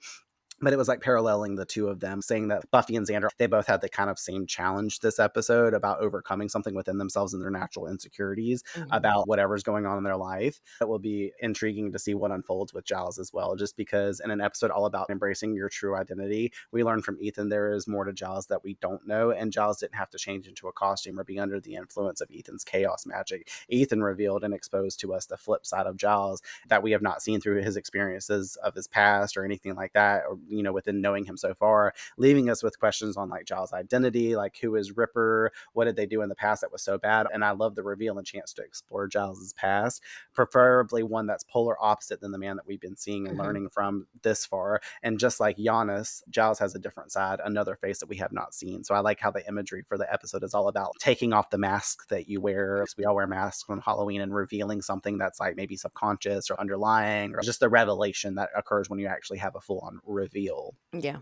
But it was like paralleling the two of them, saying that Buffy and Xander, they both had the kind of same challenge this episode about overcoming something within themselves and their natural insecurities about whatever's going on in their life. It will be intriguing to see what unfolds with Giles as well, just because in an episode all about embracing your true identity, we learned from Ethan there is more to Giles that we don't know, and Giles didn't have to change into a costume or be under the influence of Ethan's chaos magic. Ethan revealed and exposed to us the flip side of Giles that we have not seen through his experiences of his past or anything like that, or within knowing him so far, leaving us with questions on like Giles' identity, like who is Ripper, what did they do in the past that was so bad. And I love the reveal and chance to explore Giles's past, preferably one that's polar opposite than the man that we've been seeing and learning from this far. And just like Giannis, Giles has a different side, another face that we have not seen. So I like how the imagery for the episode is all about taking off the mask that you wear. Because we all wear masks on Halloween, and revealing something that's like maybe subconscious or underlying, or just the revelation that occurs when you actually have a full-on reveal. Yeah.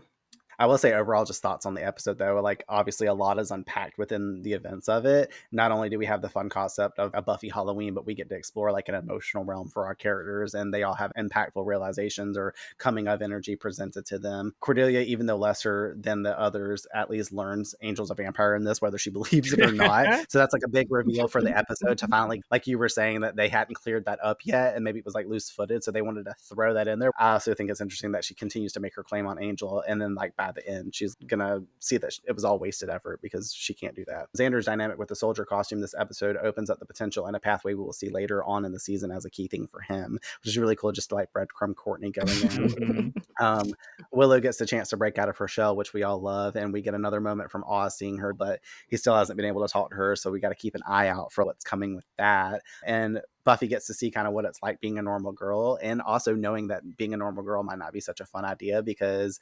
I will say overall, just thoughts on the episode though, like obviously a lot is unpacked within the events of it. Not only do we have the fun concept of a Buffy Halloween, but we get to explore like an emotional realm for our characters, and they all have impactful realizations or coming of energy presented to them. Cordelia, even though lesser than the others, at least learns Angel's a vampire in this, whether she believes it or not. So that's like a big reveal for the episode to finally, like you were saying, that they hadn't cleared that up yet, and maybe it was like loose footed, so they wanted to throw that in there. I also think it's interesting that she continues to make her claim on Angel, and then like by the end she's gonna see that it was all wasted effort because she can't do that. Xander's dynamic with the soldier costume this episode opens up the potential and a pathway we will see later on in the season as a key thing for him, which is really cool, just to like breadcrumb Courtney going in. Willow gets the chance to break out of her shell, which we all love, and we get another moment from Oz seeing her, but he still hasn't been able to talk to her, so we got to keep an eye out for what's coming with that. And Buffy gets to see kind of what it's like being a normal girl, and also knowing that being a normal girl might not be such a fun idea, because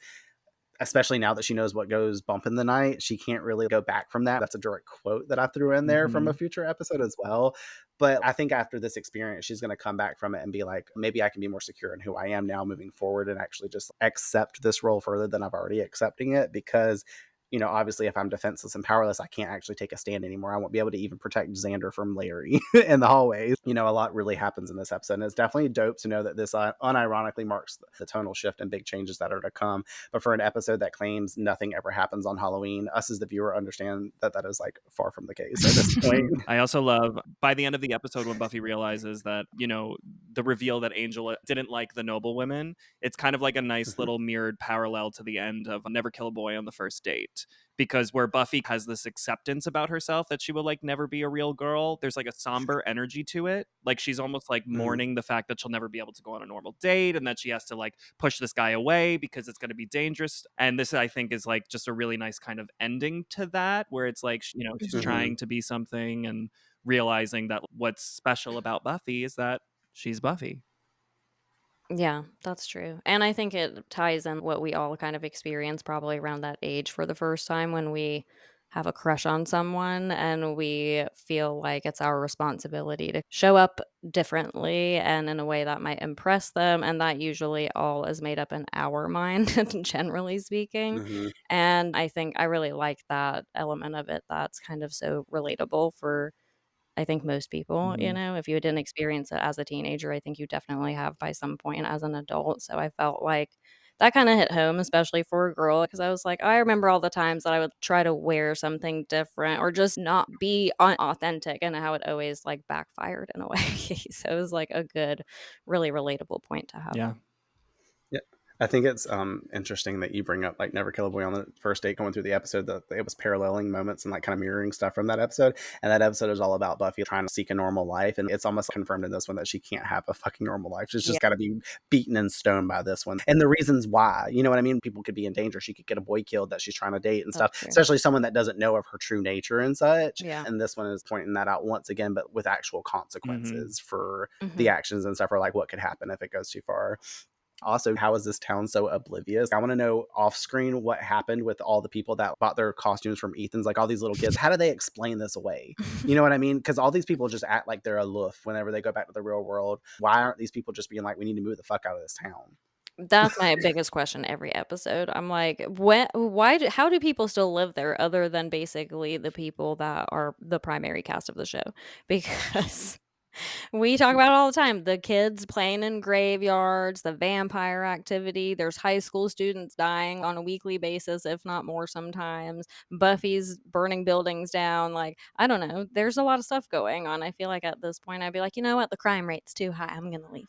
especially now that she knows what goes bump in the night, she can't really go back from that. That's a direct quote that I threw in there from a future episode as well. But I think after this experience, she's going to come back from it and be like, maybe I can be more secure in who I am now moving forward, and actually just accept this role further than I've already accepting it. Because obviously if I'm defenseless and powerless, I can't actually take a stand anymore. I won't be able to even protect Xander from Larry in the hallways. A lot really happens in this episode, and it's definitely dope to know that this unironically marks the tonal shift and big changes that are to come. But for an episode that claims nothing ever happens on Halloween, us as the viewer understand that is like far from the case at this point. I also love by the end of the episode when Buffy realizes that, the reveal that Angel didn't like the noble women, it's kind of like a nice little mirrored parallel to the end of Never Kill a Boy on the First Date. Because where Buffy has this acceptance about herself that she will like never be a real girl, there's like a somber energy to it. Like she's almost like mourning the fact that she'll never be able to go on a normal date, and that she has to like push this guy away because it's going to be dangerous. And this, I think, is like just a really nice kind of ending to that, where it's like, she's trying to be something and realizing that what's special about Buffy is that she's Buffy. Yeah, that's true. And I think it ties in what we all kind of experience probably around that age for the first time, when we have a crush on someone and we feel like it's our responsibility to show up differently and in a way that might impress them. And that usually all is made up in our mind, generally speaking. And I think I really like that element of it that's kind of so relatable for, I think, most people. If you didn't experience it as a teenager, I think you definitely have by some point as an adult. So I felt like that kind of hit home, especially for a girl, because I was like, I remember all the times that I would try to wear something different or just not be authentic, and how it always like backfired in a way. So it was like a good, really relatable point to have. Yeah. I think it's interesting that you bring up like Never Kill a Boy on the First Date, going through the episode, that it was paralleling moments and like kind of mirroring stuff from that episode. And that episode is all about Buffy trying to seek a normal life. And it's almost confirmed in this one that she can't have a fucking normal life. She's just got to be beaten in stone by this one. And the reasons why, you know what I mean? People could be in danger. She could get a boy killed that she's trying to date and stuff, especially someone that doesn't know of her true nature and such. And this one is pointing that out once again, but with actual consequences for the actions and stuff, or like what could happen if it goes too far. Also, how is this town so oblivious? I want to know off screen what happened with all the people that bought their costumes from Ethan's, like all these little kids. How do they explain this away? You know what I mean? Because all these people just act like they're aloof whenever they go back to the real world. Why aren't these people just being like, we need to move the fuck out of this town? That's my biggest question every episode. I'm like, how do people still live there other than basically the people that are the primary cast of the show? Because we talk about it all the time. The kids playing in graveyards, the vampire activity. There's high school students dying on a weekly basis, if not more sometimes. Buffy's burning buildings down. Like, I don't know. There's a lot of stuff going on. I feel like at this point, I'd be like, you know what? The crime rate's too high. I'm going to leave.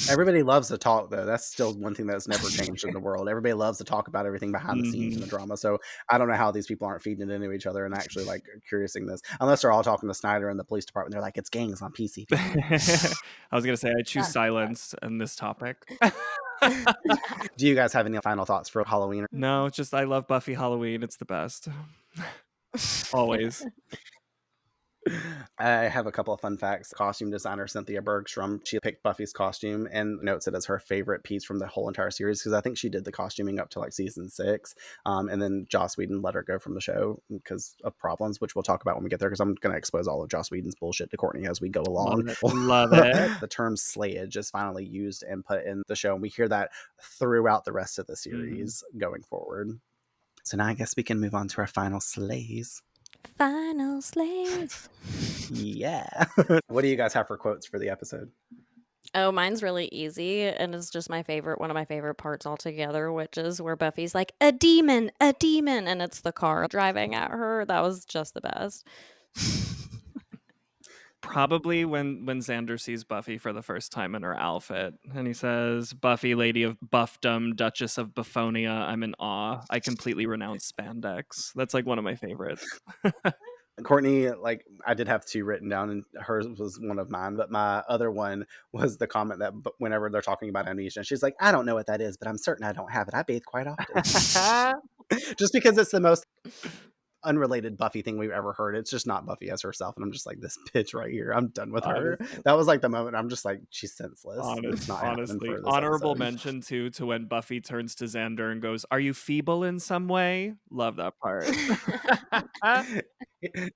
Everybody loves to talk, though. That's still one thing that's never changed in the world. Everybody loves to talk about everything behind the scenes in the drama. So I don't know how these people aren't feeding it into each other and actually like curiousing this, unless they're all talking to Snyder and the police department. They're like, it's gangs on PC. I was gonna say I choose silence in this topic. Do you guys have any final thoughts for Halloween? No, just I love Buffy Halloween. It's the best. Always. I have a couple of fun facts. Costume designer Cynthia Bergstrom, she picked Buffy's costume and notes it as her favorite piece from the whole entire series because I think she did the costuming up to like season 6. And then Joss Whedon let her go from the show because of problems, which we'll talk about when we get there because I'm going to expose all of Joss Whedon's bullshit to Courtney as we go along. Love it. The term slayage is finally used and put in the show, and we hear that throughout the rest of the series going forward. So now I guess we can move on to our final slays. Final slays. Yeah. What do you guys have for quotes for the episode? Oh, mine's really easy, and it's just one of my favorite parts altogether, which is where Buffy's like, a demon, and it's the car driving at her. That was just the best. Probably when Xander sees Buffy for the first time in her outfit, and he says, Buffy, Lady of Buffdom, Duchess of Buffonia, I'm in awe. I completely renounce spandex. That's like one of my favorites. Courtney, like I did have 2 written down, and hers was one of mine, but my other one was the comment that whenever they're talking about amnesia, she's like, I don't know what that is, but I'm certain I don't have it. I bathe quite often. Just because it's the most unrelated Buffy thing we've ever heard. It's just not Buffy as herself, and I'm just like, this bitch right here, I'm done with her. That was like the moment I'm just like, she's senseless. It's not honestly, honorable episode. mention too to when Buffy turns to Xander and goes, are you feeble in some way? Love that part.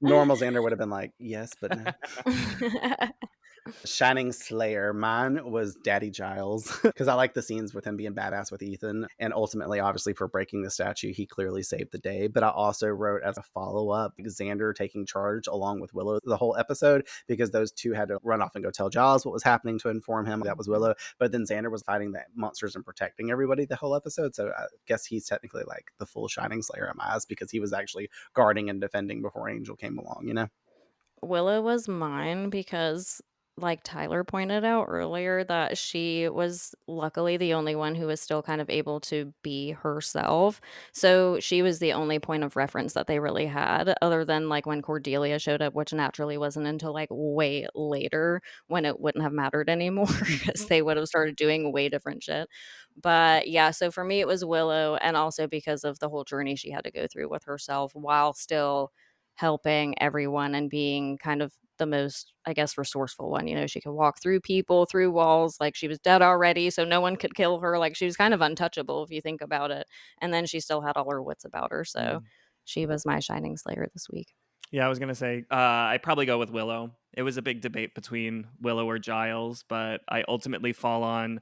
Normal Xander would have been like, yes, but no. Shining Slayer. Mine was Daddy Giles because I like the scenes with him being badass with Ethan, and ultimately, obviously, for breaking the statue, he clearly saved the day. But I also wrote as a follow-up Xander taking charge along with Willow the whole episode, because those two had to run off and go tell Giles what was happening to inform him that was Willow, but then Xander was fighting the monsters and protecting everybody the whole episode. So I guess he's technically like the full Shining Slayer in my eyes, because he was actually guarding and defending before Angel came along, you know? Willow was mine because, like Tyler pointed out earlier, that she was luckily the only one who was still kind of able to be herself. So she was the only point of reference that they really had, other than like when Cordelia showed up, which naturally wasn't until like way later when it wouldn't have mattered anymore because they would have started doing way different shit. But yeah, so for me, it was Willow, and also because of the whole journey she had to go through with herself while still helping everyone and being kind of the most, I guess, resourceful one. You know, she could walk through people, through walls, like she was dead already, so no one could kill her. Like she was kind of untouchable if you think about it. And then she still had all her wits about her. So she was my Shining Slayer this week. Yeah, I was going to say, I'd probably go with Willow. It was a big debate between Willow or Giles, but I ultimately fall on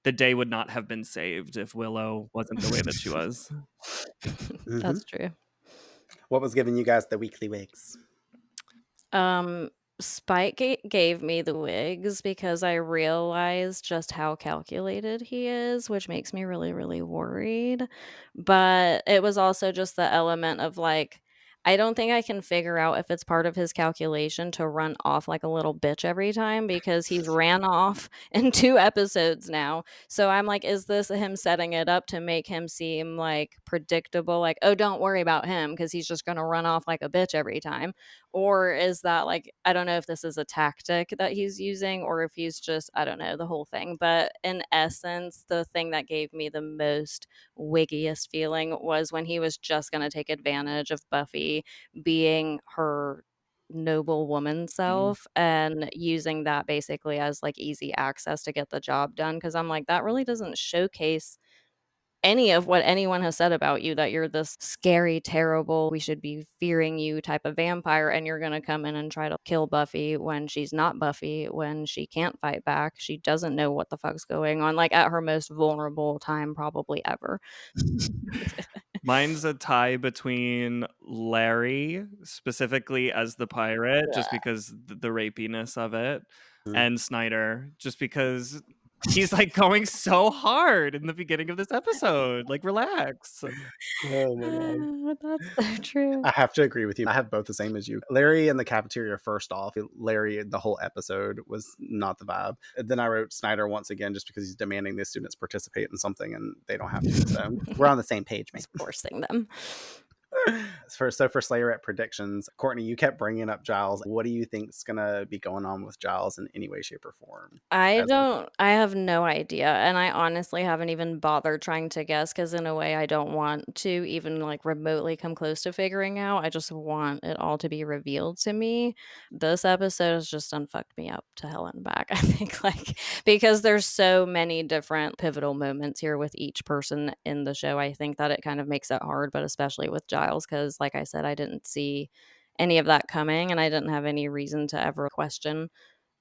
the day would not have been saved if Willow wasn't the way that she was. That's true. What was giving you guys the weekly wigs? Spike gave me the wigs because I realized just how calculated he is, which makes me really, really worried. But it was also just the element of like, I don't think I can figure out if it's part of his calculation to run off like a little bitch every time, because he's ran off in 2 episodes now. So I'm like, is this him setting it up to make him seem like predictable? Like, oh, don't worry about him because he's just going to run off like a bitch every time. Or is that like, I don't know if this is a tactic that he's using or if he's just, I don't know, the whole thing. But in essence, the thing that gave me the most wiggiest feeling was when he was just going to take advantage of Buffy being her noble woman self and using that basically as like easy access to get the job done. Because I'm like, that really doesn't showcase any of what anyone has said about you, that you're this scary, terrible, we should be fearing you type of vampire, and you're going to come in and try to kill Buffy when she's not Buffy, when she can't fight back. She doesn't know what the fuck's going on, like at her most vulnerable time probably ever. Mine's a tie between Larry, specifically as the pirate, just because the rapiness of it, and Snyder, just because he's like going so hard in the beginning of this episode. Like, relax. Oh my God. That's so true. I have to agree with you. I have both the same as you. Larry in the cafeteria, first off, Larry, the whole episode was not the vibe. And then I wrote Snyder once again, just because he's demanding the students participate in something and they don't have to. So we're on the same page, man. Forcing them. For Slayerette predictions, Courtney, you kept bringing up Giles. What do you think's gonna be going on with Giles in any way, shape, or form? I have no idea, and I honestly haven't even bothered trying to guess because in a way I don't want to even, like, remotely come close to figuring out. I just want it all to be revealed to me. This episode has just done fucked me up to hell and back, I think, like, because there's so many different pivotal moments here with each person in the show. I think that it kind of makes it hard, but especially with Giles, because like I said, I didn't see any of that coming, and I didn't have any reason to ever question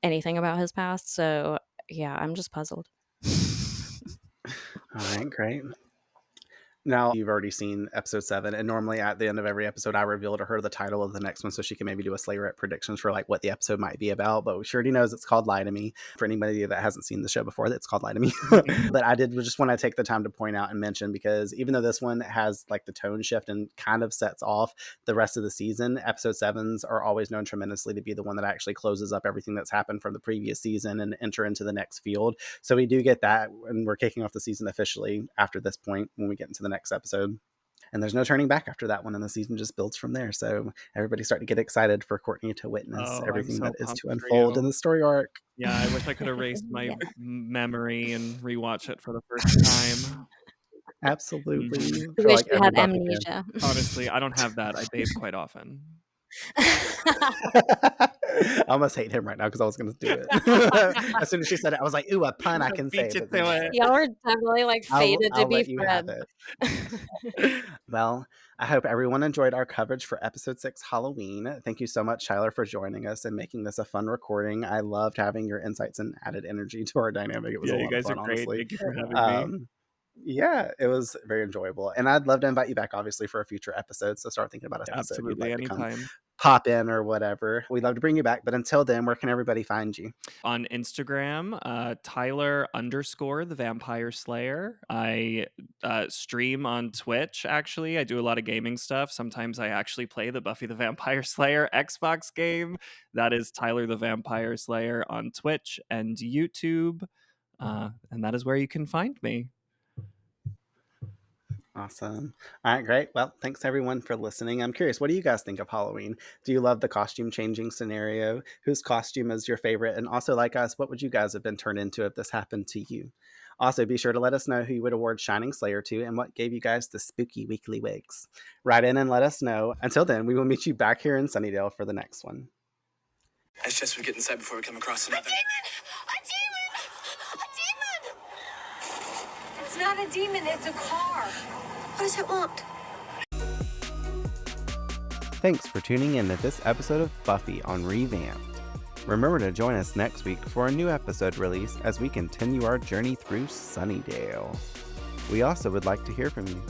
anything about his past. So, yeah, I'm just puzzled. All right, great. Now, you've already seen episode 7, and normally at the end of every episode, I reveal to her the title of the next one so she can maybe do a Slayerette predictions for like what the episode might be about. But she already knows it's called Lie to Me. For anybody that hasn't seen the show before, it's called Lie to Me. But I did just want to take the time to point out and mention, because even though this one has like the tone shift and kind of sets off the rest of the season, episode 7s are always known tremendously to be the one that actually closes up everything that's happened from the previous season and enter into the next field. So we do get that, and we're kicking off the season officially after this point when we get into the next episode. And there's no turning back after that one, and the season just builds from there. So everybody start to get excited for Courtney to witness everything so that is pumped to for unfold you. in the story arc. Yeah, I wish I could erase my memory and rewatch it for the first time. Absolutely. Mhm. I For wish like you every had Buffy fan. amnesia. Honestly, I don't have that. I bathe quite often. I almost hate him right now because I was going to do it. As soon as she said it, I was like, ooh, a pun I can say. Beat you But then to it's it. like, Y'all are definitely like fated to I'll be let you have friends. it. Well, I hope everyone enjoyed our coverage for episode 6 Halloween. Thank you so much, Tyler, for joining us and making this a fun recording. I loved having your insights and added energy to our dynamic. It was a Yeah, you lot of guys are fun, great. honestly. Thank you for having me. Yeah, it was very enjoyable. And I'd love to invite you back, obviously, for a future episode. So start thinking about an episode you'd Absolutely, like to come anytime. pop in or whatever. We'd love to bring you back. But until then, where can everybody find you? On Instagram, Tyler_the Vampire Slayer. I stream on Twitch, actually. I do a lot of gaming stuff. Sometimes I actually play the Buffy the Vampire Slayer Xbox game. That is Tyler the Vampire Slayer on Twitch and YouTube. And that is where you can find me. Awesome. All right, great. Well, thanks everyone for listening. I'm curious, what do you guys think of Halloween? Do you love the costume changing scenario? Whose costume is your favorite? And also, like us, what would you guys have been turned into if this happened to you? Also, be sure to let us know who you would award Shining Slayer to and what gave you guys the spooky weekly wigs. Write in and let us know. Until then, we will meet you back here in Sunnydale for the next one. I suggest we get inside before we come across another. It's not a demon, it's a car. What does it want? Thanks for tuning in to this episode of Buffy on Revamped. Remember to join us next week for a new episode release as we continue our journey through Sunnydale. We also would like to hear from you,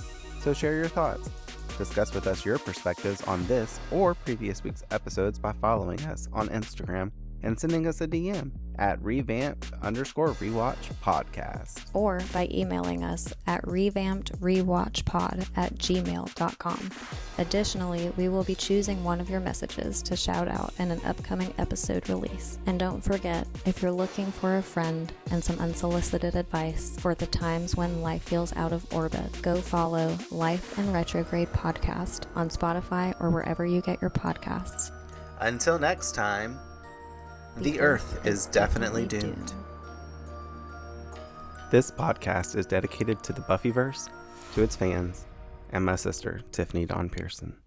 so share your thoughts. Discuss with us your perspectives on this or previous week's episodes by following us on Instagram and sending us a DM at revamped_rewatch podcast. Or by emailing us at revampedrewatchpod@gmail.com. Additionally, we will be choosing one of your messages to shout out in an upcoming episode release. And don't forget, if you're looking for a friend and some unsolicited advice for the times when life feels out of orbit, go follow Life in Retrograde Podcast on Spotify or wherever you get your podcasts. Until next time, the Earth is definitely doomed. This podcast is dedicated to the Buffyverse, to its fans, and my sister, Tiffany Dawn Pearson.